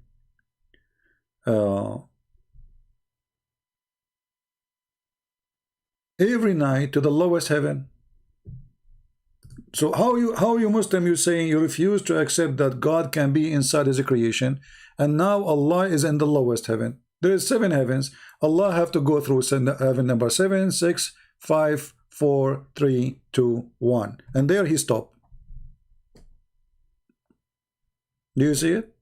every night to the lowest heaven. So how you Muslim, you saying you refuse to accept that God can be inside his creation, and now Allah is in the lowest heaven. There is 7 heavens. Allah have to go through heaven number 7, 6, 5, 4, 3, 2, 1, and there he stopped. Do you see it?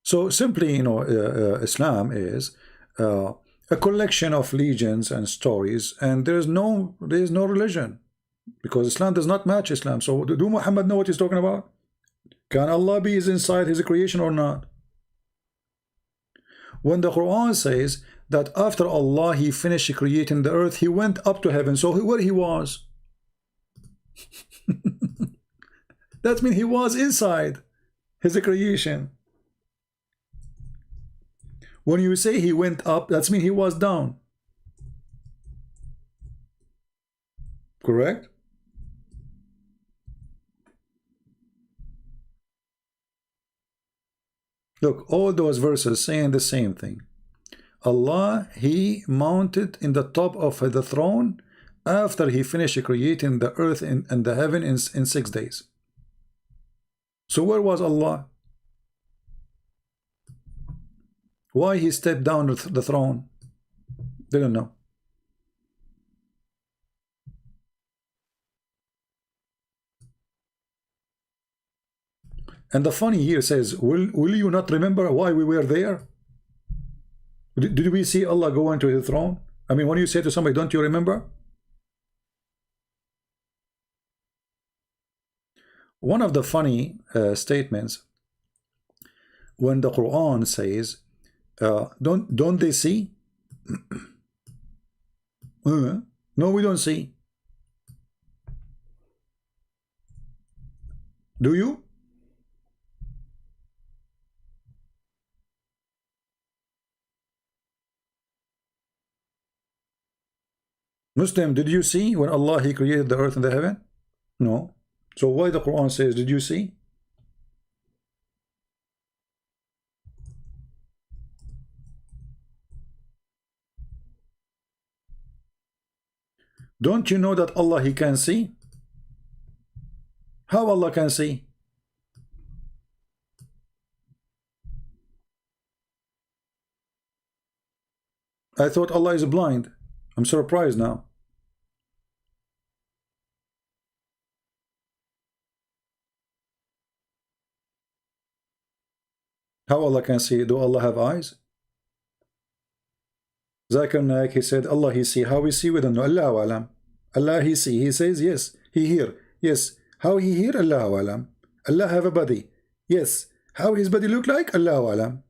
So simply, Islam is a collection of legends and stories, and there is no religion, because Islam does not match Islam. So do Muhammad know what he's talking about? Can Allah be inside his creation or not? When the Quran says that after Allah he finished creating the earth, he went up to heaven, so where he was? That means he was inside his creation. When you say he went up, that means he was down. Correct? Look, all those verses saying the same thing. Allah, he mounted in the top of the throne after he finished creating the earth and the heaven in 6 days. So where was Allah? Why he stepped down the throne? Didn't know. And the funny here says, will you not remember why we were there? Did we see Allah go into the throne? I mean, when you say to somebody, don't you remember? One of the funny statements, when the Quran says, don't they see? No, we don't see. Do you? Muslim, did you see when Allah he created the earth and the heaven? No. So why the Quran says, did you see? Don't you know that Allah he can see? How Allah can see? I thought Allah is blind. I'm surprised now. How Allah can see? Do Allah have eyes? Zakir Naik, he said, Allah he see. How we see? We don't know. Allahu alam. Allah he see. He says, yes. He hear. Yes. How he hear? Allahu alam. Allah have a body. Yes. How his body look like? Allahu alam.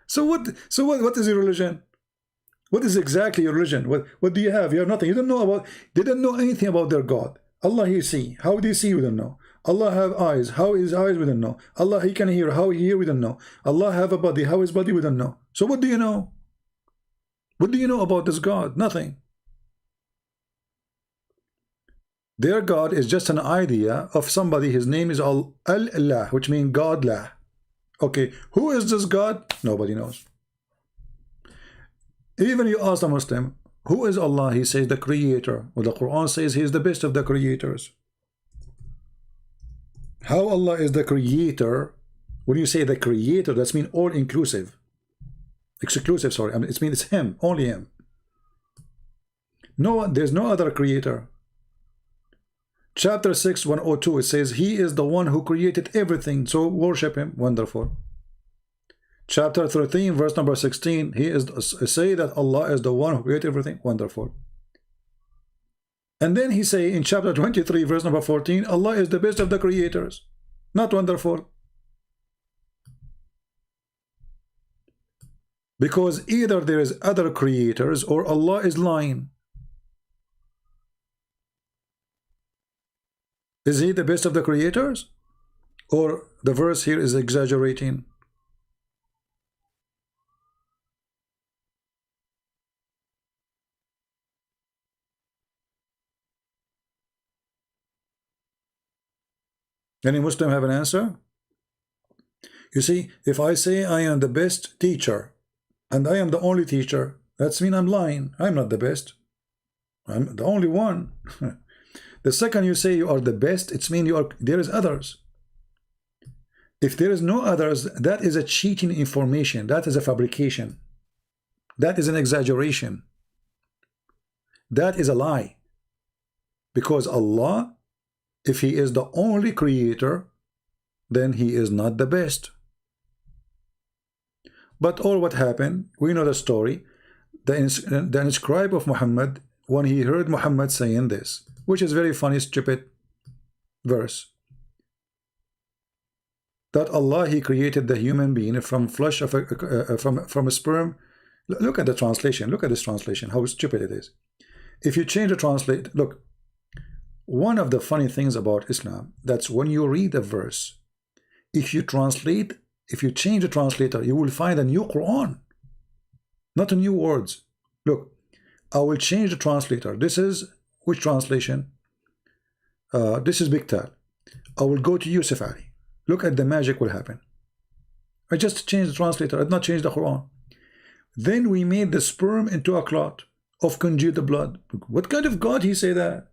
So what is your religion? What is exactly your religion? What do you have? You have nothing. You don't know about, they don't know anything about their God. Allah he see. How do you see? We don't know. Allah have eyes. How his eyes? We don't know. Allah he can hear. How he hear? We don't know. Allah have a body. How his body? We don't know. So what do you know? What do you know about this God? Nothing. Their God is just an idea of somebody. His name is Allah, which means God-lah. Okay, who is this God? Nobody knows. Even you ask a Muslim, who is Allah? He says the creator. Well, the Quran says he is the best of the creators. How Allah is the creator? When you say the creator, that's mean all inclusive. Exclusive, sorry. I mean, it means it's him, only him. No, there's no other creator. Chapter 6, 102, it says, he is the one who created everything, so worship him. Wonderful. Chapter 13, verse number 16, he is say that Allah is the one who created everything. Wonderful. And then he say in chapter 23, verse number 14, Allah is the best of the creators. Not wonderful. Because either there is other creators or Allah is lying. Is he the best of the creators? Or the verse here is exaggerating? Any Muslim have an answer? You see, if I say I am the best teacher and I am the only teacher, that's mean I'm lying. I'm not the best. I'm the only one. The second you say you are the best, it's mean there is others. If there is no others, that is a cheating information. That is a fabrication. That is an exaggeration. That is a lie. Because Allah, if he is the only creator, then he is not the best. But all what happened, we know the story. The inscribe of Muhammad, when he heard Muhammad saying this, which is very funny, stupid verse, that Allah he created the human being from flesh of from a sperm. Look at the translation. Look at this translation. How stupid it is. If you change the translate, look. One of the funny things about Islam, that's when you read a verse, if you translate, if you change the translator, you will find a new Quran, not a new words. Look, I will change the translator. This is which translation? This is Biktal. I will go to Yusuf Ali. Look at the magic will happen. I just changed the translator. I did not change the Quran. Then we made the sperm into a clot of congealed blood. What kind of God he say that?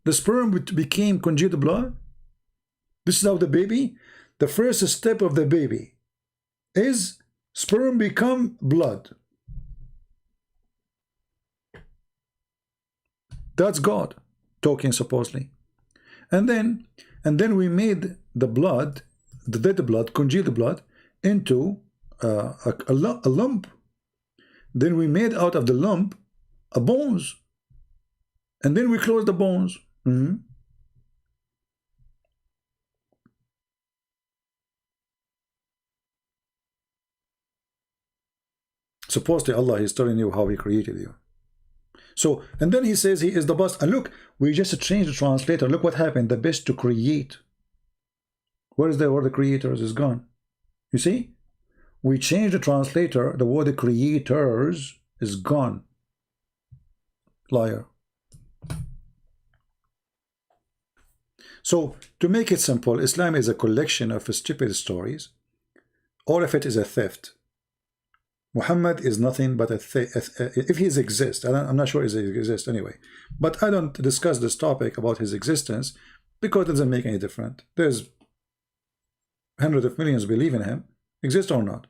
The sperm became congealed blood? This is how the baby, the first step of the baby is sperm become blood. That's God talking supposedly. And then we made the blood, the dead blood, congealed blood, into a lump. Then we made out of the lump a bones. And then we closed the bones. Supposedly Allah is telling you how he created you. So, and then he says he is the best. And look, we just changed the translator. Look what happened. The best to create. Where is the word the creators is gone? You see? We changed the translator. The word the creators is gone. Liar. So, to make it simple, Islam is a collection of stupid stories. All of it is a theft. Muhammad is nothing but a if he exists. I'm not sure if he exists anyway. But I don't discuss this topic about his existence because it doesn't make any difference. There's hundreds of millions believe in him, exist or not.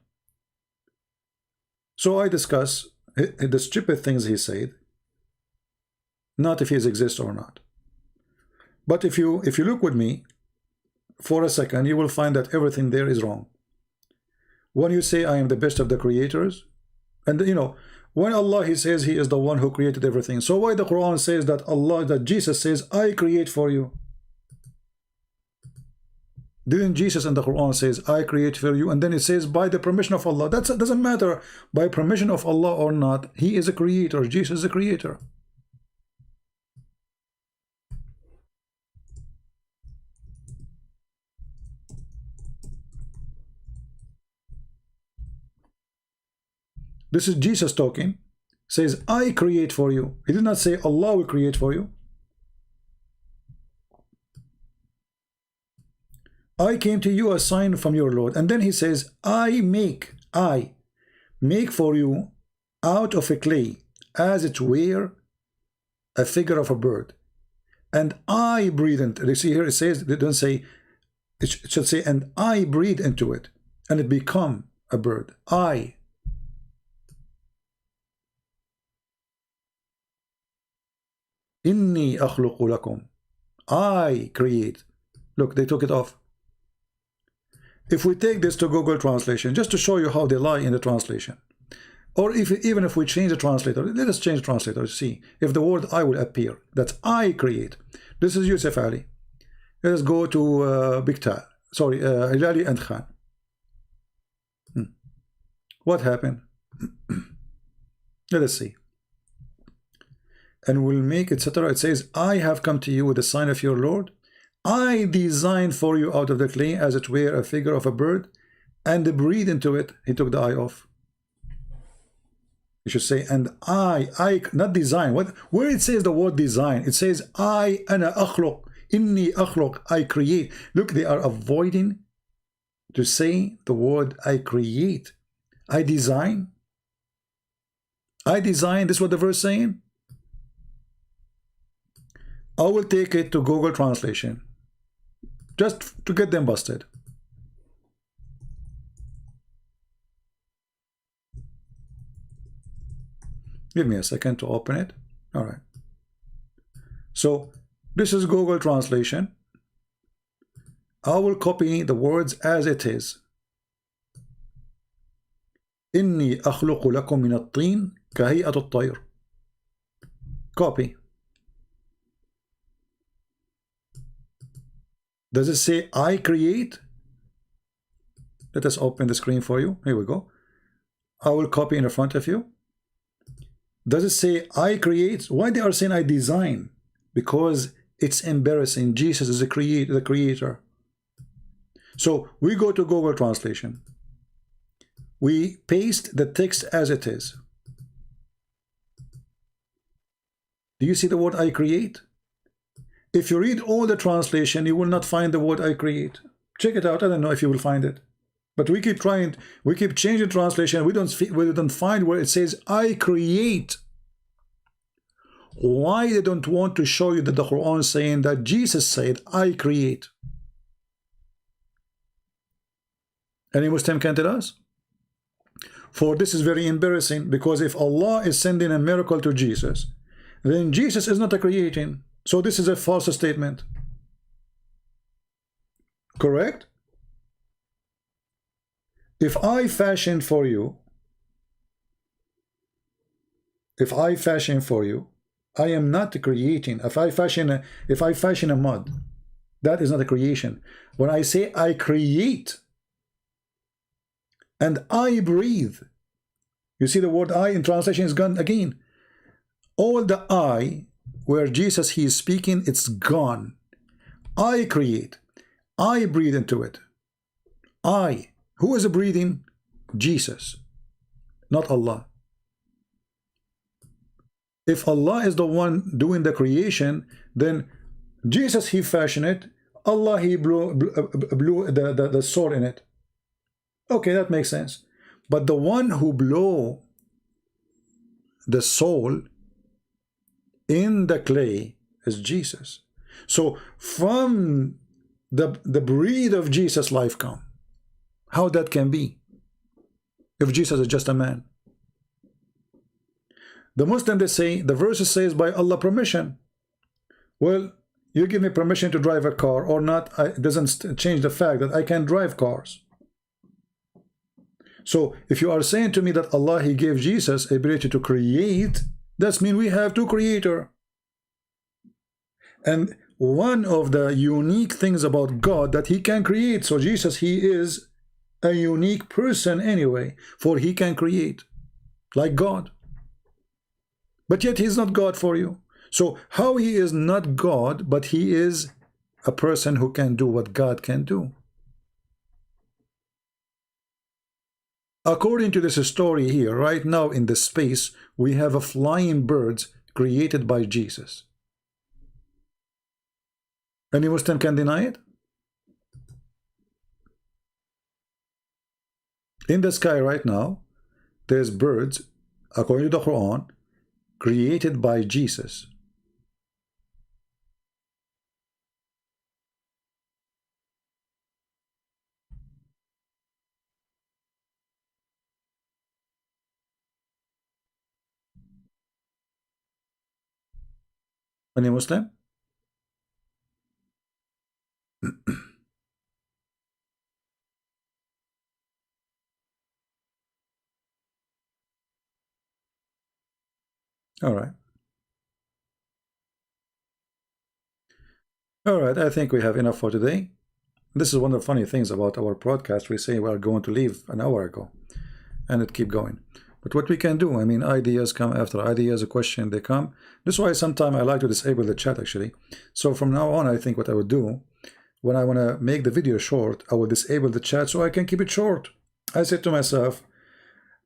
So I discuss the stupid things he said, not if he exists or not. But if you look with me for a second, you will find that everything there is wrong. When you say I am the best of the creators, And you know, when Allah he says he is the one who created everything, so why the Quran says that Jesus says I create for you? Didn't Jesus in the Quran says I create for you, and then it says by the permission of Allah? That doesn't matter by permission of Allah or not. He is a creator. Jesus is a creator. This is Jesus talking. Says I create for you. He did not say Allah will create for you. I came to you a sign from your Lord. And then he says, I make for you out of a clay, as it were a figure of a bird. And I breathe into it. You see here it says, they don't say, it should say, and I breathe into it, and it become a bird. I. Inni akhluqu lakum. I create. Look, they took it off. If we take this to Google Translation, just to show you how they lie in the translation, or even if we change the translator, let us change the translator to see if the word I will appear. That's I create. This is Yusuf Ali. Let us go to Biktal. Sorry, Hilali and Khan. What happened? Let us see. And we'll make, etc. It says, I have come to you with the sign of your Lord. I designed for you out of the clay, as it were a figure of a bird, and breathe into it. He took the I off. You should say, and I, not design. Where it says the word design, it says, I, ana akhluq, inni akhluq, I create. Look, they are avoiding to say the word I create. I design. I design. This is what the verse saying. I will take it to Google Translation, just to get them busted. Give me a second to open it. All right. So this is Google Translation. I will copy the words as it is. إني أخلق لكم من الطين كهيئة الطير. Copy. Does it say I create? Let us open the screen for you. Here we go. I will copy in the front of you. Does it say I create? Why they are saying I design? Because it's embarrassing. Jesus is the creator. So we go to Google Translation. We paste the text as it is. Do you see the word I create? If you read all the translation, you will not find the word I create. Check it out. I don't know if you will find it. But we keep trying, we keep changing translation. We don't find where it says I create. Why they don't want to show you that the Quran is saying that Jesus said I create? Any Muslim can tell us? For this is very embarrassing, because if Allah is sending a miracle to Jesus, then Jesus is not a creating. So this is a false statement. Correct? If I fashion for you, I am not creating. If I fashion a mud, that is not a creation. When I say I create and I breathe, you see the word I in translation is gone again. All the I, where Jesus he is speaking, it's gone. I create. I breathe into it. I. Who is breathing? Jesus, not Allah. If Allah is the one doing the creation, then Jesus he fashioned it. Allah he blew the soul in it. Okay, that makes sense. But the one who blew the soul in the clay is Jesus. So from the breath of Jesus life come. How that can be if Jesus is just a man? The Muslim, they say the verse says by Allah permission. Well, you give me permission to drive a car or not, it doesn't change the fact that I can drive cars. So if you are saying to me that Allah, he gave Jesus ability to create, that means we have two creator. And one of the unique things about God that he can create. So Jesus, he is a unique person anyway, for he can create like God. But yet he's not God for you. So how he is not God, but he is a person who can do what God can do? According to this story here, right now in the space, we have a flying birds created by Jesus. Any Muslim can deny it? In the sky right now, there's birds, according to the Quran, created by Jesus. Any Muslim? All right. All right, I think we have enough for today. This is one of the funny things about our broadcast. We say we are going to leave an hour ago, and it keep going. But what we can do, I mean, ideas come after ideas, a question, they come. This is why sometimes I like to disable the chat, actually. So from now on, I think what I would do, when I want to make the video short, I will disable the chat so I can keep it short. I said to myself,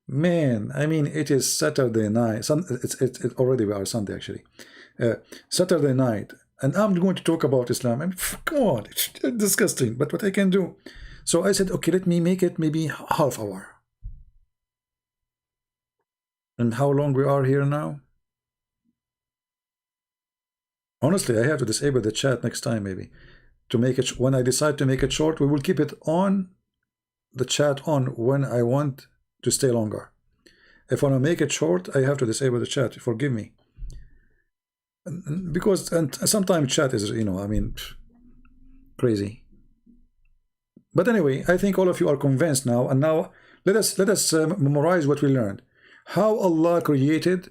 man, I mean, it is Saturday night. It's already, we are Sunday, actually. Saturday night. And I'm going to talk about Islam. I mean, come on, it's disgusting. But what I can do? So I said, okay, let me make it maybe half hour. And how long we are here now? Honestly, I have to disable the chat next time, maybe. To make it, when I decide to make it short, we will keep it on, the chat on, when I want to stay longer. If I want to make it short, I have to disable the chat. Forgive me. Because and sometimes chat is, you know, I mean, crazy. But anyway, I think all of you are convinced now, and now let us memorize what we learned. How Allah created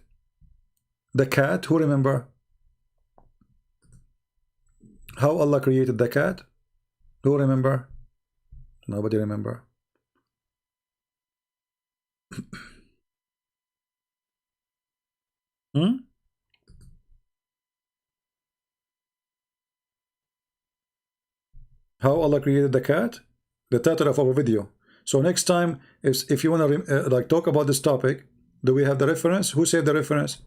the cat. Who remember? How Allah created the cat? Who remember? Nobody remember. How Allah created the cat? The title of our video. So next time, if you want to like talk about this topic, do we have the reference? Who said the reference?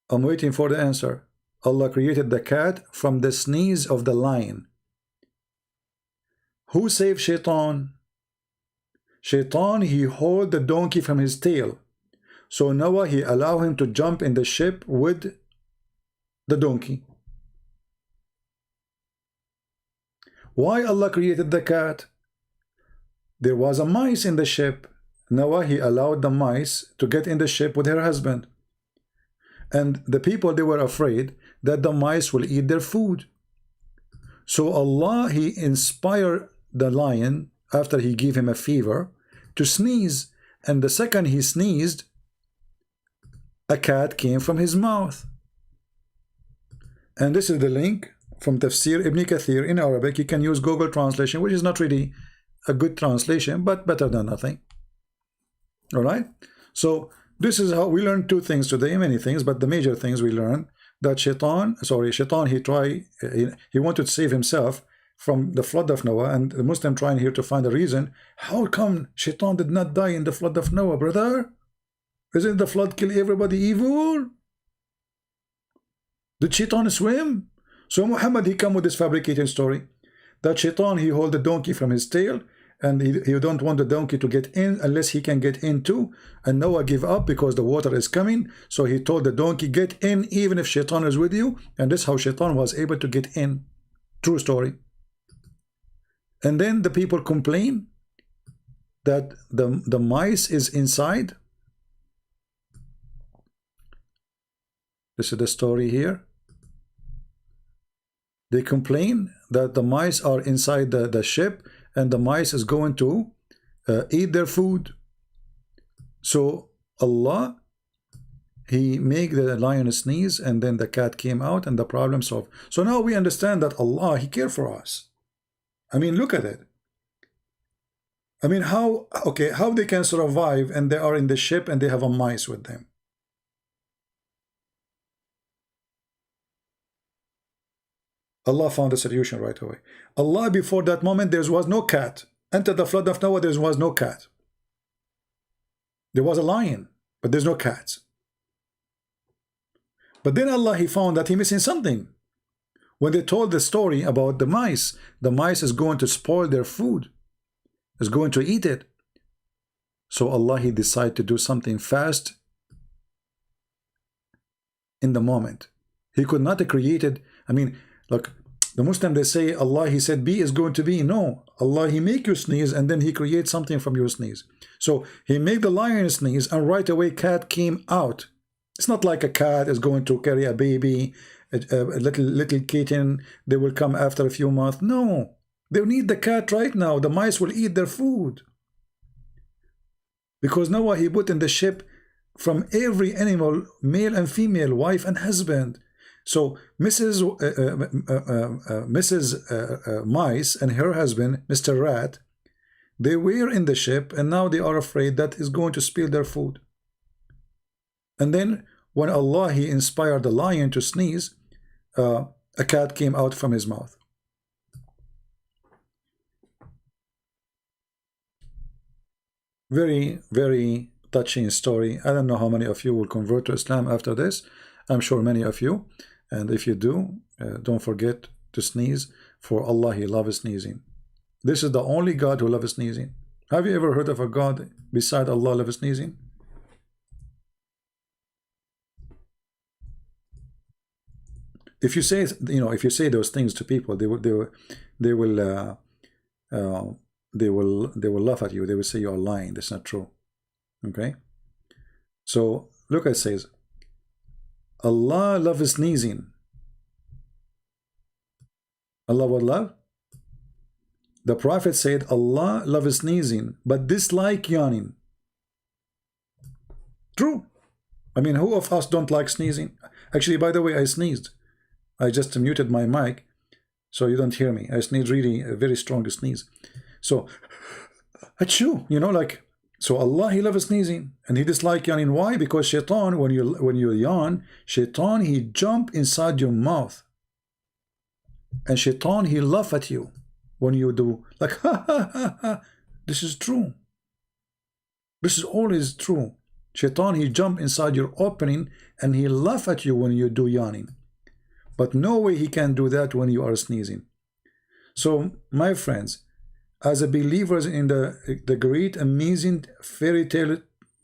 I'm waiting for the answer. Allah created the cat from the sneeze of the lion. Who saved Shaitan? Shaitan, he hold the donkey from his tail. So Noah, he allowed him to jump in the ship with the donkey. Why Allah created the cat? There was a mice in the ship. Noah, he allowed the mice to get in the ship with her husband. And the people, they were afraid that the mice will eat their food. So Allah, he inspired the lion after he gave him a fever to sneeze. And the second he sneezed, a cat came from his mouth. And this is the link from Tafsir Ibn Kathir in Arabic. You can use Google translation, which is not really a good translation, but better than nothing. All right. So this is how we learned two things today, many things, but the major things we learned that Shaitan, he wanted to save himself from the flood of Noah, and the Muslim trying here to find a reason. How come Shaitan did not die in the flood of Noah, brother? Isn't the flood kill everybody evil? Did Shaitan swim? So Muhammad, he come with this fabricated story that Shaitan, he hold the donkey from his tail, and he don't want the donkey to get in unless he can get in too. And Noah give up because the water is coming. So he told the donkey, get in even if Shaitan is with you. And this is how Shaitan was able to get in. True story. And then the people complain that the mice is inside. This is the story here. They complain that the mice are inside the ship, and the mice is going to eat their food. So Allah, He made the lion sneeze, and then the cat came out, and the problem solved. So now we understand that Allah, He cared for us. I mean, look at it. I mean, how they can survive, and they are in the ship and they have a mice with them? Allah found a solution right away. Allah, before that moment, there was no cat. Enter the flood of Noah, there was no cat. There was a lion, but there's no cats. But then Allah, He found that He missing something. When they told the story about the mice is going to spoil their food, is going to eat it. So Allah, He decided to do something fast in the moment. He could not have created, I mean, look, the Muslim, they say Allah, He said B is going to be. No, Allah, He make you sneeze, and then He creates something from your sneeze. So He made the lion sneeze, and right away cat came out. It's not like a cat is going to carry a baby, a little kitten, they will come after a few months. No, they need the cat right now. The mice will eat their food. Because Noah, he put in the ship from every animal, male and female, wife and husband. So Mrs. Mice and her husband, Mr. Rat, they were in the ship, and now they are afraid that is going to spill their food. And then when Allah, He inspired the lion to sneeze, a cat came out from his mouth. Very, very touching story. I don't know how many of you will convert to Islam after this. I'm sure many of you. And if you do, don't forget to sneeze, for Allah, He loves sneezing. This is the only God who loves sneezing. Have you ever heard of a God beside Allah loves sneezing? If you say, if you say those things to people, they will laugh at you. They will say you are lying. That's not true. Okay. So look, it says, Allah loves sneezing. Allah what love? The Prophet said, Allah loves sneezing, but dislike yawning. True. I mean, who of us don't like sneezing? Actually, by the way, I sneezed. I just muted my mic, so you don't hear me. I sneezed really a very strong sneeze. So, achoo, so Allah, He loves sneezing, and He dislikes yawning. Why? Because shaitan, when you yawn, shaitan, he jump inside your mouth. And shaitan, he laugh at you when you do, like, ha, ha, ha, ha. This is true. This is always true. Shaitan, he jump inside your opening, and he laugh at you when you do yawning. But no way he can do that when you are sneezing. So, my friends, as a believers in the great, amazing fairy tale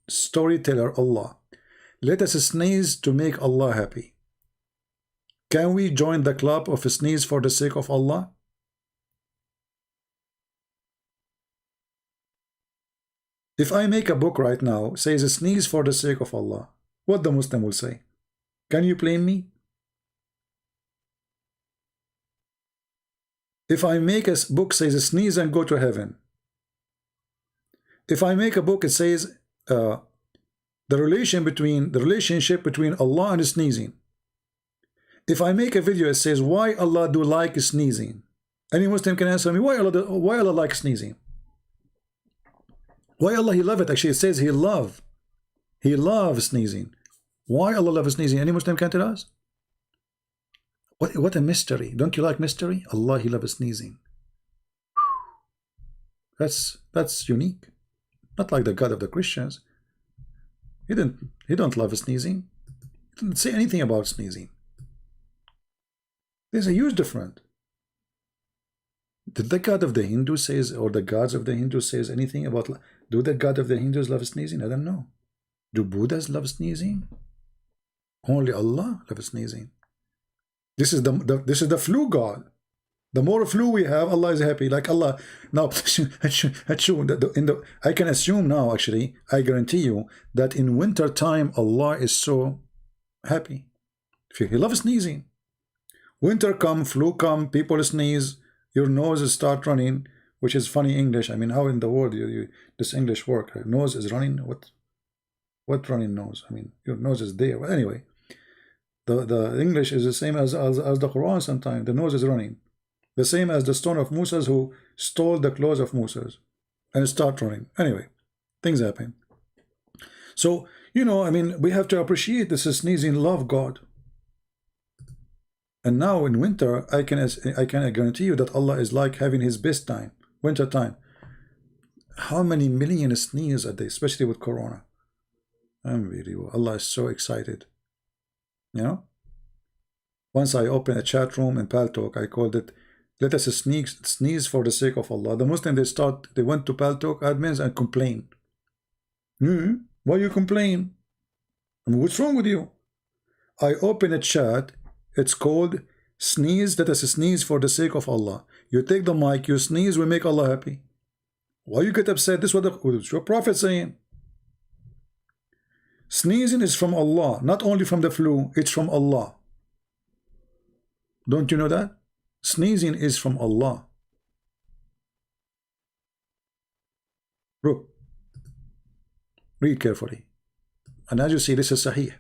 storyteller Allah, let us sneeze to make Allah happy. Can we join the club of sneeze for the sake of Allah? If I make a book right now, says sneeze for the sake of Allah, what the Muslim will say? Can you blame me? If I make a book says sneeze and go to heaven. If I make a book, it says the relationship between Allah and sneezing. If I make a video, it says why Allah do like sneezing. Any Muslim can answer me, why Allah like sneezing? Why Allah, He love it? Actually, it says He loves sneezing. Why Allah loves sneezing? Any Muslim can tell us? What a mystery. Don't you like mystery? Allah, He loves sneezing. That's unique. Not like the God of the Christians. He don't love sneezing. He didn't say anything about sneezing. There's a huge difference. Did the God of the Hindus says, or the gods of the Hindus says anything about, do the God of the Hindus love sneezing? I don't know. Do Buddhas love sneezing? Only Allah loves sneezing. This is the flu God. The more flu we have, Allah is happy. Like Allah now, I can assume now. Actually, I guarantee you that in winter time, Allah is so happy. He loves sneezing. Winter come, flu come, people sneeze, your nose start running, which is funny English. I mean, how in the world this English work? Right? Nose is running. What running nose? I mean, your nose is there. But anyway, the English is the same as the Quran. Sometimes the nose is running, the same as the stone of Moses who stole the clothes of Moses and start running. Anyway, things happen. So I mean, we have to appreciate this sneezing. Love God. And now in winter, I can guarantee you that Allah is like having His best time, winter time. How many million sneeze a day, especially with Corona? Unbelievable. Allah is so excited. Once I opened a chat room in Paltalk, I called it, "Let us sneeze for the sake of Allah." The Muslims, they went to Paltalk admins and complain. Why you complain? I mean, what's wrong with you? I open a chat. It's called "Sneeze, let us sneeze for the sake of Allah." You take the mic, you sneeze, we make Allah happy. Why you get upset? This is what your Prophet saying. Sneezing is from Allah, not only from the flu, it's from Allah. Don't you know that? Sneezing is from Allah. Look, read carefully. And as you see, this is Sahih.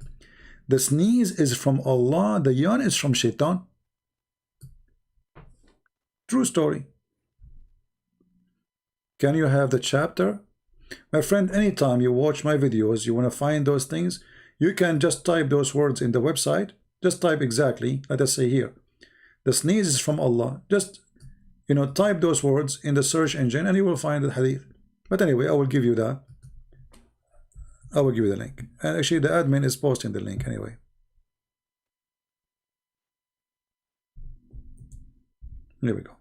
The sneeze is from Allah, the yawn is from Shaitan. True story. Can you have the chapter? My friend, anytime you watch my videos, you want to find those things, you can just type those words in the website. Just type exactly, let us say here, the sneeze is from Allah. Just, type those words in the search engine and you will find the hadith. But anyway, I will give you that. I will give you the link. And actually, the admin is posting the link anyway. There we go.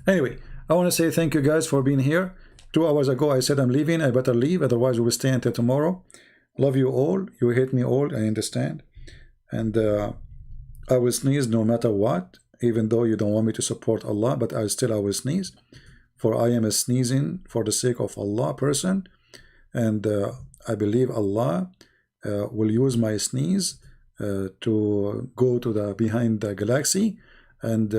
Anyway, I want to say thank you guys for being here. 2 hours ago, I said I'm leaving. I better leave. Otherwise, we will stay until tomorrow. Love you all. You hate me all. I understand. And I will sneeze no matter what, even though you don't want me to support Allah, but I will sneeze. For I am a sneezing for the sake of Allah person. And I believe Allah will use my sneeze to go to the behind the galaxy. And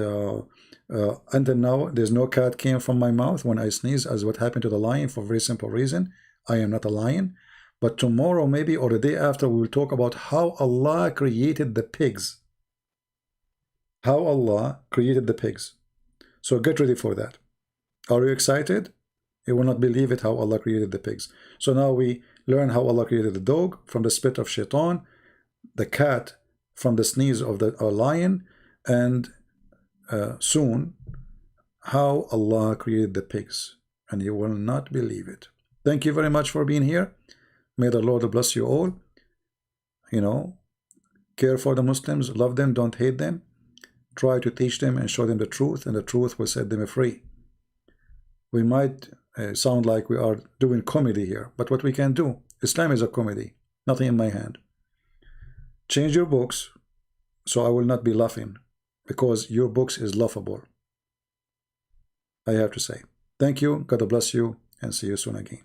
until now, there's no cat came from my mouth when I sneeze, as what happened to the lion, for a very simple reason. I am not a lion. But tomorrow, maybe, or the day after, we will talk about how Allah created the pigs. How Allah created the pigs. So get ready for that. Are you excited? You will not believe it how Allah created the pigs. So now we learn how Allah created the dog from the spit of Shaitan, the cat from the sneeze of the lion, and soon how Allah created the pigs. And you will not believe it. Thank you very much for being here. May the Lord bless you all. Care for the Muslims, love them, don't hate them. Try to teach them and show them the truth, and the truth will set them free. We might sound like we are doing comedy here, but what we can do, Islam is a comedy, nothing in my hand. Change your books so I will not be laughing, because your books is laughable. I have to say. Thank you, God bless you, and see you soon again.